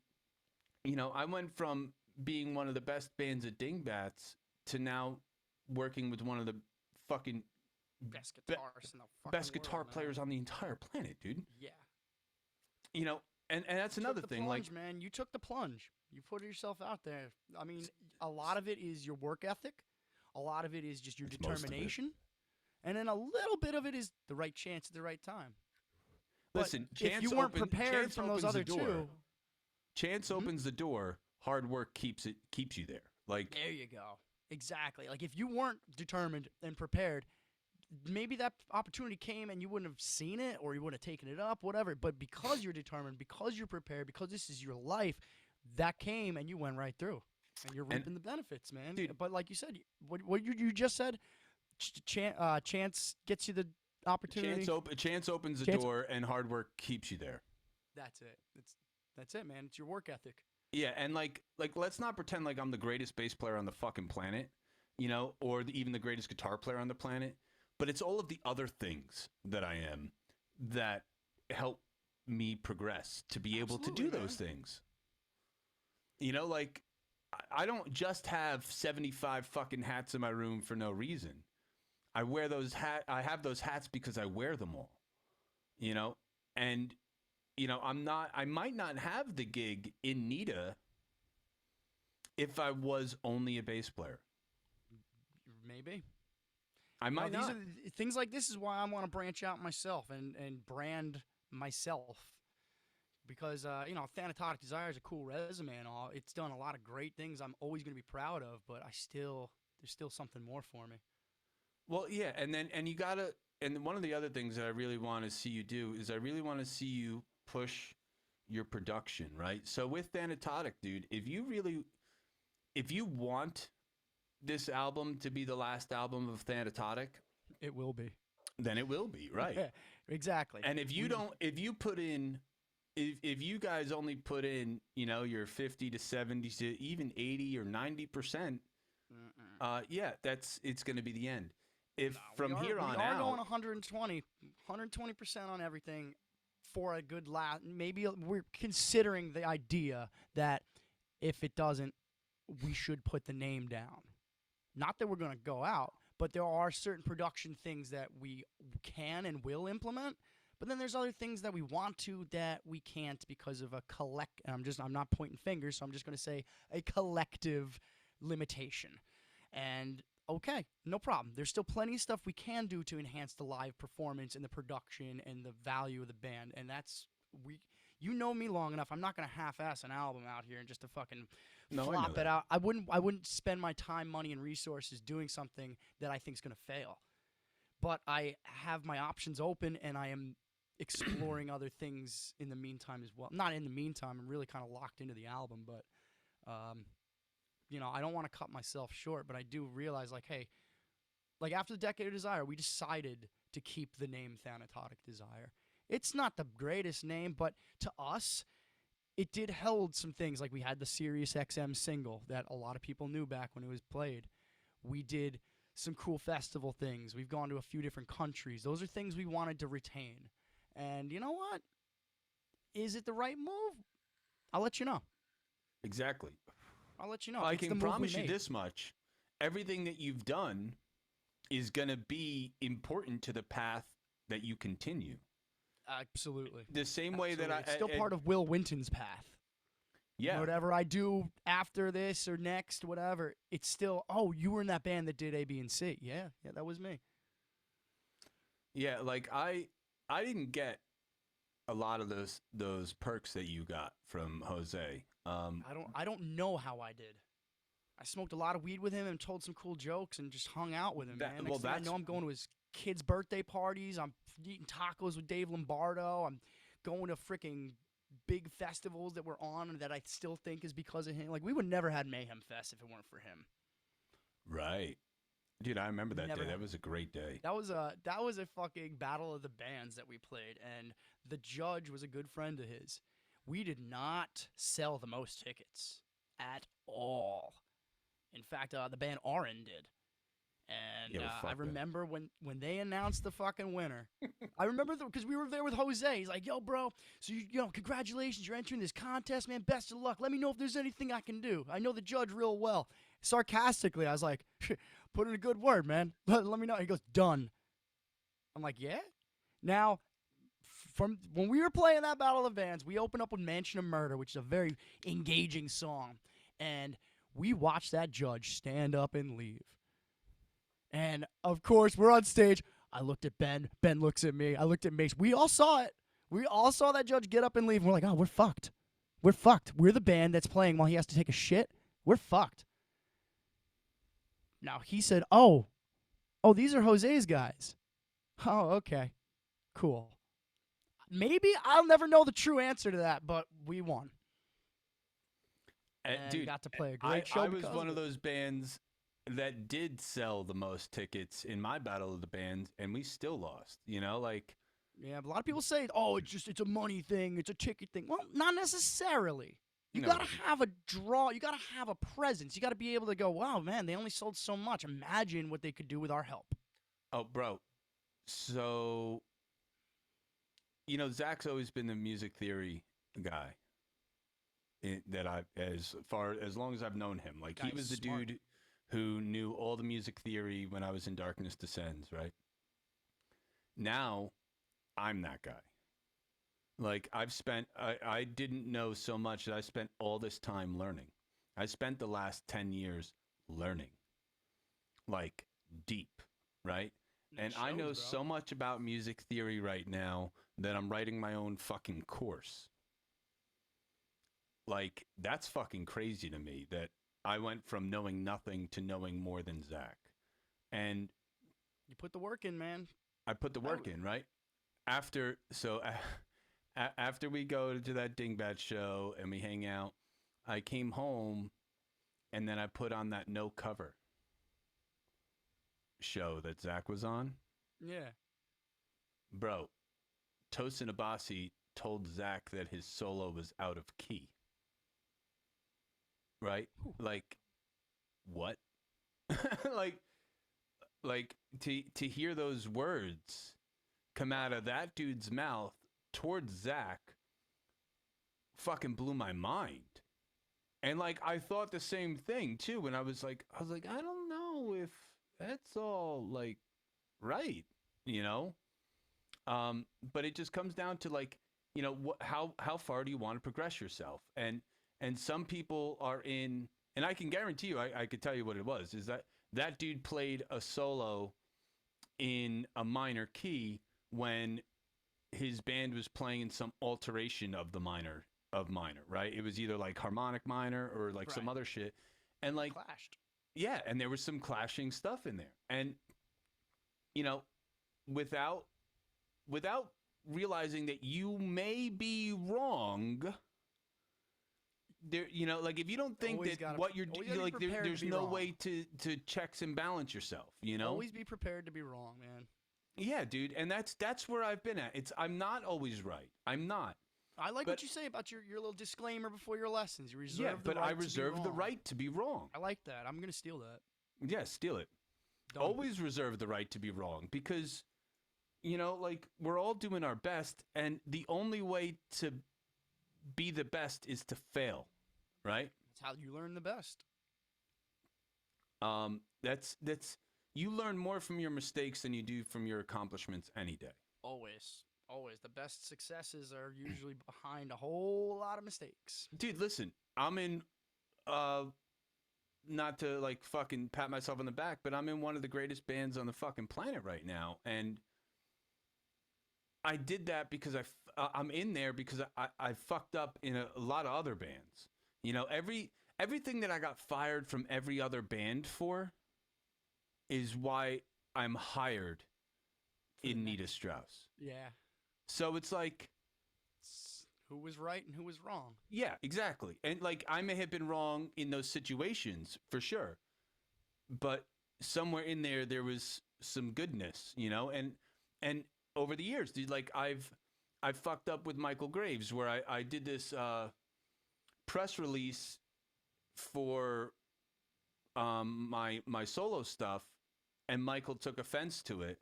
I went from being one of the best bands at Dingbats to now working with one of the fucking Best be- guitarist in the best fucking guitar world, man. players on the entire planet, dude. Yeah. You know, and that's You took another the thing. Like, plunge, man. You took the plunge. You put yourself out there. I mean, a lot of it is your work ethic. A lot of it is just your it's most of it. determination. And then a little bit of it is the right chance at the right time. But Listen, if you weren't prepared from those other two, Chance Mhm. opens the door. Hard work keeps you there. Like, there you go. Exactly. Like if you weren't determined and prepared, maybe that opportunity came and you wouldn't have seen it or you wouldn't have taken it up, whatever. But because you're determined, because you're prepared, because this is your life, that came and you went right through. And you're and reaping the benefits, man. dude, But like you said, what you just said, chance gets you the opportunity. chance opens the Chance- door, and hard work keeps you there. That's it. That's it, man. It's your work ethic. Yeah, and like let's not pretend like I'm the greatest bass player on the fucking planet, or even the greatest guitar player on the planet. But it's all of the other things that I am that help me progress to be able to do Absolutely, those things. Like I don't just have 75 fucking hats in my room for no reason. I wear those I have those hats because I wear them all. And I might not have the gig in Nita if I was only a bass player. Maybe. I might These are not. things like this is why I want to branch out myself and brand myself because Thanatotic Desire is a cool resume and all. It's done a lot of great things. I'm always going to be proud of, but there's still something more for me. Well, yeah, and you gotta. And one of the other things that I really want to see you do is I really want to see you push your production, right? So with Thanatotic, dude, if you want this album to be the last album of Thanatotic, It will be. then it will be, right? Exactly. And if you don't, if you put in, if you guys only put in, your 50 to 70 to even 80 or 90%, yeah, it's going to be the end. If No, from here we on are out, going 120% on everything for a good last. Maybe we're considering the idea that if it doesn't, we should put the name down. Not that we're going to go out, but there are certain production things that we can and will implement. But then there's other things that we want to that we can't because of a collect. And I'm not pointing fingers, so I'm just going to say a collective limitation. And okay, no problem. There's still plenty of stuff we can do to enhance the live performance and the production and the value of the band. And that's we. You know me long enough. I'm not gonna half-ass an album out here and just to fucking no, I know flop it that. out. I wouldn't spend my time, money, and resources doing something that I think is gonna fail. But I have my options open, and I am exploring other things in the meantime as well. Not in the meantime. I'm really kind of locked into the album, but um, I don't want to cut myself short, but I do realize, like, hey, like after the Decade of Desire, we decided to keep the name Thanatotic Desire. It's not the greatest name, but to us, it did hold some things. Like we had the Sirius XM single that a lot of people knew back when it was played. We did some cool festival things. We've gone to a few different countries. Those are things we wanted to retain. And you know what? Is it the right move? I'll let you know. Exactly. I'll let you know. I It's the can move we promise you made. this much: everything that you've done is going to be important to the path that you continue. Absolutely. The same way that Absolutely. It's still part of Will Winton's path. yeah, Whatever I do after this or next, whatever, it's still, oh, you were in that band that did A, B, and C. Yeah, that was me. yeah. Like I didn't get a lot of those perks that you got from Jose. I don't know how I did. I smoked a lot of weed with him and told some cool jokes and just hung out with him, man. Next thing I That's know, I'm going to his kids' birthday parties. I'm eating tacos with Dave Lombardo. I'm going to freaking big festivals that we're on that I still think is because of him. Like we would never had Mayhem Fest if it weren't for him. right, dude. I remember that Never day. had. That was a great day. That was a fucking battle of the bands that we played, and the judge was a good friend of his. We did not sell the most tickets at all. In fact, the band Arin did. Yeah, And well, I fuck them. remember when they announced the fucking winner. I remember because we were there with Jose. He's like, "Yo, bro, so congratulations, you're entering this contest, man. Best of luck. Let me know if there's anything I can do. I know the judge real well." Sarcastically, I was like, "Put in a good word, man. Let me know." He goes, "Done." I'm like, "Yeah." Now, from when we were playing that Battle of the Bands, we opened up with Mansion of Murder, which is a very engaging song, and we watched that judge stand up and leave. And of course, we're on stage. I looked at Ben. Ben looks at me. I looked at Mace. We all saw it. We all saw that judge get up and leave. And we're like, oh, we're fucked. We're fucked. We're the band that's playing while he has to take a shit. We're fucked. Now he said, oh, these are Jose's guys. Oh, okay. Cool. Maybe I'll never know the true answer to that, but we won. And Dude, got to play a great show I was because one of of it. those bands that did sell the most tickets in my battle of the bands, and we still lost. Like Yeah, but a lot of people say, oh, it's a money thing, it's a ticket thing. Well, not necessarily. You no, gotta have a draw. You gotta have a presence. You gotta be able to go, wow, man, they only sold so much. Imagine what they could do with our help. oh, bro. So Zach's always been the music theory guy. That I as long as I've known him, like he Guy's was the smart. dude who knew all the music theory when I was in Darkness Descends, right? Now I'm that guy. Like I didn't know so much that I spent all this time learning. I spent the last 10 years learning, like deep, right? And it And I shows, know bro. so much about music theory right now that I'm writing my own fucking course. Like, that's fucking crazy to me that I went from knowing nothing to knowing more than Zach. And You put the work in, man. I put the I work in, right? After, so after we go to that Dingbat show and we hang out, I came home and then I put on that no cover show that Zach was on. yeah. Bro, Tosin Abasi told Zach that his solo was out of key, right? Whew. Like, what? like, to hear those words come out of that dude's mouth towards Zach fucking blew my mind. And like I thought the same thing too when I was like I don't know if that's all like right, you know? But it just comes down to like, you know, how far do you want to progress yourself? And some people are in, and I can guarantee you, I could tell you what it was, is that that dude played a solo in a minor key when his band was playing in some alteration of the minor, right? It was either like harmonic minor or like some Right. other shit. And like, Clashed. yeah, and there was some clashing stuff in there. And you know, without without realizing that you may be wrong, there, you know, like if you don't think Always that gotta, what you're always gotta be like prepared to there's be no wrong. way to checks and balance yourself, you know? Always be prepared to be wrong, man. Yeah, dude, and that's where I've been at. It's I'm not always right. I'm not. I like But what you say about your little disclaimer before your lessons. You yeah, reserve the but I right to be reserve the wrong. right to be wrong. I like that. I'm gonna steal that. Yeah, steal it. Done. Always reserve the right to be wrong because you know, like we're all doing our best and the only way to be the best is to fail, right? That's how you learn the best. That's you learn more from your mistakes than you do from your accomplishments any day. Always. Always. The best successes are usually behind a whole lot of mistakes. Dude, listen, I'm in uh not to like fucking pat myself on the back, but I'm in one of the greatest bands on the fucking planet right now and I did that because I'm in there because I fucked up in a lot of other bands. You know, everything that I got fired from every other band for is why I'm hired For the in next- Nita Strauss. Yeah. So it's like, Who was right and who was wrong. yeah, exactly. And like I may have been wrong in those situations for sure, but somewhere in there was some goodness, you know. And over the years, dude, like I've fucked up with Michael Graves where I did this press release for my solo stuff, and Michael took offense to it.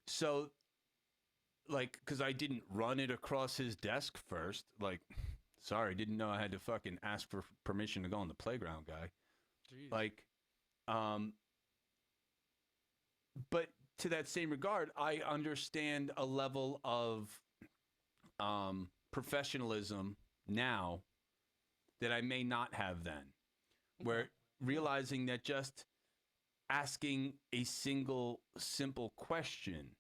So like, because I didn't run it across his desk first. Like, sorry, didn't know I had to fucking ask for permission to go on the playground, guy. Jeez. Like, um, but to that same regard, I understand a level of professionalism now that I may not have then, where realizing that just asking a single simple question,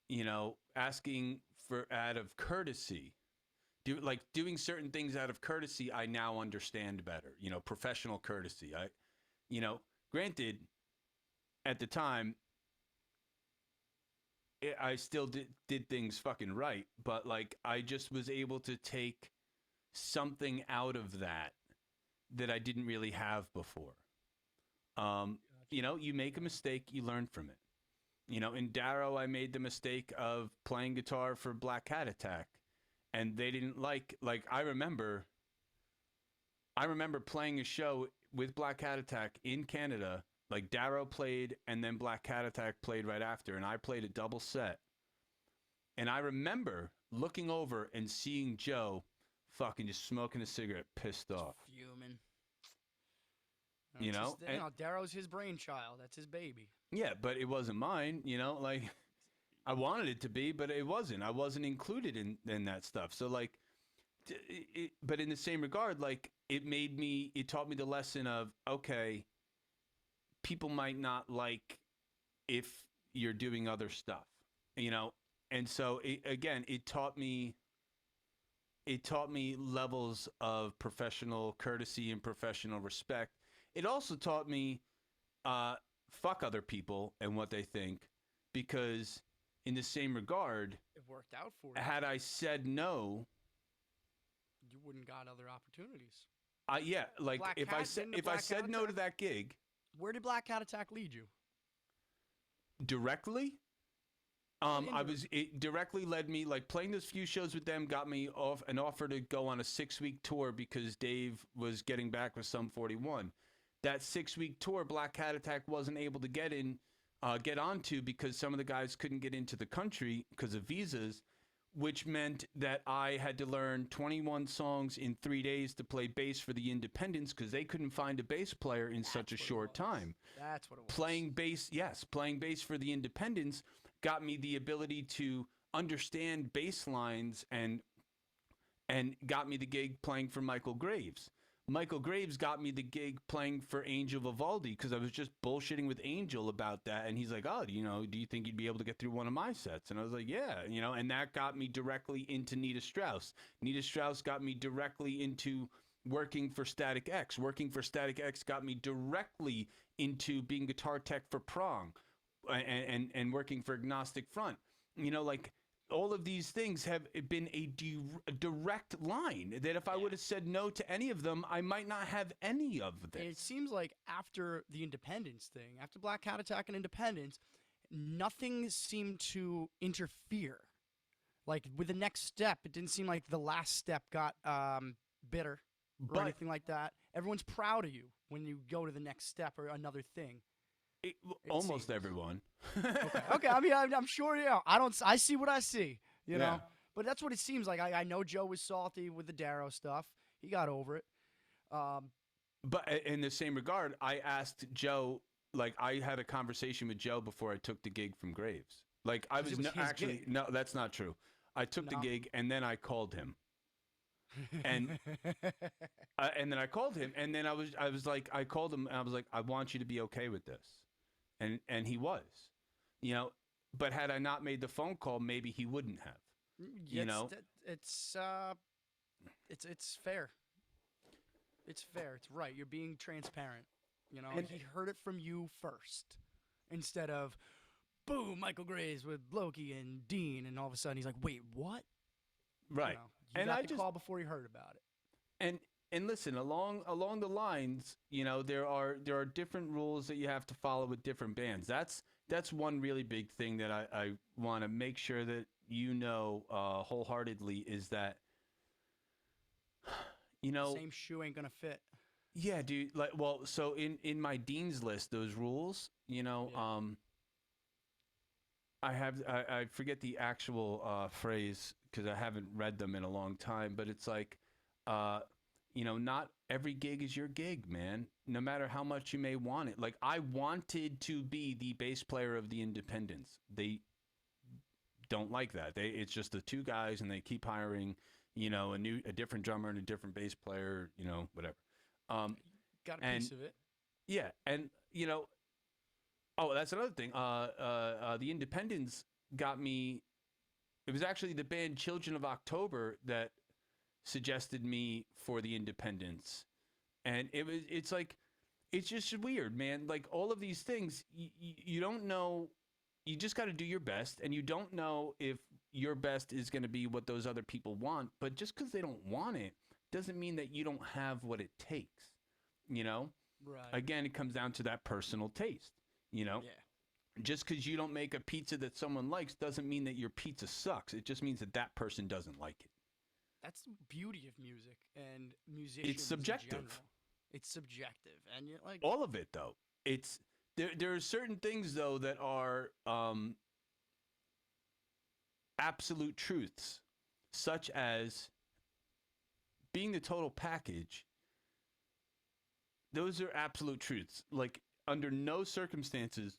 you know, asking for out of courtesy, doing certain things out of courtesy, I now understand better. You know, professional courtesy. You know, granted, at the time, I still did things fucking right, but like I just was able to take something out of that I didn't really have before. You know, you make a mistake, you learn from it. You know, in Darrow, I made the mistake of playing guitar for Black Cat Attack, and they didn't like. I remember playing a show with Black Cat Attack in Canada. Like Darrow played, and then Black Cat Attack played right after, and I played a double set. And I remember looking over and seeing Joe fucking just smoking a cigarette, pissed off. Fuming. You know? Darrow's his brainchild. That's his baby. Yeah, but it wasn't mine, you know? Like, I wanted it to be, but it wasn't. I wasn't included in that stuff. So like, but in the same regard, like it taught me the lesson of, okay, people might not like if you're doing other stuff, you know? And so again, it taught me levels of professional courtesy and professional respect. It also taught me uh, fuck other people and what they think, because in the same regard, It worked out for you. had I said no, You wouldn't got other opportunities. yeah, like Black Cat didn't the if I Black Cat said no to Attack. that gig Where did Black Cat Attack lead you? directly, I Indirect. was it directly led me, like playing those few shows with them got me off an offer to go on a 6-week tour because Dave was getting back with Sum 41. That 6-week tour, Black Cat Attack wasn't able to get onto because some of the guys couldn't get into the country because of visas, which meant that I had to learn 21 songs in 3 days to play bass for the Independents because they couldn't find a bass player in such a That's what it short was. time. That's what it was. Playing bass for the Independents got me the ability to understand bass lines and got me the gig playing for Michael Graves. Michael Graves got me the gig playing for Angel Vivaldi because I was just bullshitting with Angel about that. And he's like, oh, do you think you'd be able to get through one of my sets? And I was like, yeah, and that got me directly into Nita Strauss. Nita Strauss got me directly into working for Static X. Working for Static X got me directly into being guitar tech for Prong and working for Agnostic Front. Like all of these things have been a direct line that if I would have said no to any of them, I might not have any of this. And it seems like after the Independence thing, after Black Cat Attack and Independence, nothing seemed to interfere. Like with the next step, it didn't seem like the last step got bitter or But anything like that. Everyone's proud of you when you go to the next step or another thing. it, It almost seems. everyone. Okay. Okay. I mean, I'm sure. I don't. I see what I see. You know. Yeah. But that's what it seems like. I know Joe was salty with the Darrow stuff. He got over it. Um, But in the same regard, I asked Joe, like I had a conversation with Joe before I took the gig from Graves. Like I 'Cause was, it was his actually, gig. no, that's not true. I took the No. gig and then I called him. And and then I called him, and then I was like, I called him, and I was like, I want you to be okay with this, and he was, you know. But had I not made the phone call, maybe he wouldn't have, you know. it's it's fair. It's fair. It's right. You're being transparent. You know, And he heard it from you first, instead of, boom, Michael Graves with Loki and Dean, and all of a sudden he's like, wait, what? right, You know, you and got I the just call before he heard about it. and listen, along the lines, you know, there are different rules that you have to follow with different bands. That's one really big thing that I want to make sure that you know wholeheartedly is that, you know, Same shoe ain't gonna fit. yeah, dude. Like, well, so in my dean's list, those rules, you know, Yeah. I forget the actual phrase because I haven't read them in a long time, but it's like, uh, you know, not every gig is your gig, man. No matter how much you may want it. Like, I wanted to be the bass player of the Independents. They don't like that. It's just the two guys, and they keep hiring, you know, a different drummer and a different bass player, you know, whatever. Got a And piece of it. yeah, and you know, oh, that's another thing. The Independents got me. It was actually the band Children of October that suggested me for the Independents, and it's like, it's just weird, man. Like all of these things, you don't know. You just got to do your best, and you don't know if your best is going to be what those other people want. But just because they don't want it doesn't mean that you don't have what it takes. You know. Right. Again, it comes down to that personal taste. You know. Yeah. Just because you don't make a pizza that someone likes doesn't mean that your pizza sucks. It just means that that person doesn't like it. That's the beauty of music and musicians. It's subjective. In general. It's subjective, and you're like, All of it, though. It's there are certain things though that are absolute truths, such as being the total package. Those are absolute truths. Like under no circumstances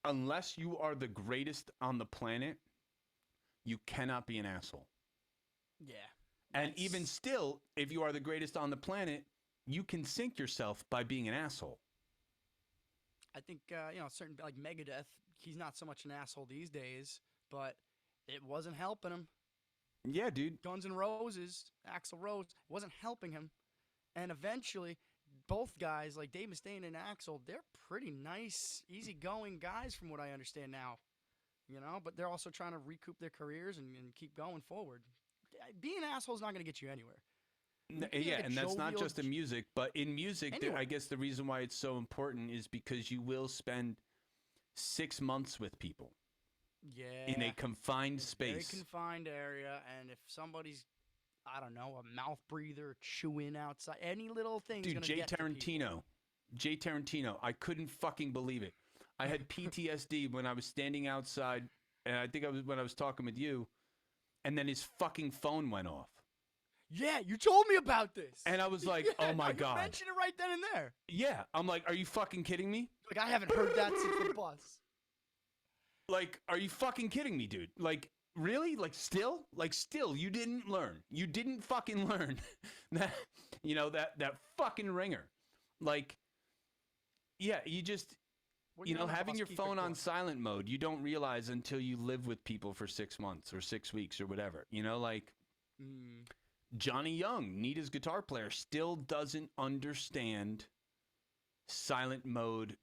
unless you are the greatest on the planet, you cannot be an asshole. Yeah. And even still, if you are the greatest on the planet, you can sink yourself by being an asshole. I think certain like Megadeth, he's not so much an asshole these days, but it wasn't helping him. Yeah, dude. Guns N' Roses, Axl Rose, wasn't helping him, and eventually, both guys like Dave Mustaine and Axl, they're pretty nice, easygoing guys from what I understand now. But they're also trying to recoup their careers and keep going forward. Being an asshole is not going to get you anywhere. You can be Yeah, like a and that's not jovial just in music, but in music, I anywhere. guess the reason why it's so important is because you will spend 6 months with people in a Yeah, confined a very space. confined area, and if somebody's, I don't know, a mouth breather, chewing outside, any little thing's Dude, gonna get to people. Jay Tarantino, I couldn't fucking believe it. I had PTSD when I was standing outside, and I think I was when I was talking with you, and then his fucking phone went off. Yeah, you told me about this. And I was like, Yeah, oh no, my you God. mentioned it right then and there. Yeah. I'm like, are you fucking kidding me? Like, I haven't heard that since the bus. Like, are you fucking kidding me, dude? Like, really? Like, still, you didn't learn. You didn't fucking learn that, that fucking ringer. Like, yeah, you just, When you're on the having bus, your keep it phone on quiet. silent mode, you don't realize until you live with people for 6 months or 6 weeks or whatever. Like, Mm. Johnny Young, Nita's guitar player, still doesn't understand silent mode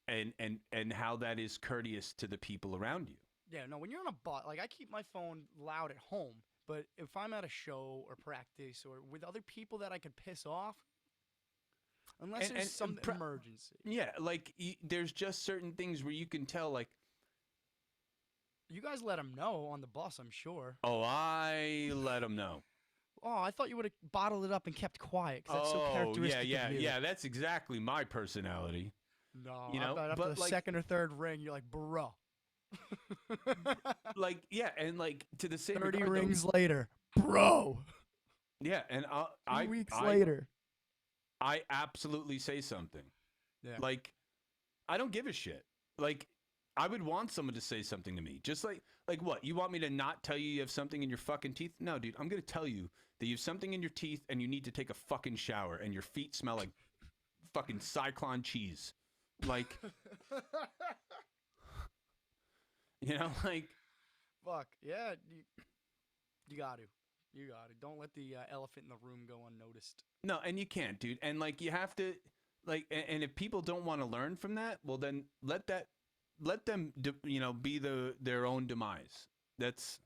and how that is courteous to the people around you. Yeah, no, when you're on a bus, like I keep my phone loud at home, but if I'm at a show or practice or with other people that I could piss off, unless there's some emergency. Yeah, like there's just certain things where you can tell, like, You guys let them know on the bus, I'm sure. oh, I let them know. Oh, I thought you would have bottled it up and kept quiet because that's so Oh, yeah, characteristic of you. yeah. That's exactly my personality. No, I bet after But the like, second or third ring, you're like, bro. yeah, and like to the same 30 regard, though. rings later, bro. Yeah, and 2 weeks later. I absolutely say something. Yeah. Like, I don't give a shit. Like, I would want someone to say something to me. Just like what? You want me to not tell you have something in your fucking teeth? No, dude. I'm going to tell you that you have something in your teeth and you need to take a fucking shower and your feet smell like fucking cyclone cheese. Like, like. Fuck. Yeah, you got to. You got to. Don't let the elephant in the room go unnoticed. No, and you can't, dude. And like, you have to, like, and if people don't want to learn from that, well, then let them, be their own demise. That's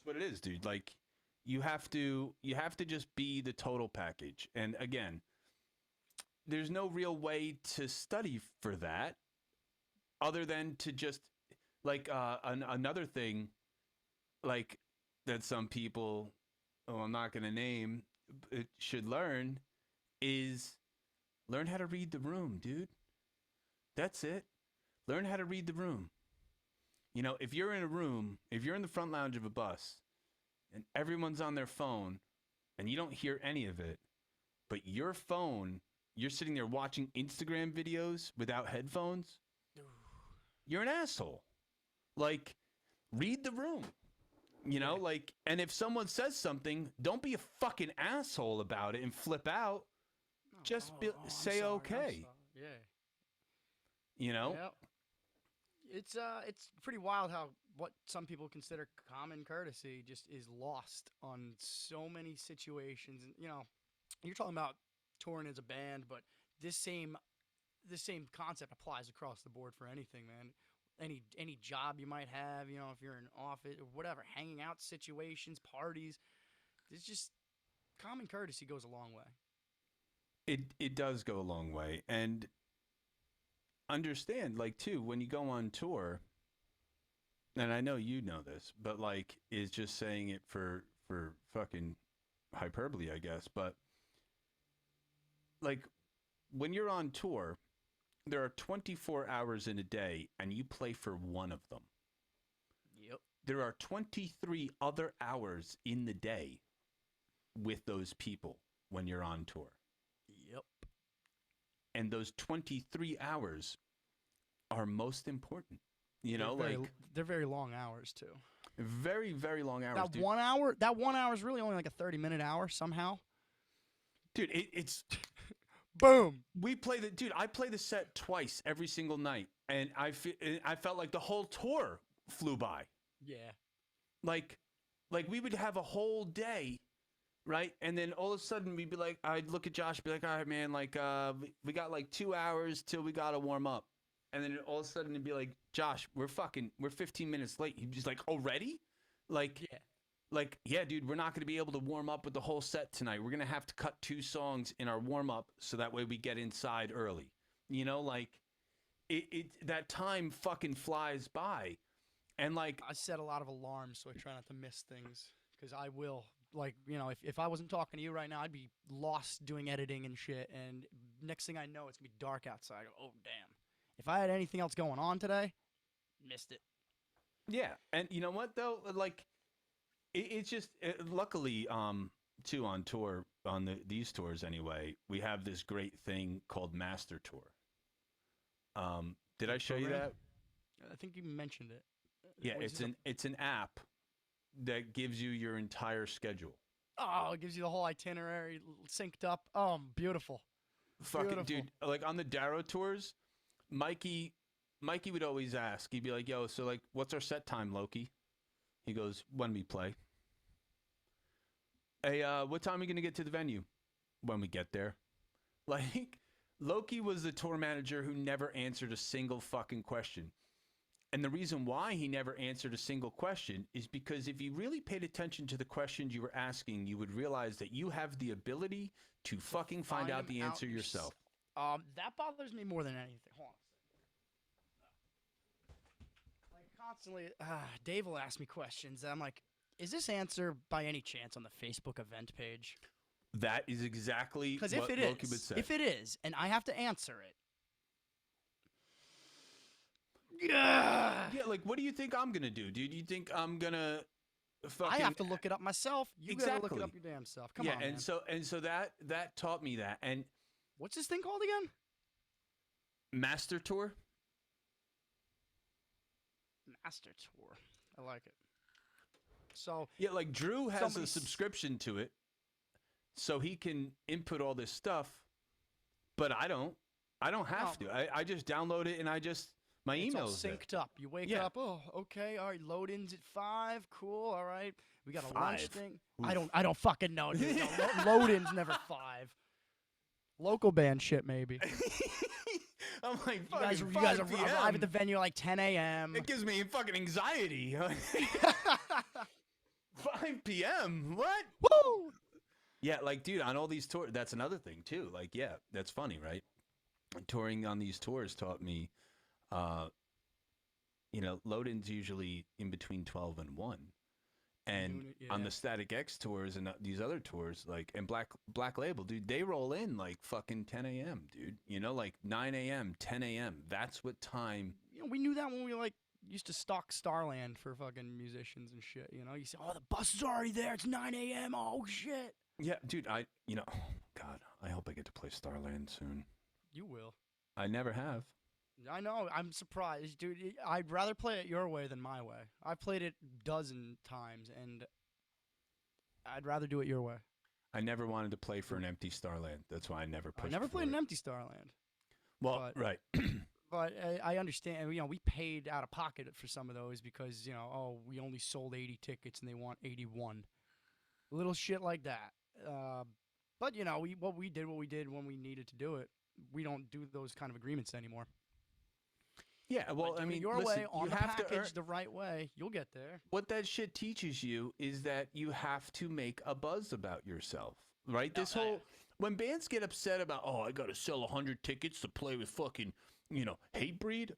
what it is, dude. Like, you have to just be the total package. And again, there's no real way to study for that other than to just like another thing, like that some people, I'm not going to name, should learn is learn how to read the room, dude. That's it. Learn how to read the room. If you're in a room, if you're in the front lounge of a bus and everyone's on their phone and you don't hear any of it, but your phone, you're sitting there watching Instagram videos without headphones, you're an asshole. Like, read the room. Like, and if someone says something, don't be a fucking asshole about it and flip out. Just say okay. Yeah. Yeah. It's pretty wild how what some people consider common courtesy just is lost on so many situations. And you're talking about touring as a band, but this same concept applies across the board for anything, man. Any job you might have, if you're in office or whatever, hanging out situations, parties. It's just common courtesy goes a long way. It does go a long way. And understand, like, too, when you go on tour, and I know you know this, but like, is just saying it for fucking hyperbole, I guess, but like, when you're on tour, there are 24 hours in a day and you play for one of them. Yep. There are 23 other hours in the day with those people when you're on tour. Yep. And those 23 hours are most important. You They're know, very like they're very long hours too. very, very long hours, That dude. 1 hour, that 1 hour is really only like a 30-minute hour somehow. Dude, it's Boom. we play the dude. I play the set twice every single night, and I felt like the whole tour flew by. Yeah. Like, we would have a whole day, right? And then all of a sudden we'd be like, I'd look at Josh, be like, all right, man, like, we got like 2 hours till we gotta warm up, and then all of a sudden it'd be like, Josh, we're 15 minutes late. He'd be just like, already, like. Yeah. Like, yeah, dude, we're not going to be able to warm up with the whole set tonight. We're going to have to cut 2 songs in our warm up so that way we get inside early. You know, like it that time fucking flies by. And like, I set a lot of alarms so I try not to miss things because I will. Like, if I wasn't talking to you right now, I'd be lost doing editing and shit. And next thing I know, it's gonna be dark outside. Oh damn! If I had anything else going on today, missed it. yeah, and you know what though, like it's just luckily too on tour on these tours anyway, we have this great thing called Master Tour. Did I show you Program? that? I think you mentioned it. Yeah, What is this it's an app that gives you your entire schedule. Oh, it gives you the whole itinerary synced up. Oh, beautiful. Fucking Beautiful. dude, like on the Darrow tours, Mikey would always ask. He'd be like, "Yo, so like, what's our set time, Loki?" He goes, "When we play." Hey, what time are we gonna get to the venue? When we get there. Like, Loki was the tour manager who never answered a single fucking question. And the reason why he never answered a single question is because if you really paid attention to the questions you were asking, you would realize that you have the ability to fucking find out the answer yourself. That bothers me more than anything. Hold on a second. Like constantly, Dave will ask me questions. And I'm like, is this answer by any chance on the Facebook event page? That is exactly Because what Loki would say. if it is, and I have to answer it, yeah, Like, what do you think I'm gonna do, dude? You think I'm gonna fucking? I have to look it up myself. You gotta look Exactly. it up your damn self. Come yeah, on, and man. so that taught me that. And What's this thing called again? Master Tour. Master Tour. I like it. So Yeah, like Drew has Somebody a subscription to it, so he can input all this stuff, but I don't. I don't have No. to. I just download it and my it's all email's there. synced up. You wake Yeah. up. Oh, okay. All right. Load-ins at 5. Cool. All right. We got a lunch 5? thing. Oof. I don't fucking know, dude. No, load-ins never 5. Local band shit maybe. I'm like, You fucking guys 5 arrive at the p.m. venue like 10 a.m. It gives me fucking anxiety. 5 p.m. What? Woo! Yeah, like, dude, on all these tours, that's another thing too. Like, yeah, that's funny, right? Touring on these tours taught me, load-ins usually in between 12 and 1. And on the Static X tours and these other tours, like, and Black Label, dude, they roll in like fucking 10 a.m., dude. You know, like 9 a.m., 10 a.m. That's what time. We knew that when we like used to stock Starland for fucking musicians and shit. You say, oh, the bus is already there. It's 9 a.m. Oh shit. Yeah, dude, oh, God, I hope I get to play Starland soon. You will. I never have. I know. I'm surprised, dude. I'd rather play it your way than my way. I've played it a dozen times, and I'd rather do it your way. I never wanted to play for an empty Starland. That's why I never pushed. I never played for an it. empty Starland. Well, right. But I understand. We paid out of pocket for some of those because we only sold 80 tickets and they want 81. Little shit like that. But we did when we needed to do it. We don't do those kind of agreements anymore. Yeah, well, But I mean, your listen, way on you the have package to the right way, you'll get there. what that shit teaches you is that you have to make a buzz about yourself, right? No, This whole when bands get upset about, oh, I got to sell 100 tickets to play with fucking, Hatebreed.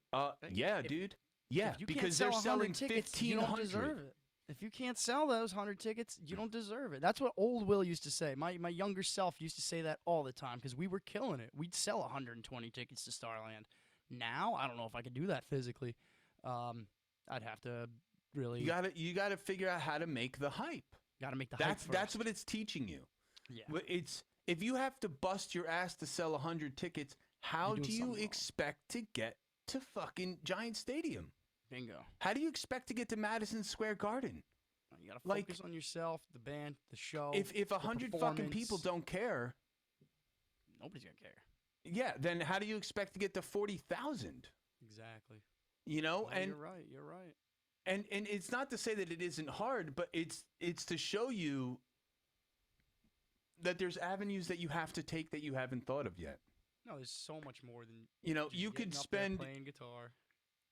Yeah, dude. Yeah, If you because can't sell they're 100 selling tickets, you don't 1,500. deserve it. If you can't sell those 100 tickets, you don't deserve it. That's what old Will used to say. My younger self used to say that all the time because we were killing it. We'd sell 120 tickets to Starland. Now, I don't know if I could do that physically. I'd have to really You gotta figure out how to make the hype. gotta make the hype That's first. what it's teaching you. Yeah. It's if you have to bust your ass to sell 100 tickets, how You're doing do you something wrong. expect to get to fucking Giant Stadium? Bingo. How do you expect to get to Madison Square Garden? You gotta Like, focus on yourself, the band, the show. if 100 fucking people performance. don't care, Nobody's gonna care. yeah, then how do you expect to get to 40,000? Exactly. You know, No, and you're right. You're right. and it's not to say that it isn't hard, but it's to show you that there's avenues that you have to take that you haven't thought of yet. No, there's so much more than You know, just you could getting up there spend playing guitar.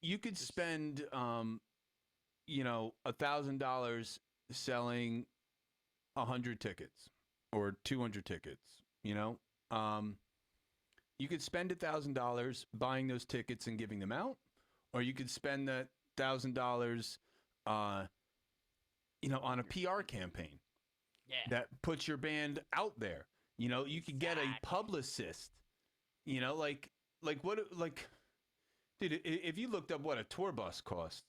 you could Just- spend you know, $1,000 selling 100 tickets or 200 tickets, you know? You could spend $1,000 buying those tickets and giving them out, or you could spend that $1,000 you know, on a PR campaign. Yeah. That puts your band out there. You know, you could get a Exactly. publicist. You know, like what, like, dude, if you looked up what a tour bus cost,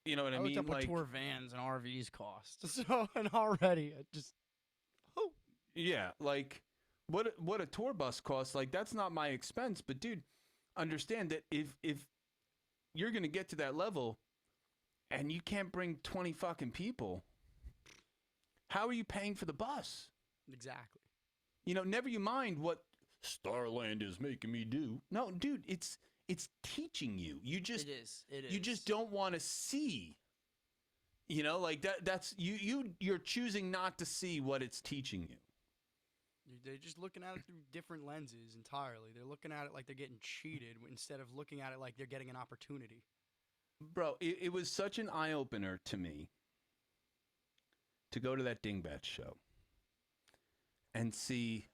you know what I I mean? looked up Like, what tour vans and RVs cost. So, and already it just, oh, yeah, like what a tour bus costs, like that's not my expense. But dude, understand that if you're gonna get to that level and you can't bring 20 fucking people, how are you paying for the bus? exactly. You know, never you mind what Starland is making me do. No, dude, it's teaching you. You just It is. It is. you just don't want to see. You know, like that's you're choosing not to see what it's teaching you. They're just looking at it through different lenses entirely. They're looking at it like they're getting cheated instead of looking at it like they're getting an opportunity. Bro, it was such an eye opener to me to go to that Dingbat show and see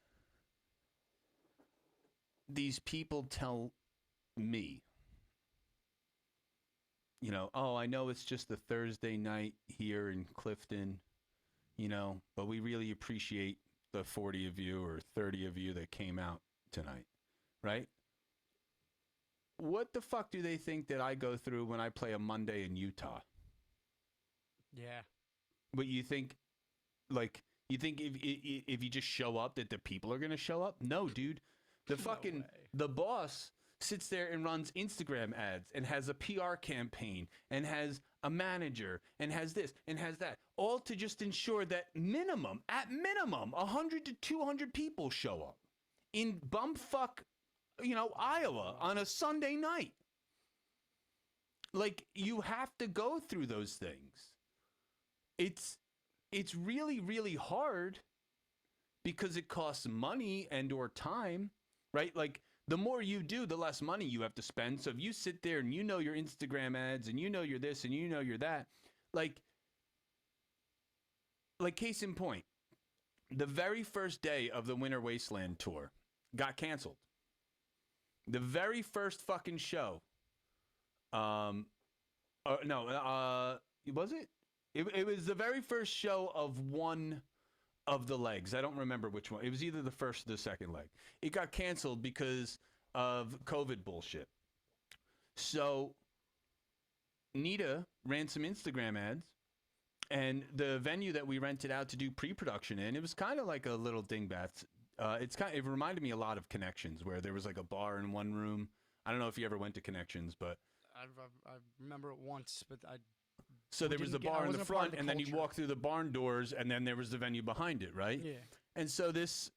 these people tell me, you know, oh, I know it's just a Thursday night here in Clifton, you know, but we really appreciate the 40 of you or 30 of you that came out tonight, right? What the fuck do they think that I go through when I play a Monday in Utah? Yeah. But you think, like, you think if you just show up that the people are gonna show up? No, dude. The fucking way. the boss sits there and runs Instagram ads and has a PR campaign and has a manager and has this and has that, all to just ensure that at minimum, 100 to 200 people show up in bumfuck, you know, Iowa on a Sunday night. Like, you have to go through those things. It's really, really hard because it costs money and or time, right? Like, the more you do, the less money you have to spend. So if you sit there and you know your Instagram ads and you know you're this and you know you're that, like case in point, the very first day of the Winter Wasteland tour got canceled. The very first fucking show. Was it? It was the very first show of one of the legs. I don't remember which one. It was either the first or the second leg. It got canceled because of COVID bullshit. So Nita ran some Instagram ads, and the venue that we rented out to do pre-production in, it was kind of like a little dingbat. It reminded me a lot of Connections, where there was like a bar in one room. I don't know if you ever went to Connections, but I remember it once, but so there was the bar in the front, and then you culture. walk through the barn doors, and then there was the venue behind it, right? Yeah. And so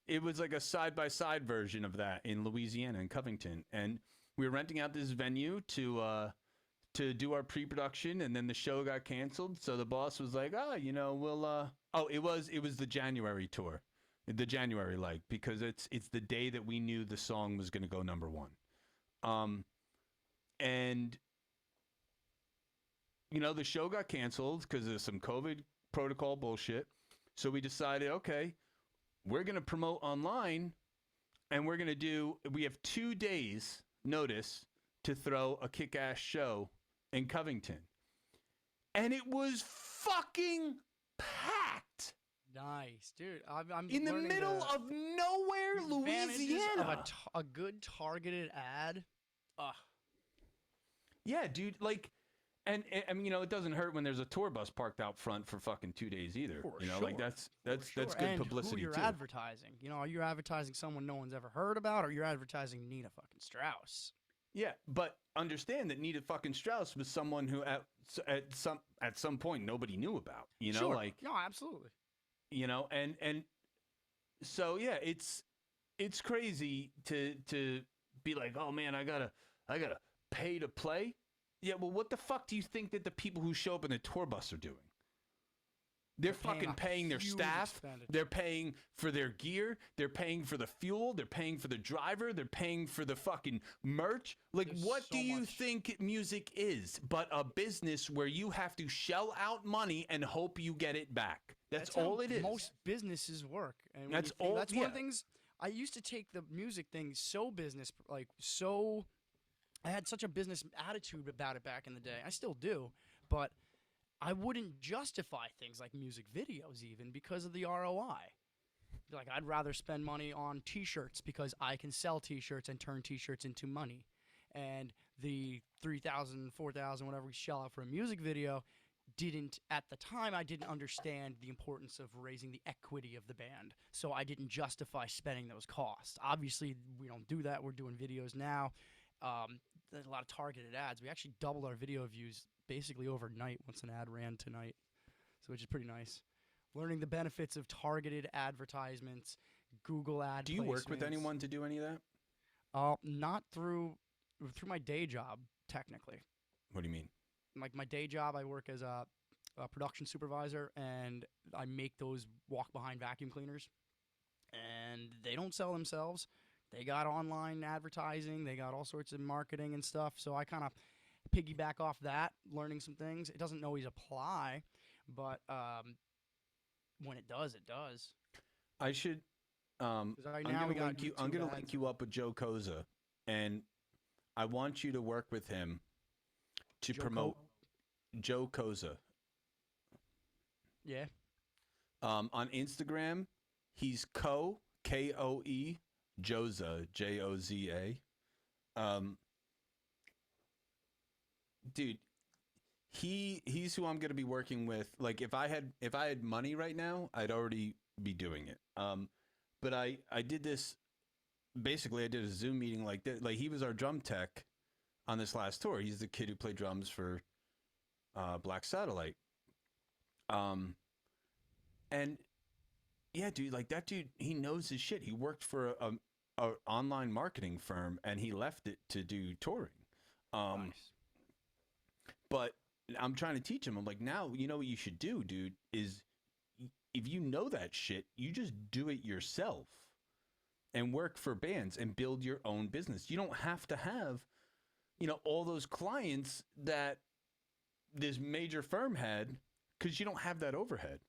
it was like a side-by-side version of that in Louisiana, in Covington. And we were renting out this venue to do our pre-production, and then the show got canceled. So the boss was like, we'll it was the January tour, the January leg, because it's the day that we knew the song was going to go number one. And you know, the show got canceled because of some COVID protocol bullshit. So we decided, okay, we're going to promote online, and we have 2 days notice to throw a kick-ass show in Covington. And it was fucking packed. Nice, dude. I'm In the learning middle of nowhere, advantages Louisiana. of a good targeted ad. Ugh. Yeah, dude, like, and I mean, you know, it doesn't hurt when there's a tour bus parked out front for fucking 2 days either. For you know, sure. like that's Sure. good And publicity who you're too. advertising. You know, are you advertising someone no one's ever heard about, or you're advertising Nina fucking Strauss? Yeah, but understand that Nita fucking Strauss was someone who at some point nobody knew about. Sure. Like No, absolutely. and so yeah, it's crazy to be like, oh man, I gotta pay to play. Yeah, well, what the fuck do you think that the people who show up in the tour bus are doing? They're They're paying fucking a paying their huge staff. expenditure. They're paying for their gear. They're paying for the fuel. They're paying for the driver. They're paying for the fucking merch. Like, There's what do so you much. think music is but a business where you have to shell out money and hope you get it back? That's How all it is. most businesses work. And when That's you think, all. that's one Yeah. of the things I used to take the music thing so business, like so. I had such a business attitude about it back in the day. I still do, but I wouldn't justify things like music videos even because of the ROI. Like I'd rather spend money on T-shirts because I can sell T-shirts and turn T-shirts into money, and the 3,000, 4,000, whatever we shell out for a music video, didn't at the time I didn't understand the importance of raising the equity of the band, so I didn't justify spending those costs. Obviously, we don't do that. We're doing videos now. There's a lot of targeted ads. We actually doubled our video views basically overnight once an ad ran tonight, so which is pretty nice. Learning the benefits of targeted advertisements, Google ad Do you work with placements. anyone to do any of that? Not through my day job technically. What do you mean? Like my day job, I work as a production supervisor, and I make those walk behind vacuum cleaners, and they don't sell themselves. They got online advertising, they got all sorts of marketing and stuff. So I kind of piggyback off that, learning some things. It doesn't always apply, but when it does, it does. I should. Because right I'm now gonna we got link you. I'm YouTube gonna ads. link you up with Joe Koza, and I want you to work with him to Joe promote Joe Koza. Yeah. On Instagram, he's Koe Joza Joza. Dude, he's who I'm gonna be working with. Like if I had money right now, I'd already be doing it. But I did this. Basically, I did a Zoom meeting like that. Like he was our drum tech on this last tour. He's the kid who played drums for Black Satellite. And yeah, dude, like that dude, he knows his shit. He worked for a online marketing firm, and he left it to do touring. Nice. But I'm trying to teach him. I'm like, now you know what you should do, dude. Is if you know that shit, you just do it yourself and work for bands and build your own business. You don't have to have, all those clients that this major firm had, because you don't have that overhead.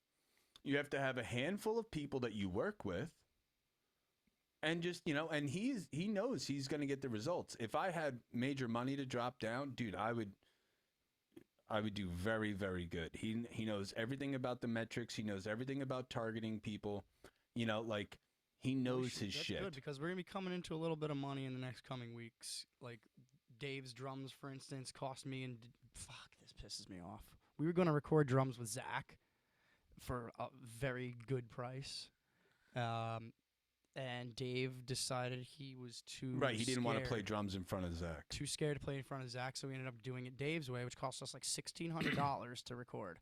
You have to have a handful of people that you work with, and just, and he knows he's going to get the results. If I had major money to drop down, dude, I would do very, very good. He knows everything about the metrics. He knows everything about targeting people. Like he knows his That's shit. good because we're gonna be coming into a little bit of money in the next coming weeks. Like Dave's drums, for instance, cost me and fuck, this pisses me off. We were gonna record drums with Zach for a very good price, and Dave decided he was too Right, he didn't want to scared- play drums in front of Zach. too scared to play in front of Zach, so we ended up doing it Dave's way, which cost us like $1,600 to record.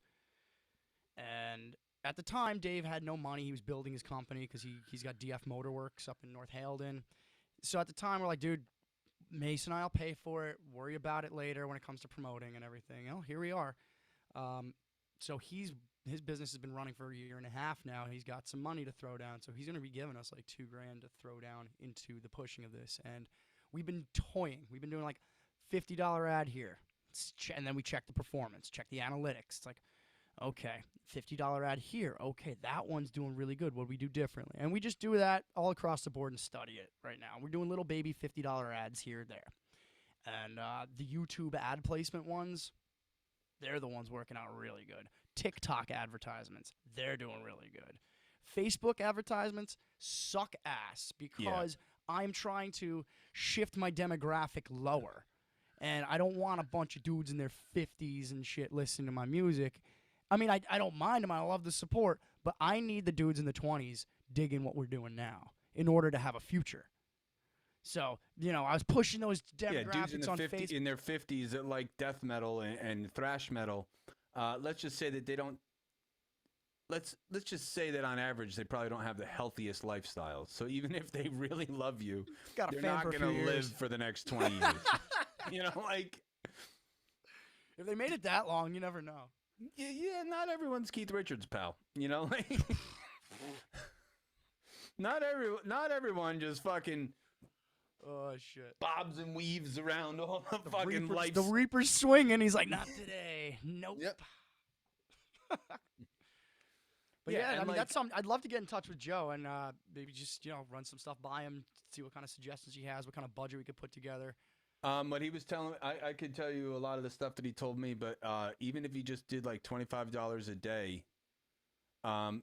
And at the time, Dave had no money. He was building his company because he's got DF Motorworks up in North Halden. So at the time, we're like, dude, Mason and I'll pay for it. Worry about it later when it comes to promoting and everything. Here we are. So his business has been running for a year and a half now. He's got some money to throw down, so he's going to be giving us like $2,000 to throw down into the pushing of this. And we've been toying. We've been doing like $50 ad here, and then we check the performance, check the analytics. It's like, okay, $50 ad here. Okay, that one's doing really good. What do we do differently? And we just do that all across the board and study it right now. We're doing little baby $50 ads here or there. And the YouTube ad placement ones, they're the ones working out really good. TikTok advertisements, they're doing really good. Facebook advertisements suck ass because I'm trying to shift my demographic lower. And I don't want a bunch of dudes in their 50s and shit listening to my music. I mean, I don't mind them. I love the support. But I need the dudes in the 20s digging what we're doing now in order to have a future. So, I was pushing those Yeah, dudes in demographics the on 50 Facebook. in their 50s that like death metal and thrash metal. Let's just say that they don't. Let's just say that on average they probably don't have the healthiest lifestyle. So even if they really love you, Got a they're fan not for a gonna few live years. for the next 20 years. Like If they made it that long, you never know. yeah, not everyone's Keith Richards, pal. Like not everyone just fucking Oh shit. bobs and weaves around all the The fucking Reaper's the lives. Reaper's swinging. He's like, not today. Nope. Yep. But Yeah, yeah, I and mean like that's something I'd love to get in touch with Joe and maybe just run some stuff by him, see what kind of suggestions he has, what kind of budget we could put together. what he was telling I could tell you a lot of the stuff that he told me, but even if he just did like $25 a day,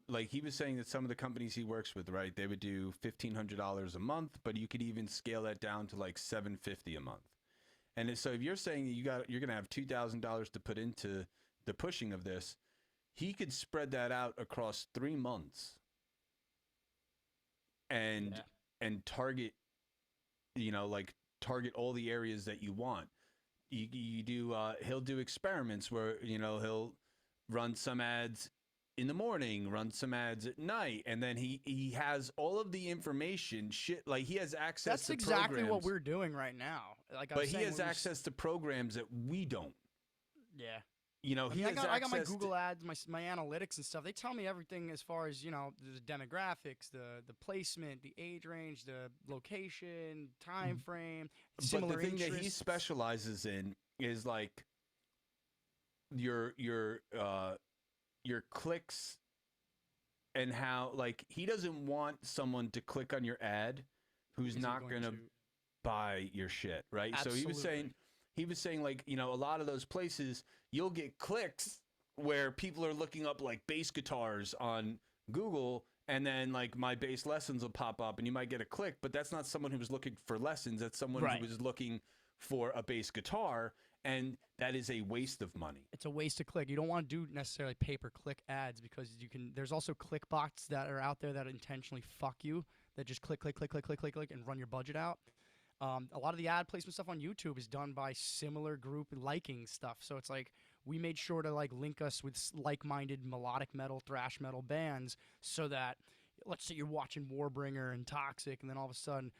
like he was saying that some of the companies he works with, right, they would do $1,500 a month, but you could even scale that down to like $750 a month. And so if you're saying you're gonna have $2,000 to put into the pushing of this, he could spread that out across 3 months and Yeah. target, like target all the areas that you want. You do he'll do experiments where he'll run some ads in the morning, run some ads at night, and then he has all of the information. Shit, like he has access That's to exactly what programs, we're doing right now. Like I but was he saying, has access to programs that we don't. Yeah. I He mean, has I got my access to. Google ads, my analytics and stuff. They tell me everything as far as the demographics, the placement, the age range, the location, time frame, But the similar thing that he interests. specializes in is like your your uh your clicks, and how, like, he doesn't want someone to click on your ad who's Isn't not going gonna to buy your shit, right? So absolutely. he was saying like, a lot of those places you'll get clicks where people are looking up like bass guitars on Google, and then like my bass lessons will pop up and you might get a click, but that's not someone who was looking for lessons, that's someone who Right. was looking for a bass guitar, and that is a waste of money. It's a waste to click. You don't want to do necessarily pay per click ads because you can. There's also click bots that are out there that intentionally fuck you. That just click, click, click, click, click, click, click, and run your budget out. A lot of the ad placement stuff on YouTube is done by similar group liking stuff. So it's like we made sure to like link us with like-minded melodic metal, thrash metal bands, so that let's say you're watching Warbringer and Toxic, and then all of a sudden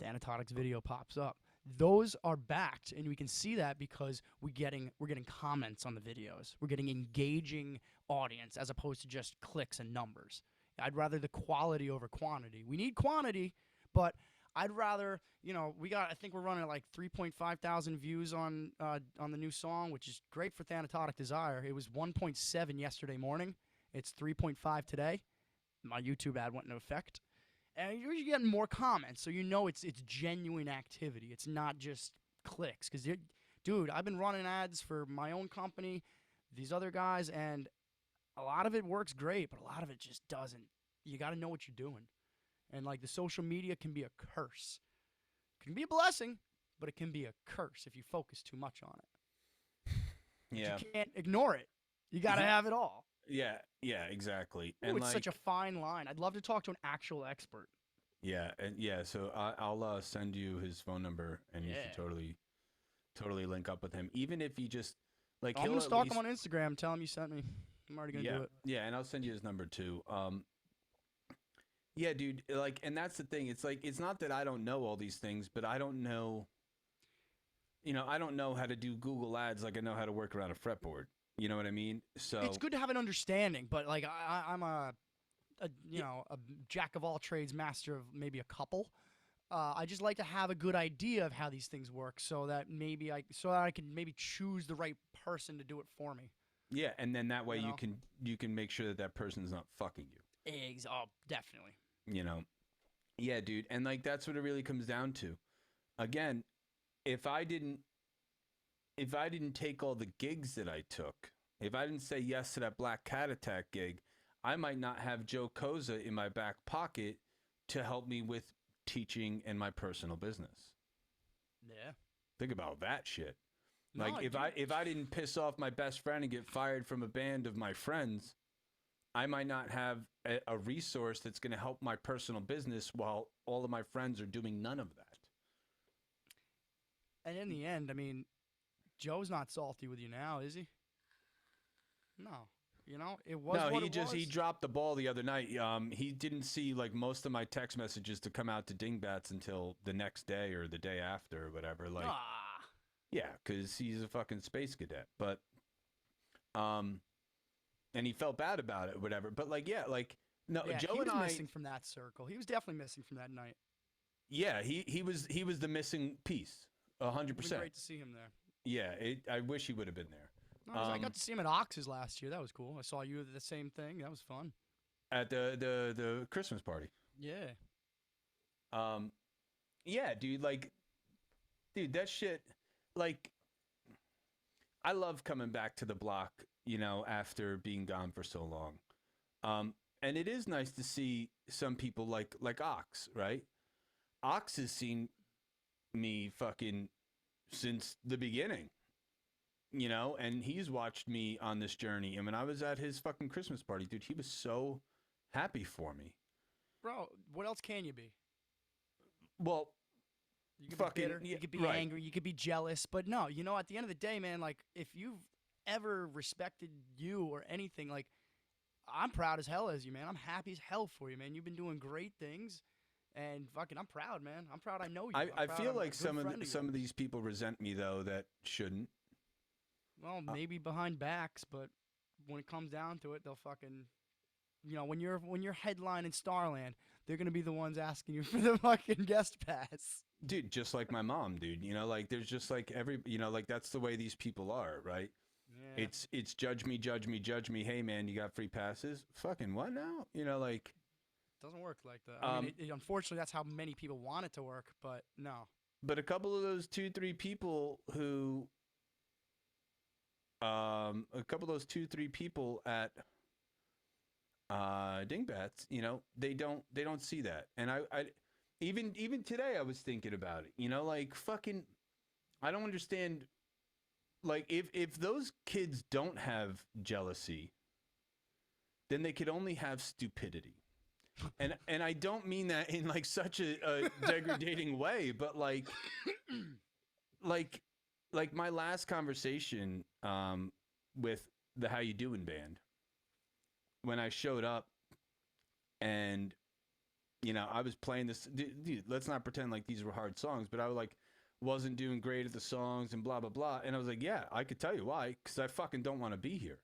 Thanatotic's video pops up. Those are backed, and we can see that because we're getting comments on the videos. We're getting engaging audience as opposed to just clicks and numbers. I'd rather the quality over quantity. We need quantity, but I'd rather, I think we're running at like 3.5 thousand views on the new song, which is great for Thanatotic Desire. It was 1.7 yesterday morning. It's 3.5 today. My YouTube ad went into effect. And you're getting more comments, so it's genuine activity. It's not just clicks. Because, dude, I've been running ads for my own company, these other guys, and a lot of it works great, but a lot of it just doesn't. You got to know what you're doing. And like the social media can be a curse. It can be a blessing, but it can be a curse if you focus too much on it. But you Yeah. can't ignore it. You got to have it all. Yeah, exactly. Ooh, And it's such a like, fine line. I'd love to talk to an actual expert. so I'll send you his phone number, and you should Yeah. totally link up with him. Even if you just like, I'm he'll gonna at stalk him least. on Instagram. Tell him you sent me. I'm already gonna Yeah, do it. yeah, and I'll send you his number too. Yeah, dude. Like, and that's the thing. It's like, it's not that I don't know all these things, but I don't know. I don't know how to do Google Ads like I know how to work around a fretboard. You know what I mean? It's So good to have an understanding, but like I'm a yeah, a jack of all trades, master of maybe a couple. I just like to have a good idea of how these things work, so that I can maybe choose the right person to do it for me. yeah, and then that way You know, you can make sure that that person's not fucking you. eggs. Oh, definitely. You know? Yeah, dude. And like, that's what it really comes down to. Again, if I didn't take all the gigs that I took, if I didn't say yes to that Black Cat Attack gig, I might not have Joe Koza in my back pocket to help me with teaching and my personal business. Yeah. Think about that shit. Like, No, if dude. I didn't piss off my best friend and get fired from a band of my friends, I might not have a resource that's going to help my personal business while all of my friends are doing none of that. And in the end, I mean, Joe's not salty with you now, is he? No. You know, it was No, what it he was. dropped the ball the other night. He didn't see like most of my text messages to come out to Dingbats until the next day or the day after or whatever. Like, Ah. yeah, because he's a fucking space cadet. But um, and he felt bad about it, whatever. But like, yeah, like no, Yeah, Joe he and was I, missing from that circle. He was definitely missing from that night. yeah, he was the missing piece, It hundred would have been percent. great to see him there. Yeah, I wish he would have been there. No, I got to see him at Ox's last year. That was cool. I saw you at the same thing. That was fun. At the Christmas party. Yeah. Um, yeah, dude, like, dude, that shit, like, I love coming back to the block, you know, after being gone for so long. And it is nice to see some people like Ox, right? Ox has seen me fucking since the beginning, you know, and he's watched me on this journey. And when I was at his fucking Christmas party, dude, he was so happy for me. Bro, what else can you be? Well, You could be fucking bitter, yeah, you could be right, angry, you could be jealous, but no, you know, at the end of the day, man, like if you've ever respected you or anything, like I'm proud as hell as you, man. I'm happy as hell for you, man. You've been doing great things, and fucking, I'm proud, man. I'm proud I know you. I'm I proud feel I'm a like good friend of some of yours. these people resent me though that shouldn't. Well, Uh, maybe behind backs, but when it comes down to it, they'll fucking, you know, when you're headlining Starland, they're gonna be the ones asking you for the fucking guest pass. dude, just like my mom, dude. You know, like there's just like every, you know, like that's the way these people are, right? Yeah, It's judge me, judge me, judge me. Hey man, you got free passes? Fucking what now? You know, like doesn't work like that. I mean, um unfortunately, that's how many people want it to work, but no. but a couple of those 2 3 people who a couple of those 2 3 people at Dingbats, you know, they don't see that. And I even today I was thinking about it. You know, like fucking I don't understand like if those kids don't have jealousy, then they could only have stupidity. And I don't mean that in like such a degrading way, but like like my last conversation with the How You Doing band when I showed up and you know I was playing this dude, let's not pretend like these were hard songs, but I was like wasn't doing great at the songs and blah blah blah, and I was like, yeah, I could tell you why, because I fucking don't want to be here.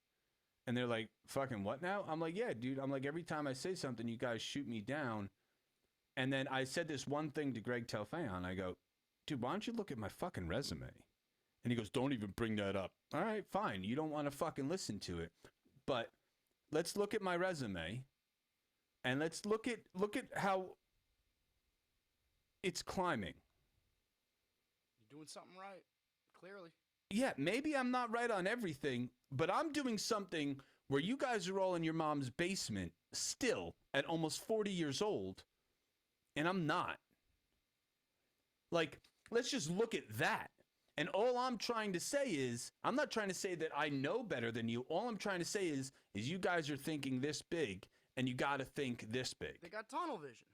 And they're like, fucking what now? I'm like, yeah, dude. I'm like, every time I say something, you guys shoot me down. And then I said this one thing to Greg Telfayon. I go, dude, why don't you look at my fucking resume? And he goes, don't even bring that up. All right, fine. You don't want to fucking listen to it. But let's look at my resume and let's look at how it's climbing. You're doing something right, clearly. Yeah, maybe I'm not right on everything, but I'm doing something where you guys are all in your mom's basement still at almost 40 years old, and I'm not. Like, let's just look at that. And all I'm trying to say is, I'm not trying to say that I know better than you. All I'm trying to say is you guys are thinking this big, and you got to think this big. They got tunnel vision.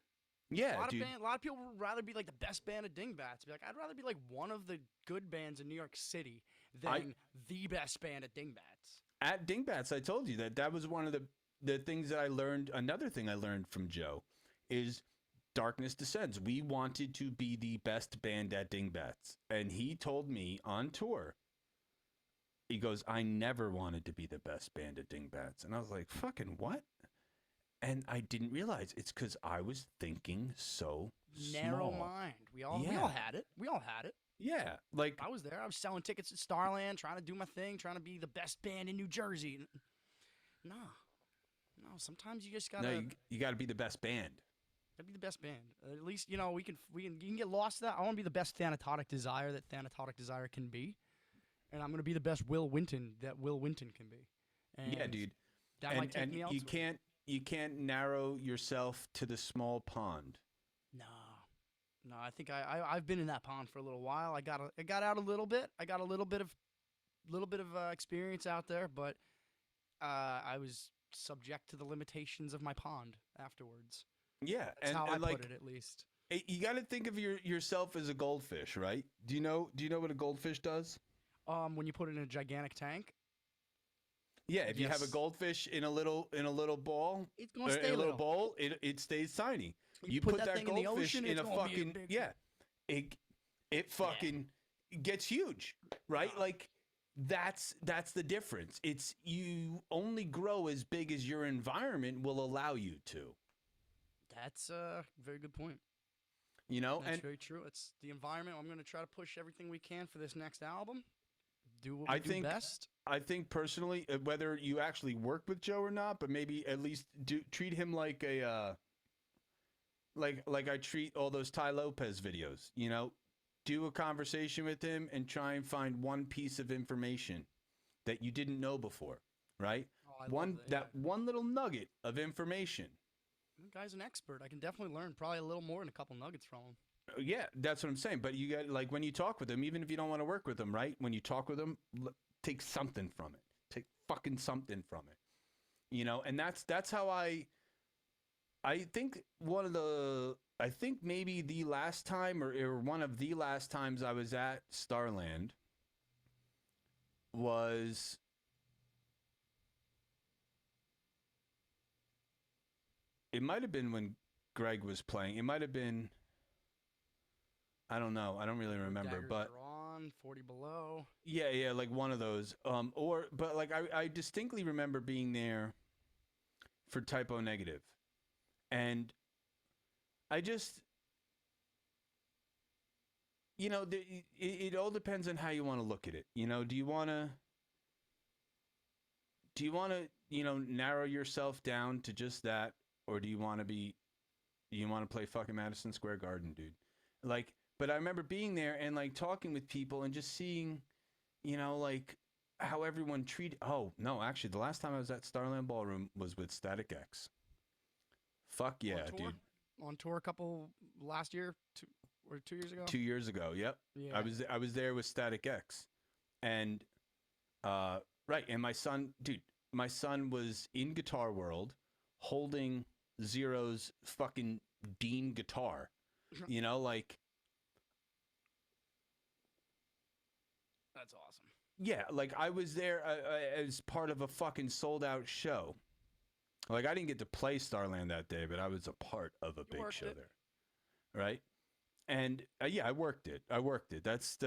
Yeah, dude. A lot of people would rather be like the best band of Dingbats. Be like, I'd rather be like one of the good bands in New York City I than the best band at Dingbats. at Dingbats, I told you that was one of the things that I learned. Another thing I learned from Joe is Darkness Descends. We wanted to be the best band at Dingbats, and he told me on tour. He goes, I never wanted to be the best band at Dingbats, and I was like, fucking what? And I didn't realize it's because I was thinking so Narrow small. mind. We all Yeah. had it. We all had it. Yeah, like I was there. I was selling tickets at Starland, trying to do my thing, trying to be the best band in New Jersey. No, no. Sometimes you just no, gotta, you got to be the best band. gotta be the best band. At least you know you can get lost in that. I want to be the best Thanatotic Desire that Thanatotic Desire can be, and I'm gonna be the best Will Winton that Will Winton can be. Yeah, And dude. that might take And me elsewhere. you can't narrow yourself to the small pond. No, no. I think I've been in that pond for a little while. I got out a little bit. I got a little bit of experience out there, but I was subject to the limitations of my pond afterwards. Yeah, That's how I and like put it, at least. You got to think of yourself as a goldfish, right? Do you know what a goldfish does? When you put it in a gigantic tank, Yeah, if you have a yes, goldfish in a little ball it's gonna or in stay a little little. bowl, it stays tiny. You You put put that that thing in the goldfish ocean, in it's a gonna be a fucking big. yeah, it Yeah. fucking gets huge, right? No, Like that's the difference. It's you only grow as big as your environment will allow you to. that's a very good point. You know, That's and very true. It's the environment. I'm gonna try to push everything we can for this next album. Do what I we do think best. I think personally, whether you actually work with Joe or not, but maybe at least do treat him like a like I treat all those Ty Lopez videos. You know, do a conversation with him and try and find one piece of information that you didn't know before, right? Oh, I love One that. Yeah, that one little nugget of information. the guy's an expert. I can definitely learn probably a little more than a couple nuggets from him. Yeah, that's what I'm saying. But you got like when you talk with him, even if you don't want to work with him, right? When you talk with him, take something from it. Take fucking something from it. You know, and that's how I think I think maybe the last time or one of the last times I was at Starland was it might have been when Greg was playing. It might have been I don't know. I don't really remember, Daggers but drawn, 40 below. yeah, like one of those. Or but like I distinctly remember being there for Typo Negative, and I just it all depends on how you want to look at it. You know, do you want to narrow yourself down to just that, or do you want to play fucking Madison Square Garden, dude? Like, but I remember being there and like talking with people and just seeing, like how everyone treated. Oh no, actually, the last time I was at Starland Ballroom was with Static X. Fuck On yeah, tour? dude. On tour a couple last year, 2 years ago? 2 years ago, yep. I Yeah. was I was there with Static X, and right, and my son was in Guitar World, holding Zero's fucking Dean guitar. Like That's awesome. yeah, like I was there as part of a fucking sold out show. Like I didn't get to play Starland that day, but I was a part of a You big worked show it. there, right? And yeah, I worked it. That's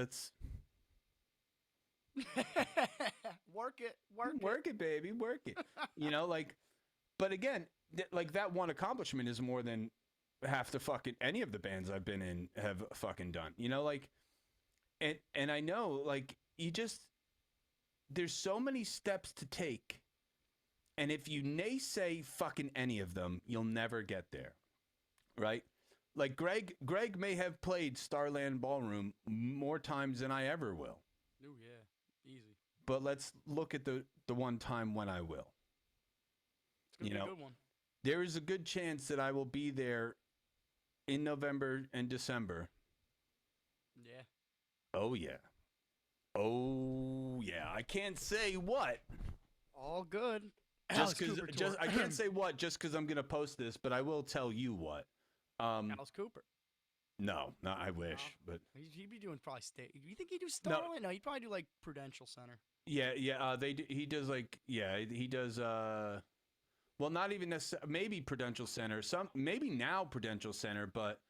Work it. Work it. work it, baby, work it. Like, but again, like that one accomplishment is more than half the fucking any of the bands I've been in have fucking done. Like, and I know like you just there's so many steps to take, and if you naysay fucking any of them, you'll never get there, right? Like Greg may have played Starland Ballroom more times than I ever will. Oh, yeah. Easy. But let's look at the one time when I will. It's going You to be a know, good one. there is a good chance that I will be there in November and December. Yeah. Oh yeah. Oh yeah. I can't say what. All good. Just Alice cuz Cooper tour. just I can't say what just cuz I'm going to post this, but I will tell you what. Alice Cooper. No, I wish, but He'd be doing probably state. You think he'd do no. Starlight? No, he'd probably do like Prudential Center. Yeah, he does like he does well, not even necessarily, maybe Prudential Center, maybe now Prudential Center, but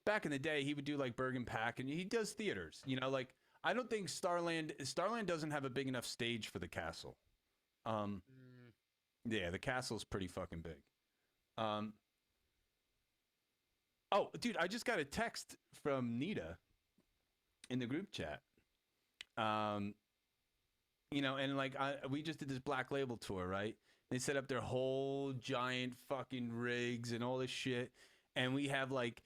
back in the day he would do like Bergen Pack, and he does theaters. Like I don't think Starland doesn't have a big enough stage for the castle. Mm. Yeah, the castle's pretty fucking big. Oh, dude, I just got a text from Nita in the group chat. And like we just did this Black Label tour, right? They set up their whole giant fucking rigs and all this shit, and we have like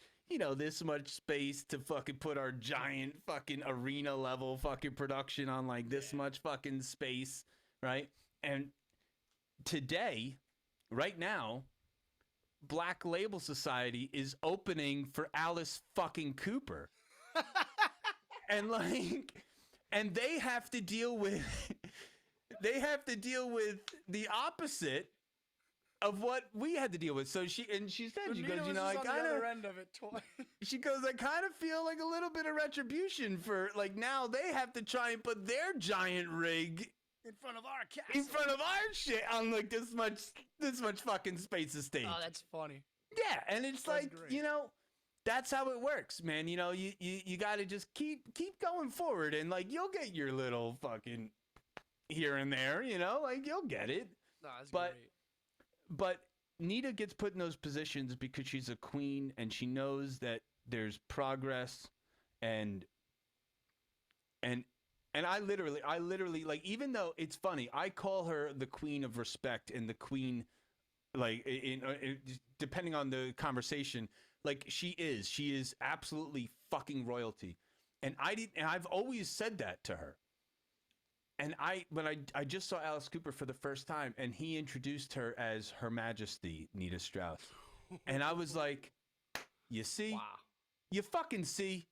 this much space to fucking put our giant fucking arena level fucking production on like this much fucking space, right? And today, right now, Black Label Society is opening for Alice fucking Cooper. And like and they have to deal with the opposite of what we had to deal with. So she said, she goes, you know, I kind of end of it. she goes, I kind of feel like a little bit of retribution for like now they have to try and put their giant rig in front of our castle. in front of our shit on like this much fucking space of stage. Oh, that's funny. Yeah, and it's That's like, great. you know, that's how it works, man. You know, you got to just keep going forward, and like you'll get your little fucking here and there, you know, like you'll get it. No, that's But great. but Nita gets put in those positions because she's a queen and she knows that there's progress and I literally like, even though it's funny, I call her the queen of respect and the queen, like depending on the conversation, like she is absolutely fucking royalty. And I've always said that to her. And when I just saw Alice Cooper for the first time, and he introduced her as Her Majesty Nita Strauss, and I was like, you see, Wow. you fucking see,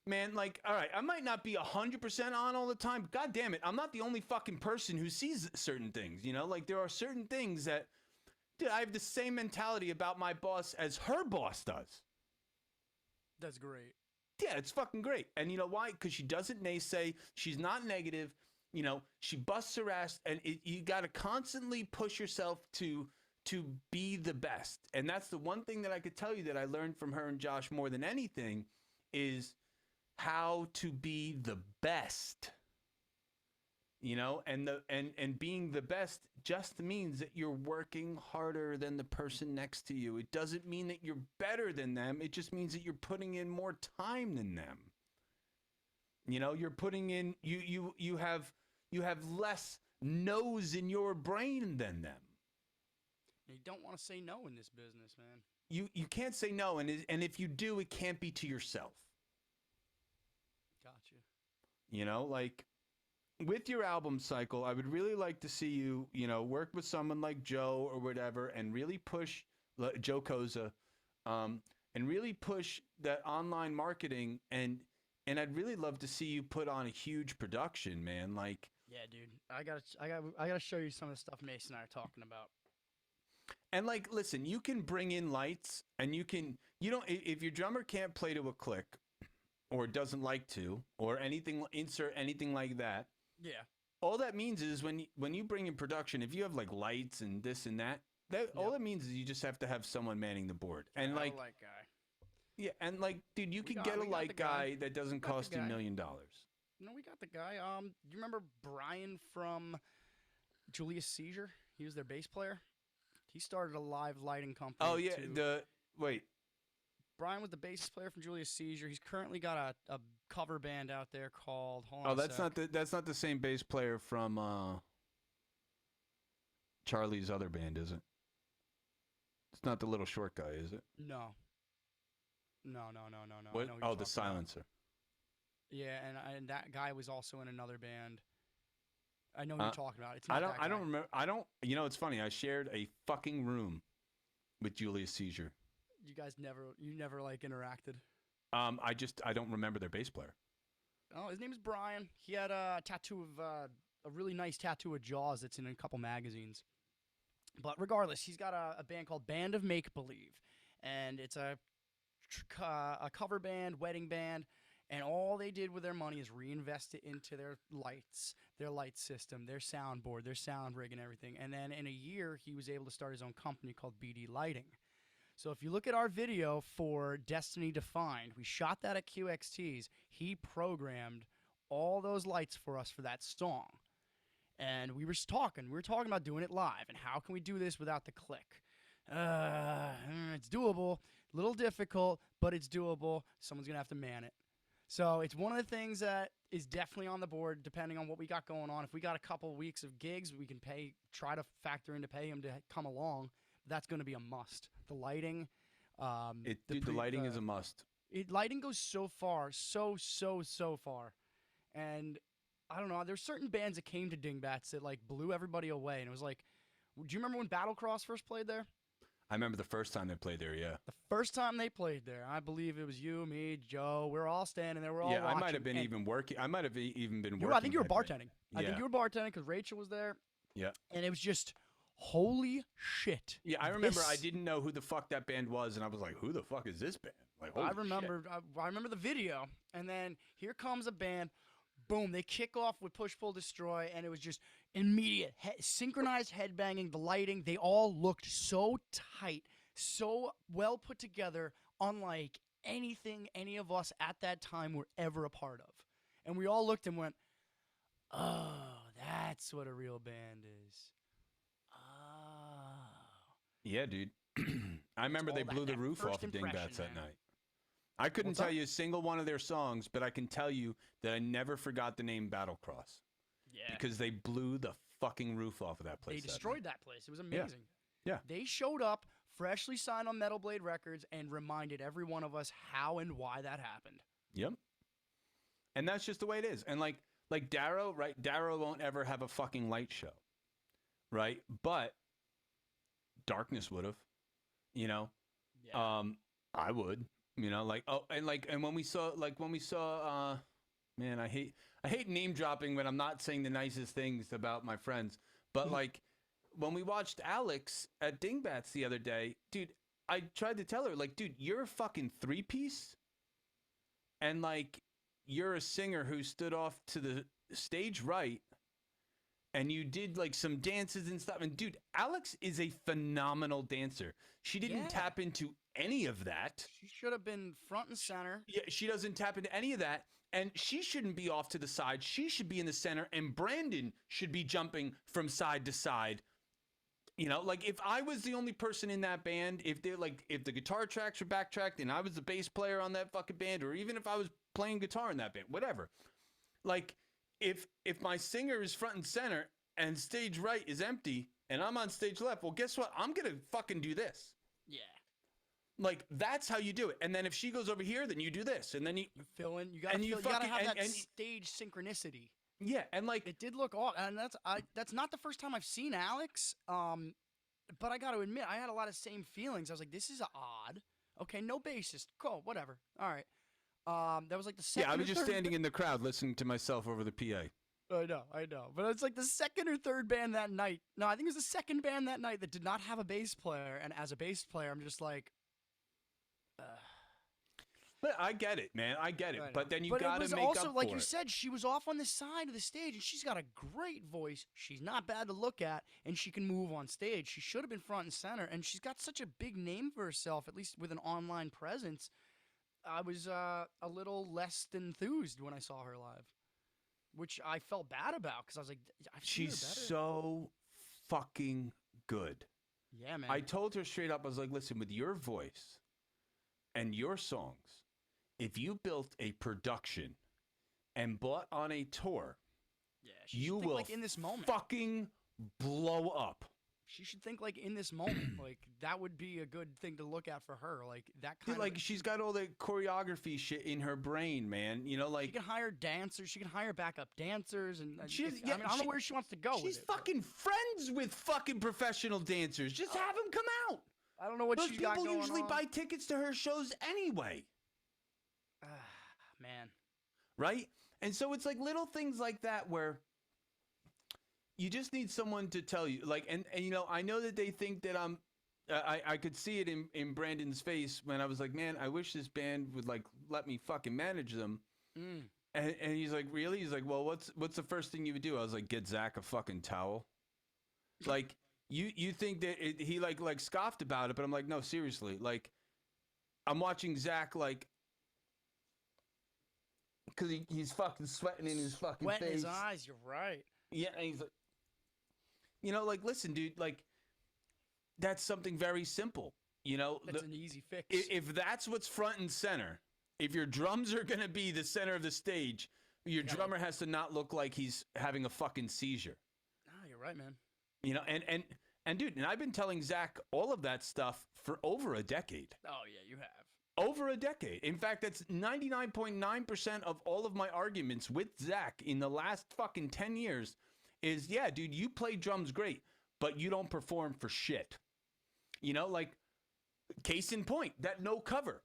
man. Like, all right, I might not be 100% on all the time, but God damn it, I'm not the only fucking person who sees certain things. You know, like there are certain things that, dude, I have the same mentality about my boss as her boss does. That's great. Yeah, it's fucking great. And you know why? Because she doesn't naysay. She's not negative. You know, she busts her ass, and you got to constantly push yourself to be the best. And that's the one thing that I could tell you that I learned from her and Josh more than anything is how to be the best. You know, and being the best just means that you're working harder than the person next to you. It doesn't mean that you're better than them. It just means that you're putting in more time than them. You know, you're putting in you have less no's in your brain than them. You don't want to say no in this business, man. You can't say no, and if you do, it can't be to yourself. Gotcha. You know, like with your album cycle, I would really like to see you, you know, work with someone like Joe or whatever, and really push Joe Koza, and really push that online marketing, and I'd really love to see you put on a huge production, man. Like, yeah, dude, I gotta show you some of the stuff Mason and I are talking about. And like, listen, you can bring in lights, and you don't, if your drummer can't play to a click or doesn't like to, or anything, insert anything like that. Yeah. All that means is when you bring in production, if you have like lights and this and that, all that means is you just have to have someone manning the board. And like, light guy. Yeah, and like, dude, you can get a light guy that doesn't cost $1 million. No, we got the guy. You remember Brian from Julius Caesar? He was their bass player. He started a live lighting company. Oh yeah, wait. Brian was the bass player from Julius Caesar. He's currently got a cover band out there called. That's not the same bass player from Charlie's other band, is it? It's not the little short guy, is it? No. No. What? Oh, the Silencer. Yeah, and that guy was also in another band. I know who you're talking about. It's not I don't remember. You know, it's funny. I shared a fucking room with Julius Caesar. You guys never like interacted. I don't remember their bass player. Oh, his name is Brian. He had a tattoo of a really nice tattoo of Jaws that's in a couple magazines. But regardless, he's got a band called Band of Make Believe, and it's a cover band, wedding band, and all they did with their money is reinvest it into their lights, their light system, their soundboard, their sound rig, and everything. And then in a year, he was able to start his own company called BD Lighting. So if you look at our video for Destiny Defined, we shot that at QXT's. He programmed all those lights for us for that song. And we were talking about doing it live, and how can we do this without the click? It's doable, a little difficult, but it's doable. Someone's going to have to man it. So it's one of the things that is definitely on the board, depending on what we got going on. If we got a couple weeks of gigs, we can try to factor in to pay him to come along. That's going to be a must. The lighting. The lighting is a must. Lighting goes so far, so far. And I don't know, there's certain bands that came to Dingbats that like blew everybody away. And it was like, do you remember when Battlecross first played there? I remember the first time they played there, yeah. The first time they played there, I believe it was you, me, Joe. We were all standing there. We're all watching. I might have been even working. I might have even been working. I think you were bartending. I think you were bartending because Rachel was there. Yeah. And it was just holy shit. Yeah, I remember I This- didn't know who the fuck that band was, and I was like, who the fuck is this band? Like, holy I remember I remember the video, and then here comes a band. Boom, they kick off with Push Pull Destroy, and it was just immediate synchronized headbanging, the lighting. They all looked so tight, so well put together, unlike anything any of us at that time were ever a part of. And we all looked and went, oh, that's what a real band is. Oh. Yeah, dude. I remember they all blew that the roof first off of impression, Dingbats that man. night. I couldn't What's tell up? you a single one of their songs, but I can tell you that I never forgot the name Battlecross Yeah. because they blew the fucking roof off of that place. They that destroyed night. that place. It was amazing. Yeah. They showed up, freshly signed on Metal Blade Records, and reminded every one of us how and why that happened. Yep. And that's just the way it is. And like Darrow, right? Darrow won't ever have a fucking light show, right? But Darkness would have, you know. Yeah. I would, you know, and when we saw man, I hate name dropping when I'm not saying the nicest things about my friends, but like when we watched Alex at Dingbats the other day, dude, I tried to tell her, like, dude, you're a fucking 3-piece, and like you're a singer who stood off to the stage right, and you did like some dances and stuff. And dude, Alex is a phenomenal dancer. She didn't Yeah. tap into any of that. She should have been front and center. Yeah, she doesn't tap into any of that. And she shouldn't be off to the side. She should be in the center. And Brandon should be jumping from side to side. You know, like if I was the only person in that band, if the guitar tracks were backtracked and I was the bass player on that fucking band, or even if I was playing guitar in that band, whatever. Like if my singer is front and center and stage right is empty and I'm on stage left, well, guess what? I'm gonna fucking do this. Yeah. Like that's how you do it. And then if she goes over here, then you do this, and then you fill in. You gotta and you you gotta fucking- have that and- stage synchronicity. yeah, and like It did look odd, and that's not the first time I've seen Alex. But I got to admit, I had a lot of same feelings. I was like, this is odd. Okay, no bassist. Cool, whatever. All right. That was like the second. yeah, I or was just third standing in the crowd listening to myself over the PA. I know. But it's like the second or third band that night. No, I think it was the second band that night that did not have a bass player. And as a bass player, I'm just like, But I get it, man. I get it. I know. But then you But got it to was make also, up like for you it. said, she was off on the side of the stage, and she's got a great voice. She's not bad to look at, and she can move on stage. She should have been front and center, and she's got such a big name for herself, at least with an online presence. I was a little less enthused when I saw her live, which I felt bad about because I was like, I've seen her She's better. so fucking good. Yeah, man. I told her straight up, I was like, listen, with your voice and your songs, if you built a production and bought on a tour, yeah, she you should think will like in this moment. fucking blow up. She should think like in this moment, like that would be a good thing to look at for her. Like that kind Dude, of like she's got all the choreography shit in her brain, man. You know, She like can hire dancers. She can hire backup dancers, and She's- I mean, I don't know where she wants to go she's with it. fucking friends with fucking professional dancers. Just have them come out. I don't know what Those she's got people going usually on. buy tickets to her shows anyway, Man, right? And so it's like little things like that where you just need someone to tell you, like, and you know, I know that they think that I could see it in Brandon's face when I was like, man, I wish this band would like let me fucking manage them. Mm. And he's like, really? He's like, well, what's the first thing you would do? I was like, get Zach a fucking towel. Like, you think that he like scoffed about it, but I'm like, no, seriously. Like, I'm watching Zach like, because he's fucking sweating in his fucking Wet in face. his eyes. You're right. Yeah, and he's like, you know, like, listen, dude, like, that's something very simple. You know, That's an easy fix. if that's what's front and center, if your drums are gonna be the center of the stage, your Yeah. drummer has to not look like he's having a fucking seizure. Ah, you're right, man. You know, and dude, and I've been telling Zach all of that stuff for over a decade. Oh yeah, you have. Over a decade. In fact, that's 99.9% of all of my arguments with Zach in the last fucking 10 years is, yeah, dude, you play drums great, but you don't perform for shit. You know, like, case in point, that no cover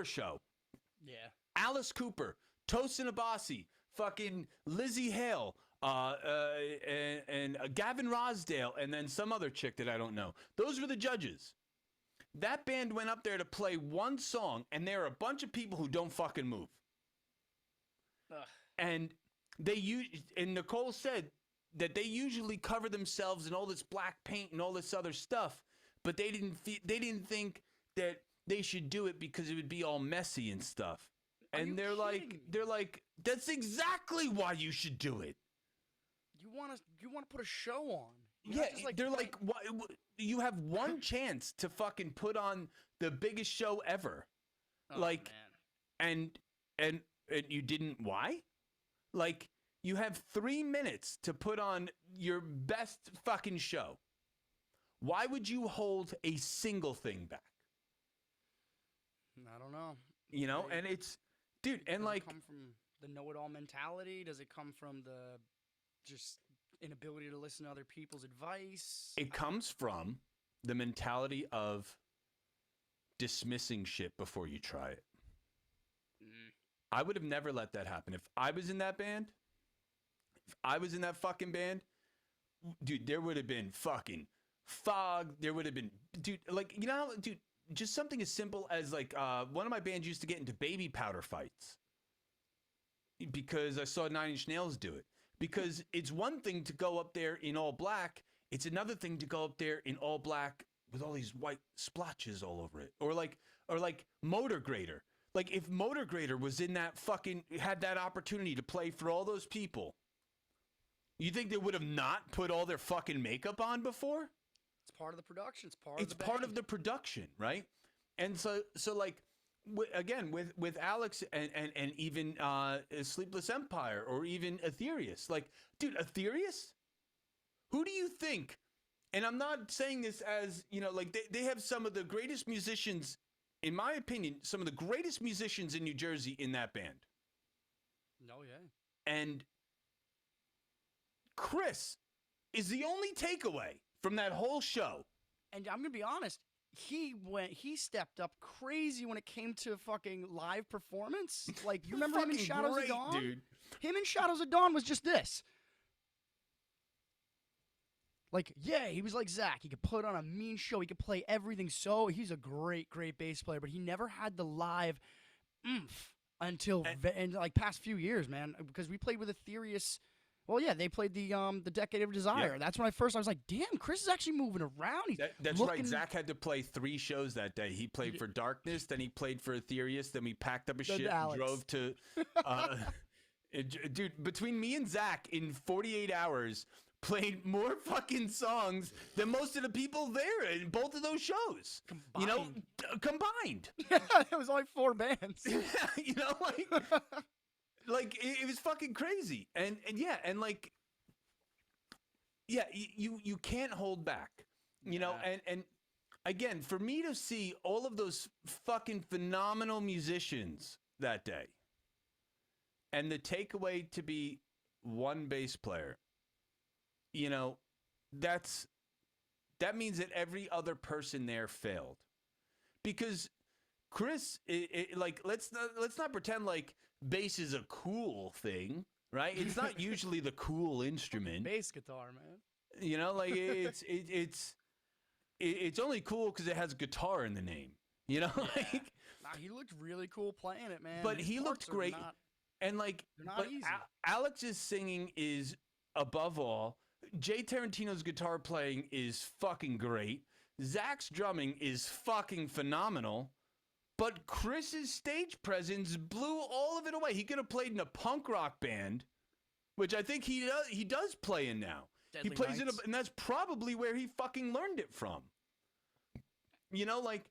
show. Yeah. Alice Cooper, Tosin Abasi, fucking Lizzie Hale, and Gavin Rosdale, and then some other chick that I don't know. Those were the judges. That band went up there to play one song, and there are a bunch of people who don't fucking move. Ugh. And and Nicole said that they usually cover themselves in all this black paint and all this other stuff, but they didn't think that they should do it because it would be all messy and stuff. And they're like, that's exactly why you should do it. You want to put a show on. Yeah, they're like, you have one chance to fucking put on the biggest show ever. Oh, man. And you didn't. Why? Like, you have 3 minutes to put on your best fucking show. Why would you hold a single thing back? I don't know. You know, and it's, dude, and like, come from the know-it-all mentality? Does it come from the just inability to listen to other people's advice? It comes from the mentality of dismissing shit before you try it. I would have never let that happen. If I was in that band, if I was in that fucking band, dude, there would have been fucking fog. There would have been, dude, like, you know, dude, just something as simple as like one of my bands used to get into baby powder fights because I saw 9 Inch Nails do it. Because it's one thing to go up there in all black. It's another thing to go up there in all black with all these white splotches all over it. Or like Motor Grader. Like if Motor Grader was in that fucking, had that opportunity to play for all those people, you think they would have not put all their fucking makeup on before? It's part of the production. It's part of the production, right? And so like, again, with Alex and even Sleepless Empire or even Aetherius. Like, dude, Aetherius? Who do you think? And I'm not saying this as, you know, like they have some of the greatest musicians, in my opinion, some of the greatest musicians in New Jersey in that band. No, yeah. And Chris is the only takeaway from that whole show. And I'm going to be honest. He stepped up crazy when it came to fucking live performance. Like, you remember him in Shadows of Dawn? Dude. Him in Shadows of Dawn was just this. Like, yeah, he was like Zach. He could put on a mean show. He could play everything. So he's a great bass player, but he never had the live oomph until in like past few years, man. Because we played with Aetherius. Well, yeah, they played the Decade of Desire. Yep. That's when I was like, damn, Chris is actually moving around. That's right. Zach had to play 3 shows that day. He played for Darkness, then he played for Aetherius, then we packed up his shit and drove to... dude, between me and Zach, in 48 hours, played more fucking songs than most of the people there in both of those shows. Combined. You know, combined. It was only 4 bands. You know, like... Like, it was fucking crazy. And yeah, and like, yeah, you can't hold back, you know, and again, for me to see all of those fucking phenomenal musicians that day and the takeaway to be one bass player, you know, that means that every other person there failed. Because Chris, like, let's not pretend like bass is a cool thing, right? It's not usually the cool instrument. Bass guitar, man. You know, like it's only cool because it has guitar in the name. You know, like he looked really cool playing it, man. But he looked great, and like, Alex's singing is above all. Jay Tarantino's guitar playing is fucking great. Zach's drumming is fucking phenomenal. But Chris's stage presence blew all of it away. He could have played in a punk rock band, which I think he does play in now. Deadly he plays Nights. and that's probably where he fucking learned it from. You know, like,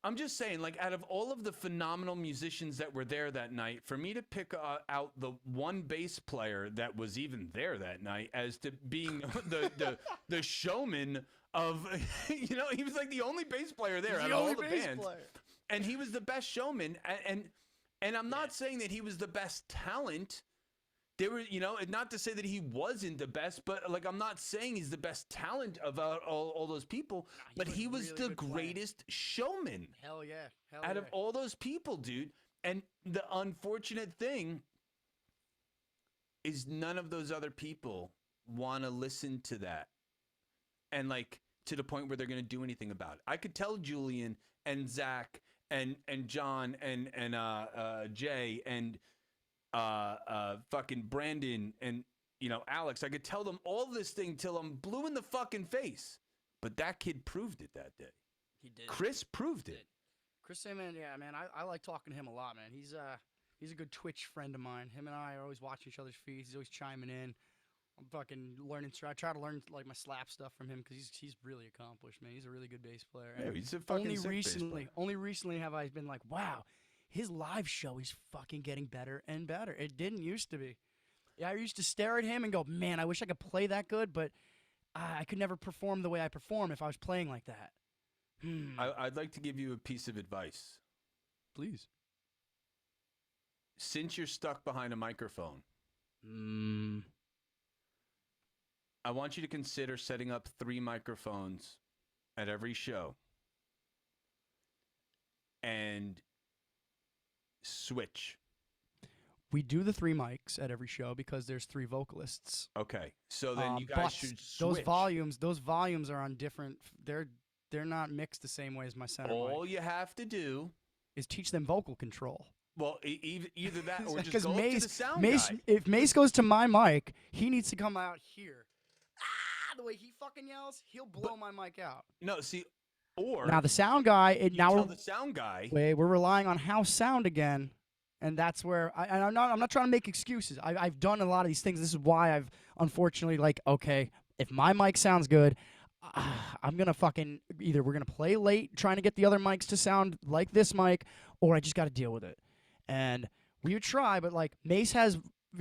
I'm just saying, like, out of all of the phenomenal musicians that were there that night, for me to pick out the one bass player that was even there that night as to being the showman of, you know, he was like the only bass player there out of all the bands. And he was the best showman. And I'm not saying that he was the best talent. There were, you know, not to say that he wasn't the best, but like, I'm not saying he's the best talent of all those people, but he was really the greatest showman. Hell yeah. Out of all those people, dude. And the unfortunate thing is none of those other people want to listen to that, and like to the point where they're going to do anything about it. I could tell Julian and Zach and John and Jay and fucking Brandon and Alex. I could tell them all this thing till I'm blue in the fucking face. But that kid proved it that day. He did. Chris proved it. Chris, man, yeah, man, I like talking to him a lot, man. He's a good Twitch friend of mine. Him and I are always watching each other's feeds. He's always chiming in. I'm fucking learning. I try to learn like my slap stuff from him because he's really accomplished, man. He's a really good bass player. Yeah, he's a fucking sick bass player. Only recently have I been like, wow, his live show is fucking getting better and better. It didn't used to be. Yeah, I used to stare at him and go, man, I wish I could play that good, but I could never perform the way I perform if I was playing like that. I'd like to give you a piece of advice. Please. Since you're stuck behind a microphone, I want you to consider setting up 3 microphones at every show and switch. We do the 3 mics at every show because there's 3 vocalists. Okay, so then you guys should switch. Those volumes are on different. They're not mixed the same way as my center All mic. you have to do is teach them vocal control. Well, either that or just go Mace, to the sound Mace, guy. If Mace goes to my mic, he needs to come out here. The way he fucking yells, he'll blow my mic out. No, see, or now the sound guy. Tell the sound guy. Wait, we're relying on house sound again. And that's where I'm not trying to make excuses. I've done a lot of these things. This is why I've unfortunately okay, if my mic sounds good, I'm going to fucking either we're going to play late trying to get the other mics to sound like this mic, or I just got to deal with it. And we would try, but Mace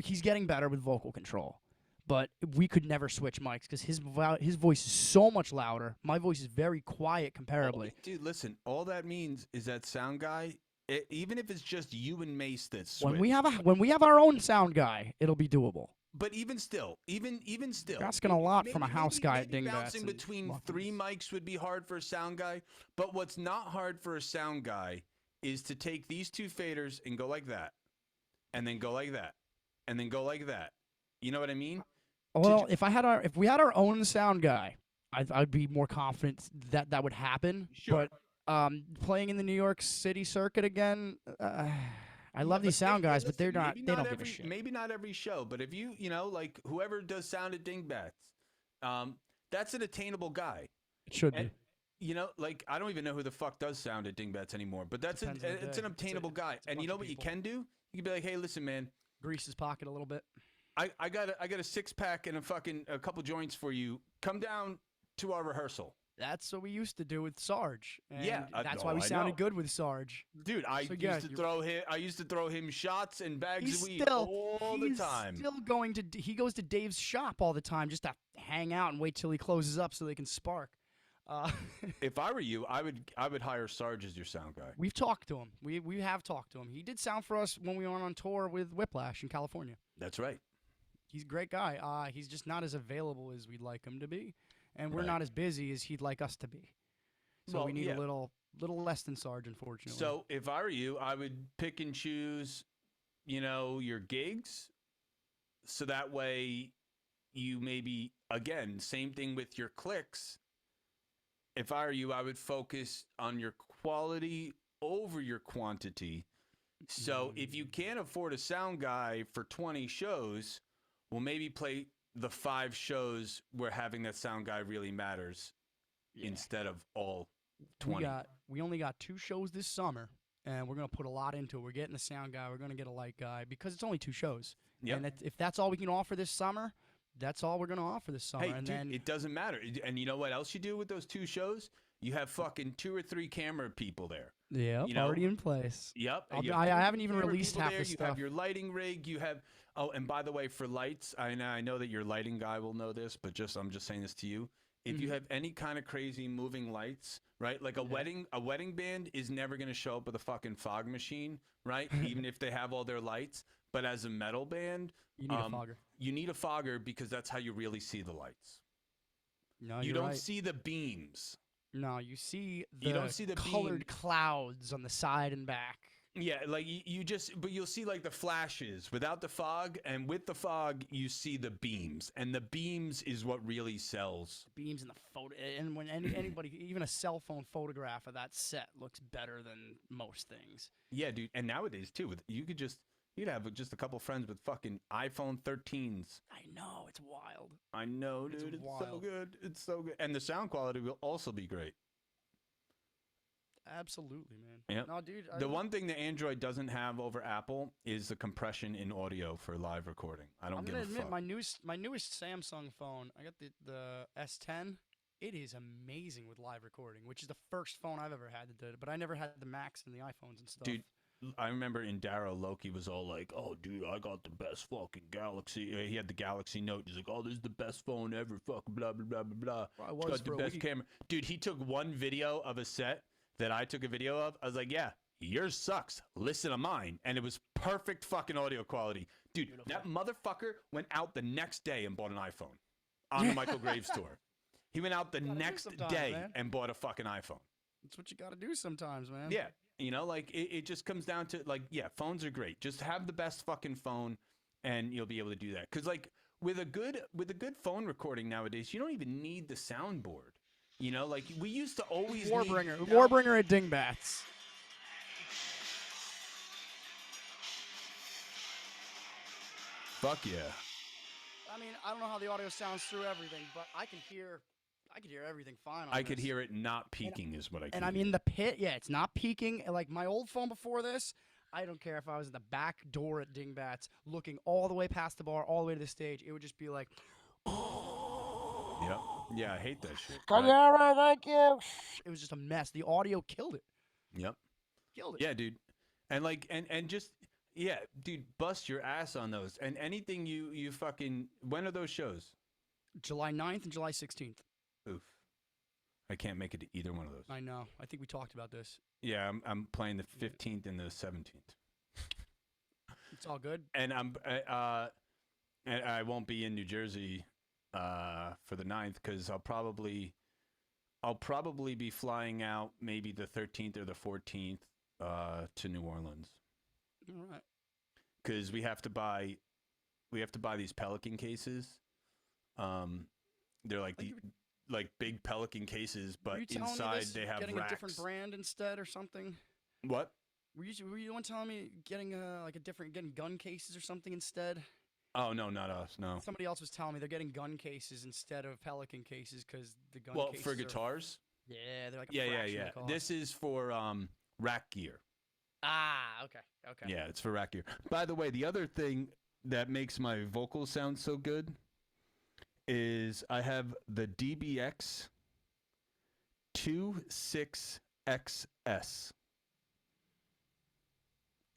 he's getting better with vocal control. But we could never switch mics because his voice is so much louder. My voice is very quiet comparably. Oh, dude, listen, all that means is that sound guy, even if it's just you and Mace that switch. When we have our own sound guy, it'll be doable. But even still, you're asking a lot from a house guy at Dingbats. Bouncing between 3 mics would be hard for a sound guy. But what's not hard for a sound guy is to take these 2 faders and go like that, and then go like that, and then go like that. You know what I mean? Well, if we had our own sound guy, I'd be more confident that would happen. Sure. But playing in the New York City circuit again, I love these sound guys, but they're not. They don't give a shit. Maybe not every show, but if you like whoever does sound at Dingbats, that's an attainable guy. It should be. I don't even know who the fuck does sound at Dingbats anymore, but it's an obtainable guy. And you know what you can do? You can be like, hey, listen, man, grease his pocket a little bit. I got a 6-pack and a couple joints for you. Come down to our rehearsal. That's what we used to do with Sarge. And yeah, that's why we sounded good with Sarge. Dude, I used to throw him shots and bags of weed all the time. He goes to Dave's shop all the time just to hang out and wait till he closes up so they can spark. If I were you, I would hire Sarge as your sound guy. We've talked to him. We have talked to him. He did sound for us when we went on tour with Whiplash in California. That's right. He's a great guy. He's just not as available as we'd like him to be, and we're not as busy as he'd like us to be. So we need a little less than Sarge, unfortunately. So if I were you, I would pick and choose, your gigs, so that way you maybe, again, same thing with your clicks. If I were you, I would focus on your quality over your quantity. So if you can't afford a sound guy for 20 shows, well, maybe play the 5 shows where having that sound guy really matters instead of all 20. We only got 2 shows this summer, and we're going to put a lot into it. We're getting a sound guy. We're going to get a light guy because it's only 2 shows. Yep. And if that's all we can offer this summer, that's all we're going to offer this summer. Hey, and dude, then it doesn't matter. And you know what else you do with those 2 shows? You have fucking 2 or 3 camera people there. Yeah, already in place. Yep. I haven't even released half the stuff. You have your lighting rig. You have. Oh, and by the way, for lights, I know that your lighting guy will know this, but I'm just saying this to you. If you have any kind of crazy moving lights, right? Like a wedding band is never going to show up with a fucking fog machine, right? Even if they have all their lights. But as a metal band, you need a fogger. You need a fogger because that's how you really see the lights. No, you don't see the beams. No, you see don't see the colored beams. clouds on the side and back. Yeah, like you just, but you'll see like the flashes without the fog, and with the fog, you see the beams, and the beams is what really sells. Beams in the photo, and when anybody, even a cell phone photograph of that set looks better than most things. Yeah, dude. And nowadays too, you'd have just a couple friends with fucking iPhone 13s. I know, it's wild. I know, dude. It's so good. It's so good, and the sound quality will also be great. Absolutely, man. Yeah. No, dude. The one thing that Android doesn't have over Apple is the compression in audio for live recording. I don't I'm give gonna a admit, fuck. my newest Samsung phone. I got the S10. It is amazing with live recording, which is the first phone I've ever had that did it. But I never had the Max and the iPhones and stuff. Dude, I remember in Darrow, Loki was all like, "Oh, dude, I got the best fucking Galaxy." He had the Galaxy Note. He's like, "Oh, this is the best phone ever." Fucking blah blah blah blah blah. Well, I It's was got the for a best week. camera. Dude, he took one video of a set that I took a video of. I was like, "Yeah, yours sucks. Listen to mine," and it was perfect fucking audio quality. Dude, Beautiful. that motherfucker went out the next day and bought an iPhone on the Michael Graves tour. He went out the next day man. and bought a fucking iPhone. That's what you got to do sometimes, man. Yeah. You know, like it just comes down to like, yeah, phones are great. Just have the best fucking phone and you'll be able to do that. Cause like with a good phone recording nowadays, you don't even need the soundboard. You know, like we used to always Warbringer, need Warbringer at Dingbats. Fuck yeah. I mean, I don't know how the audio sounds through everything, but I can hear everything fine on I could this. hear it not peaking is what I could And I'm hear. in the pit. Yeah, it's not peaking. Like my old phone before this, I don't care if I was in the back door at Dingbats, looking all the way past the bar, all the way to the stage. It would just be like, Yep. Yeah, I hate that shit. thank you. It was just a mess. The audio killed it. Yep. Killed it. Yeah, dude. And like and just yeah, dude, bust your ass on those. And anything you fucking when are those shows? July 9th and July 16th. Oof. I can't make it to either one of those. I know. I think we talked about this. Yeah, I'm playing the 15th and the 17th. It's all good. And and I won't be in New Jersey for the 9th cuz I'll probably be flying out maybe the 13th or the 14th to New Orleans. All right. Cuz we have to buy these Pelican cases. They're like big Pelican cases, but inside they have getting racks. a different brand instead or something? What? Were you the one telling me getting getting gun cases or something instead? Oh no, not us. No. Somebody else was telling me they're getting gun cases instead of Pelican cases because the gun Well, cases for are, guitars? yeah, they're like a Yeah. fraction of the cost. This is for rack gear. Okay. Yeah, it's for rack gear. By the way, the other thing that makes my vocals sound so good is I have the DBX 26XS.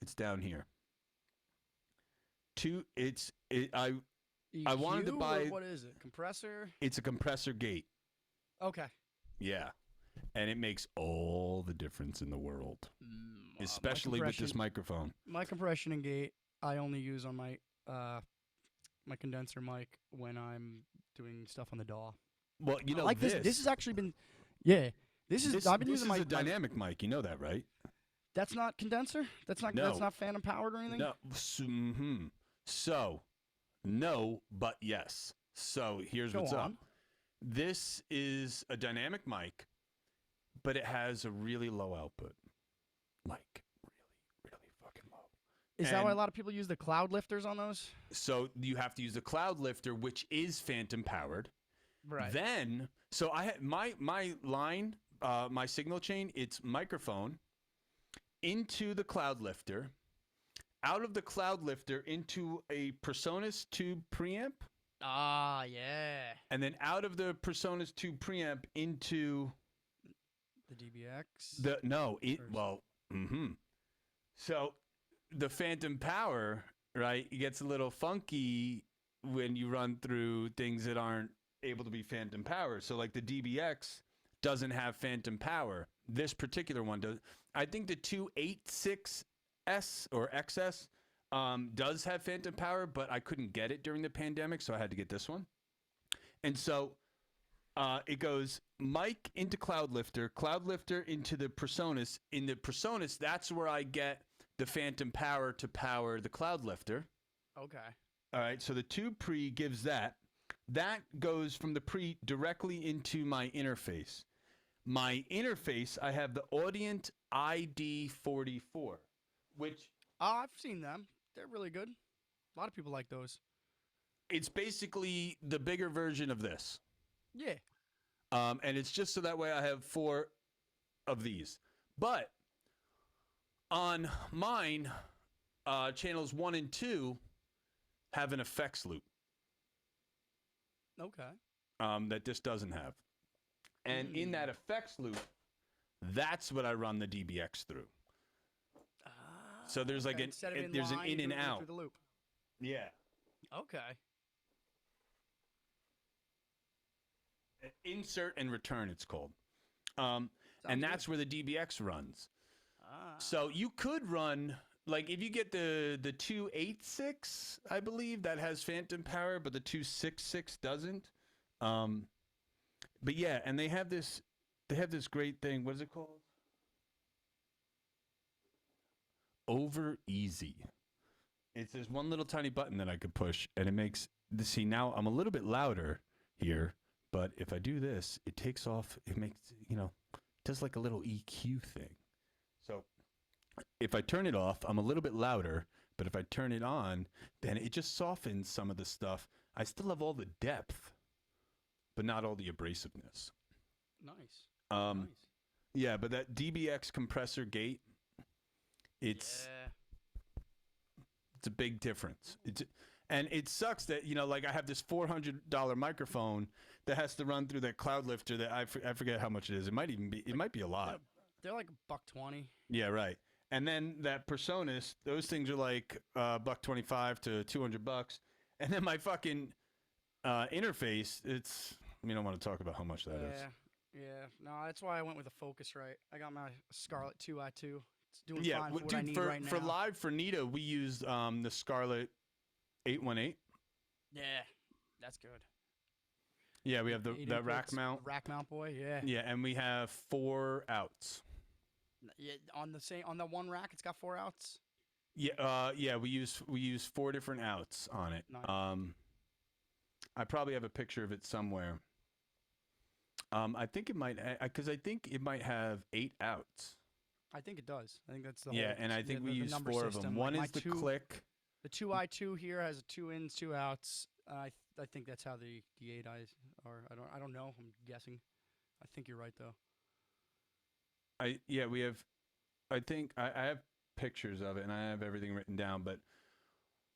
It's down here. I wanted to EQ, buy. or what is it? Compressor? It's a compressor gate. Okay. Yeah. And it makes all the difference in the world, especially with this microphone. My compression and gate I only use on my my condenser mic when I'm doing stuff on the DAW. Well, you know, I like this. This has actually been, yeah. I've been using this is a dynamic mic. You know that, right? That's not condenser. That's not phantom powered or anything. No. So, no, but yes. So here's what's up. This is a dynamic mic, but it has a really low output. Like really fucking low. Is that why a lot of people use the cloud lifters on those? So you have to use the cloud lifter, which is phantom powered. Right. Then, so I had my line, my signal chain, it's microphone into the cloud lifter, out of the cloud lifter into a PreSonus tube preamp. Ah, yeah. And then out of the PreSonus tube preamp into the DBX. So the phantom power, right? It gets a little funky when you run through things that aren't able to be phantom power. So like the DBX doesn't have phantom power. This particular one does. I think the 286S or XS does have phantom power, but I couldn't get it during the pandemic, so I had to get this one. And so it goes mic into cloud lifter into the PreSonus. In the PreSonus, that's where I get the phantom power to power the cloud lifter. Okay. All right, so the 2 pre gives that. That goes from the pre directly into my interface. My interface, I have the Audient ID44, which Oh, I've seen them. They're really good. A lot of people like those. it's basically the bigger version of this. Yeah. And it's just so that way I have 4 of these. But on mine, channels 1 and 2 have an effects loop Okay. that this doesn't have. And in that effects loop, that's what I run the DBX through. So there's like Instead of there's an line, in you and do it out. through the loop. Yeah. Okay. Insert and return, it's called. And that's where the DBX runs. So you could run, like if you get the 286, I believe, that has phantom power, but the 266 doesn't. But yeah, and they have this great thing. What is it called? Over easy. It's this one little tiny button that I could push, and it makes, see, now I'm a little bit louder here, but if I do this, it takes off, it makes, does like a little EQ thing. So if I turn it off, I'm a little bit louder, but if I turn it on, then it just softens some of the stuff. I still have all the depth, but not all the abrasiveness. Nice. Nice. Yeah, but that DBX compressor gate, it's a big difference. And it sucks that, like I have this $400 microphone that has to run through that cloud lifter that I forget how much it is. It might be a lot. They're like $120. Yeah, right. And then that Personas, those things are like $125 to $200. And then my fucking interface, it's, we don't want to talk about how much that is. Yeah. No, that's why I went with a Focusrite. I got my Scarlett 2i2. It's doing fine for what I need right now. For live for Nita, we used the Scarlett 818. Yeah, that's good. Yeah, we have the rack mount. Rack mount boy, yeah. Yeah, and we have 4 outs. Yeah, on the one rack, it's got 4 outs. Yeah, we use 4 different outs on it. Nice. I probably have a picture of it somewhere. I think it might, because I think it might have 8 outs. I think it does. I think that's the yeah, whole, and I think the we use 4 of them. One is the click. The 2i2 here has 2 ins, 2 outs. I think that's how the 8i's are. I don't know. I'm guessing. I think you're right though. We have. I think I have pictures of it and I have everything written down. But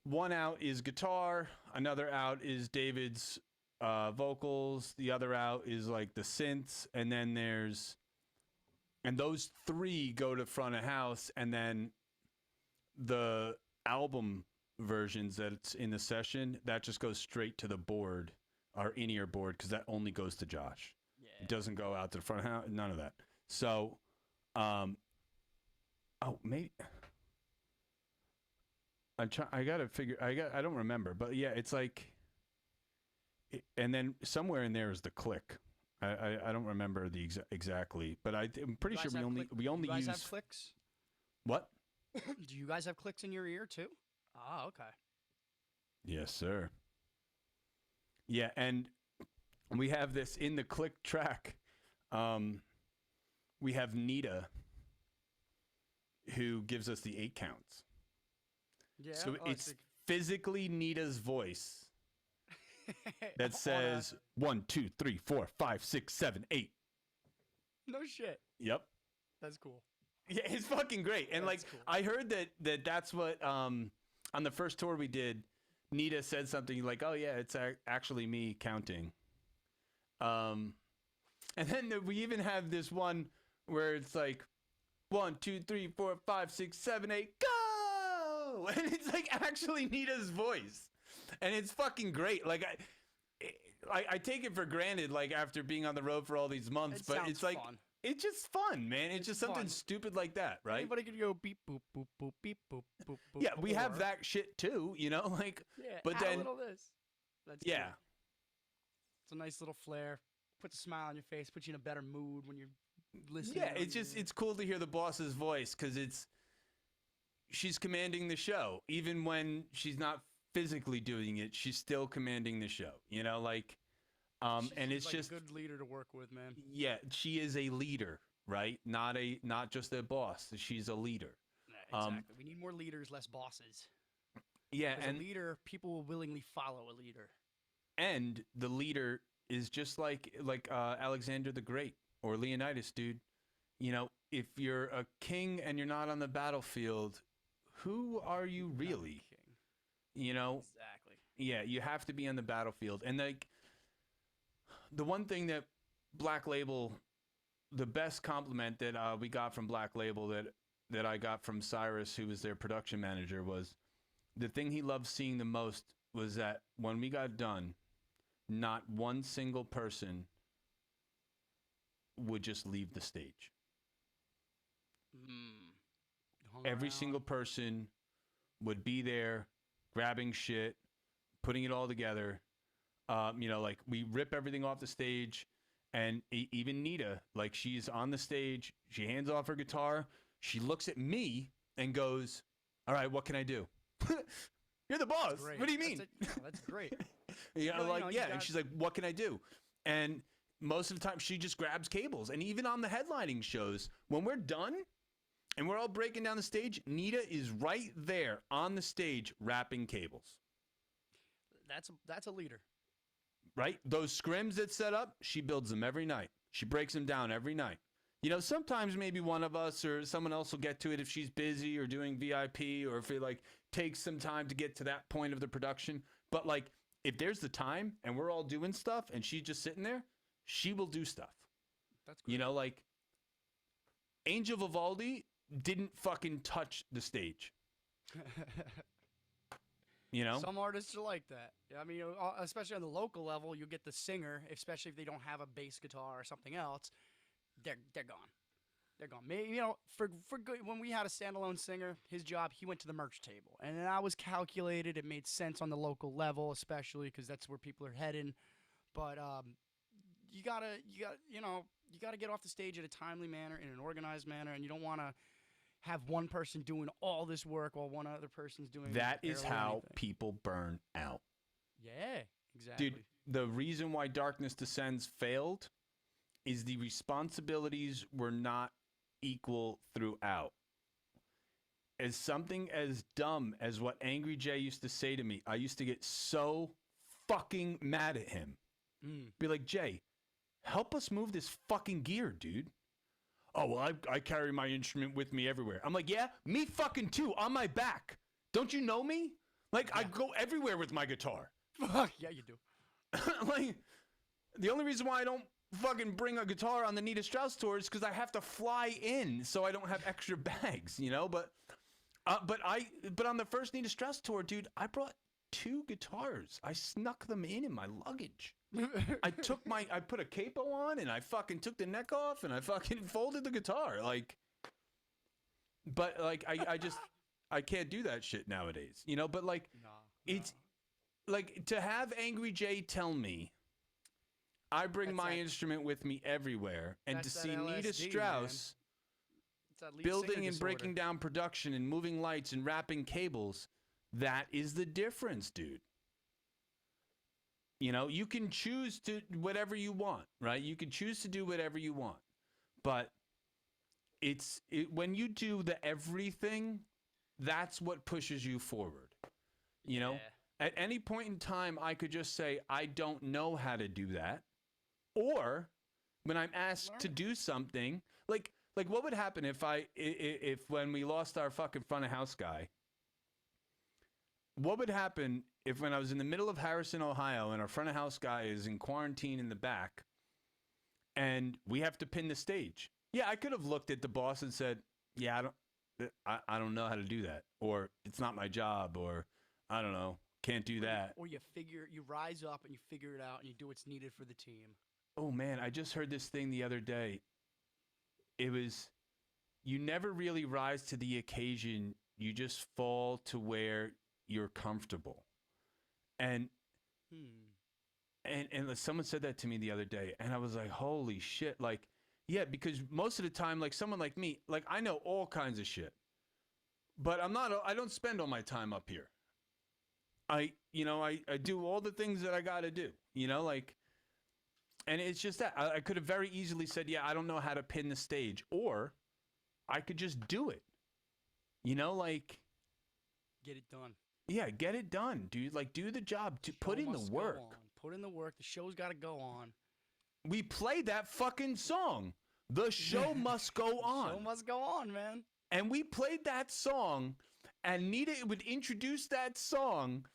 one out is guitar. Another out is David's vocals. The other out is like the synths, and then and those 3 go to front of house, and then the album versions that's in the session, that just goes straight to the board, our in-ear board, because that only goes to Josh. Yeah. It doesn't go out to the front of house, none of that. So, maybe I gotta figure. I don't remember, but yeah, it's like, and then somewhere in there is the click. I don't remember the exactly, but I'm pretty sure we only use. You guys have clicks? What? Do you guys have clicks in your ear too? Ah, okay. Yes, sir. Yeah, and we have this in the click track. We have Nita, who gives us the 8 counts. Yeah. So it's physically Nita's voice that says 1, 2, 3, 4, 5, 6, 7, 8. No shit. Yep. That's cool. Yeah, it's fucking great. And that's cool. cool. I heard that's what on the first tour we did, Nita said something like, "Oh yeah, it's actually me counting." And then we even have this one where it's like 1, 2, 3, 4, 5, 6, 7, 8, go! And it's like actually Nita's voice, and it's fucking great. Like I take it for granted, like after being on the road for all these months, but it's like fun. It's just fun, man. It's just something fun. Stupid like that, right? Anybody could go beep boop boop boop beep boop boop boop. Yeah, we have that shit too, like. Yeah, but add then a little this. That's yeah, cool. It's a nice little flair. Puts a smile on your face. Puts you in a better mood when you're listening. Yeah, it's cool to hear the boss's voice because it's she's commanding the show. Even when she's not physically doing it, she's still commanding the show. You know, like, She and seems it's like a just, good leader to work with, man. yeah, she is a leader, right? Not just a boss. She's a leader. Yeah, Um, exactly. We need more leaders, less bosses. yeah, Because a leader, people will willingly follow a leader. and the leader is just like Alexander the Great or Leonidas, dude. You know, if you're a king and you're not on the battlefield, who are you Not a really? king. You know, Exactly. yeah, you have to be on the battlefield. And like the one thing that Black Label, the best compliment that we got from Black Label that I got from Cyrus, who was their production manager, was the thing he loved seeing the most was that when we got done, not one single person would just leave the stage. Hmm. Hung Every around. single person would be there, grabbing shit, putting it all together. You know, like we rip everything off the stage, and even Nita, like she's on the stage, she hands off her guitar, she looks at me and goes, "All right, what can I do?" You're the boss. Great. What do you mean? That's great. Yeah, No, like you yeah, got- and she's like, "What can I do?" And most of the time, she just grabs cables. And even on the headlining shows, when we're done and we're all breaking down the stage, Nita is right there on the stage wrapping cables. That's a leader. Right? Those scrims that set up, she builds them every night. She breaks them down every night. You know, sometimes maybe one of us or someone else will get to it if she's busy or doing VIP or if it like takes some time to get to that point of the production. But like if there's the time and we're all doing stuff and she's just sitting there, she will do stuff. That's great. You know, like Angel Vivaldi didn't fucking touch the stage. You know? Some artists are like that. I mean, especially on the local level, you get the singer, especially if they don't have a bass guitar or something else. They're gone. They're gone. Maybe, you know, for good, when we had a standalone singer, his job, he went to the merch table, and that was calculated. It made sense on the local level, especially because that's where people are heading. But you gotta get off the stage in a timely manner, in an organized manner, and you don't want to have one person doing all this work while one other person's doing That is barely how anything. people burn out. Yeah, exactly. Dude, the reason why Darkness Descends failed is the responsibilities were not equal throughout. As something as dumb as what Angry Jay used to say to me, I used to get so fucking mad at him. Be like, Jay, help us move this fucking gear, dude. Oh, well, I carry my instrument with me everywhere. I'm like, yeah, me fucking too, on my back. Don't you know me? Like, I go everywhere with my guitar. Fuck yeah, you do. Like, the only reason why I don't fucking bring a guitar on the Nita Strauss tour is because I have to fly in so I don't have extra bags, you know? But on the first Nita Strauss tour, dude, I brought 2 guitars. I snuck them in my luggage. I put a capo on and I fucking took the neck off and I fucking folded the guitar. Like, but like, I can't do that shit nowadays, you know? But like, it's like to have Angry Jay tell me, I bring That's my that- instrument with me everywhere, and to That's that see Nita LSD, Strauss It's that lead building singer and breaking disorder. down production and moving lights and wrapping cables, that is the difference, dude. You know, you can choose to whatever you want, right? You can choose to do whatever you want. But when you do the everything, that's what pushes you forward. You know, at any point in time, I could just say, I don't know how to do that. Or when I'm asked to do something, like what would happen if when we lost our fucking front of house guy, what would happen if when I was in the middle of Harrison, Ohio, and our front of house guy is in quarantine in the back, and we have to pin the stage? Yeah, I could have looked at the boss and said, yeah, I don't know how to do that, or it's not my job, or I don't know, can't do that. Or you rise up and you figure it out and you do what's needed for the team. Oh man, I just heard this thing the other day. It was, you never really rise to the occasion. You just fall to where you're comfortable. And someone said that to me the other day, and I was like, holy shit. Like, yeah, because most of the time, like someone like me, like I know all kinds of shit. But I don't spend all my time up here. I do all the things that I got to do, like, and it's just that I could have very easily said, yeah, I don't know how to pin the stage, or I could just do it, like, Get it done. yeah, get it done, dude. Like, do the job, to put Show in the must go work. on. Put in the work. The show's got to go on. We played that fucking song. The show must go on. Show must go on, man. And we played that song, and Nita would introduce that song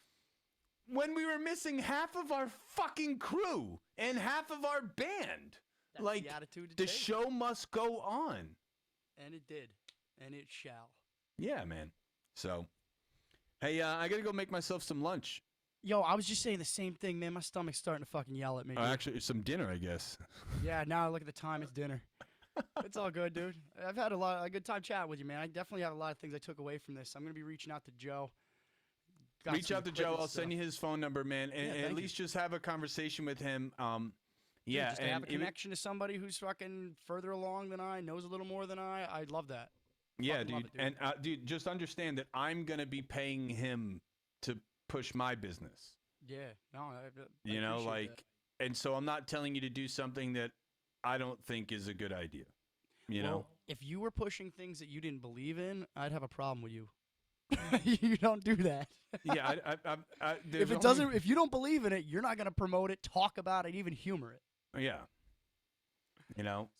when we were missing half of our fucking crew and half of our band. That's like, the attitude to the take. show must go on. And it did. And it shall. Yeah, man. So, hey, I got to go make myself some lunch. Yo, I was just saying the same thing, man. My stomach's starting to fucking yell at me. Actually, some dinner, I guess. Yeah, now I look at the time. It's dinner. It's all good, dude. I've had a good time chatting with you, man. I definitely have a lot of things I took away from this. I'm going to be reaching out to Joe. Reach out to Joe. I'll send you his phone number, man, and at least just have a conversation with him. Yeah, just to have a connection to somebody who's fucking further along than I, knows a little more than I'd love that. Yeah, dude. And dude, just understand that I'm gonna be paying him to push my business. Yeah, no, I like, that. And so I'm not telling you to do something that I don't think is a good idea. You know, if you were pushing things that you didn't believe in, I'd have a problem with you. You don't do that. Yeah, if you don't believe in it, you're not gonna promote it, talk about it, even humor it. Yeah.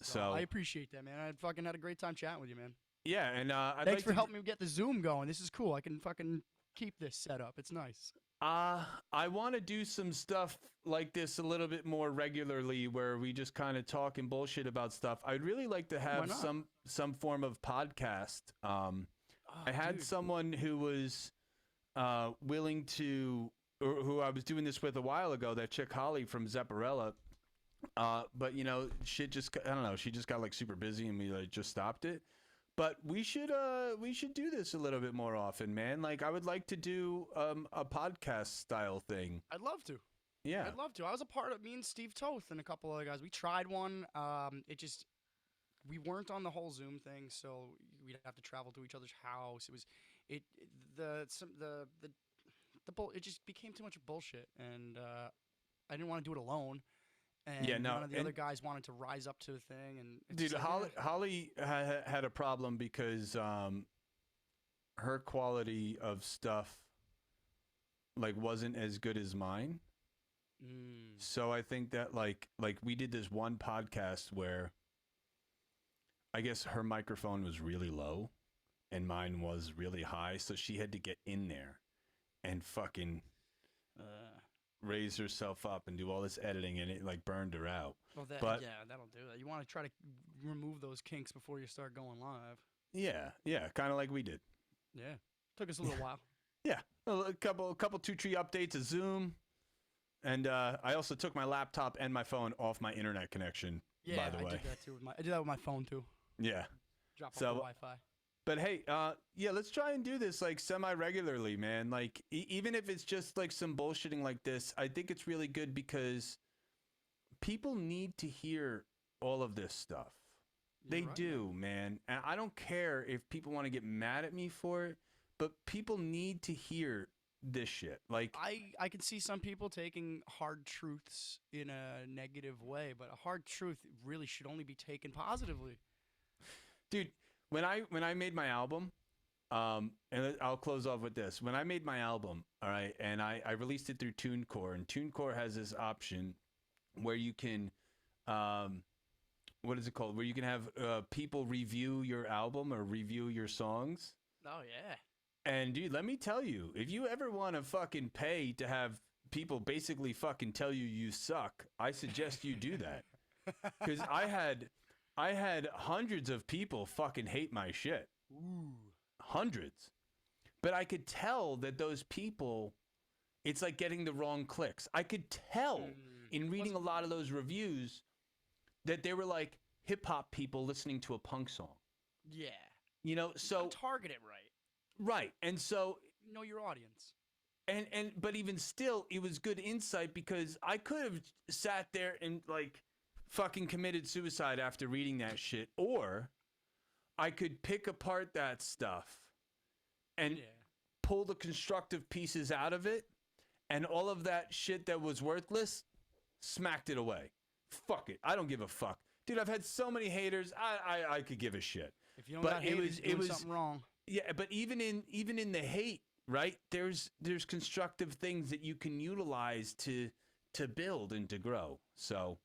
So I appreciate that, man. I fucking had a great time chatting with you, man. Yeah, and thanks for helping me get the Zoom going. This is cool. I can fucking keep this set up. It's nice. I want to do some stuff like this a little bit more regularly, where we just kind of talk and bullshit about stuff. I'd really like to have some form of podcast. I had someone who was willing to, or who I was doing this with a while ago, that chick Holly from Zepparella. But shit just, I don't know, she just got like super busy and we like just stopped it. But we should do this a little bit more often, man. Like, I would like to do a podcast style thing. I'd love to. Yeah, I'd love to. I was a part of, me and Steve Toth and a couple other guys. We tried one. We weren't on the whole Zoom thing, so we'd have to travel to each other's house. It just became too much bullshit, and I didn't want to do it alone. And none of the other guys wanted to rise up to the thing. And dude, Holly had a problem because her quality of stuff like wasn't as good as mine. So I think that like we did this one podcast where I guess her microphone was really low and mine was really high, so she had to get in there and fucking raise herself up and do all this editing, and it like burned her out. Well, that'll do that. You want to try to remove those kinks before you start going live. Yeah, kind of like we did. Yeah, took us a little while. Yeah, a couple two-tree updates of Zoom, and I also took my laptop and my phone off my internet connection. Yeah, by the way, I did that too. I did that with my phone too. Yeah, drop off the Wi-Fi. But hey, yeah, let's try and do this like semi-regularly, man. Like, even if it's just like some bullshitting like this, I think it's really good because people need to hear all of this stuff. They do, man. And I don't care if people want to get mad at me for it, but people need to hear this shit. Like, I can see some people taking hard truths in a negative way, but a hard truth really should only be taken positively. Dude, when I made my album, and I'll close off with this. When I made my album, all right, and I released it through TuneCore, and TuneCore has this option where you can, what is it called? Where you can have people review your album or review your songs. Oh, yeah. And dude, let me tell you, if you ever want to fucking pay to have people basically fucking tell you you suck, I suggest you do that. Because I had hundreds of people fucking hate my shit. Ooh. Hundreds. But I could tell that those people, it's like getting the wrong clicks. I could tell in reading a lot of those reviews that they were like hip-hop people listening to a punk song. Yeah. So target it right. Right. And so know your audience. But even still, it was good insight because I could have sat there and like fucking committed suicide after reading that shit, or I could pick apart that stuff and Yeah. pull the constructive pieces out of it, and all of that shit that was worthless, smacked it away. Fuck it. I don't give a fuck. Dude, I've had so many haters. I could give a shit. If you don't But got hate, you're doing something wrong. yeah, but even in the hate, right? There's constructive things that you can utilize to build and to grow. So,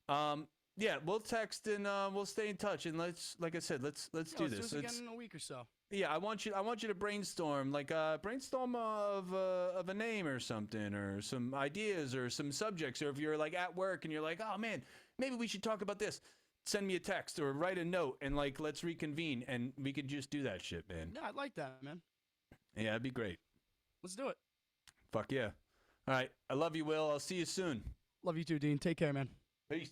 yeah, we'll text and we'll stay in touch, and like I said, let's do Let's this. do this again in a week or so. Yeah, I want you to brainstorm, like brainstorm of a name or something, or some ideas or some subjects, or if you're like at work and you're like, oh man, maybe we should talk about this. Send me a text or write a note and like let's reconvene and we could just do that shit, man. Yeah, I'd like that, man. Yeah, that'd be great. Let's do it. Fuck yeah. All right, I love you, Will. I'll see you soon. Love you too, Dean. Take care, man. Peace.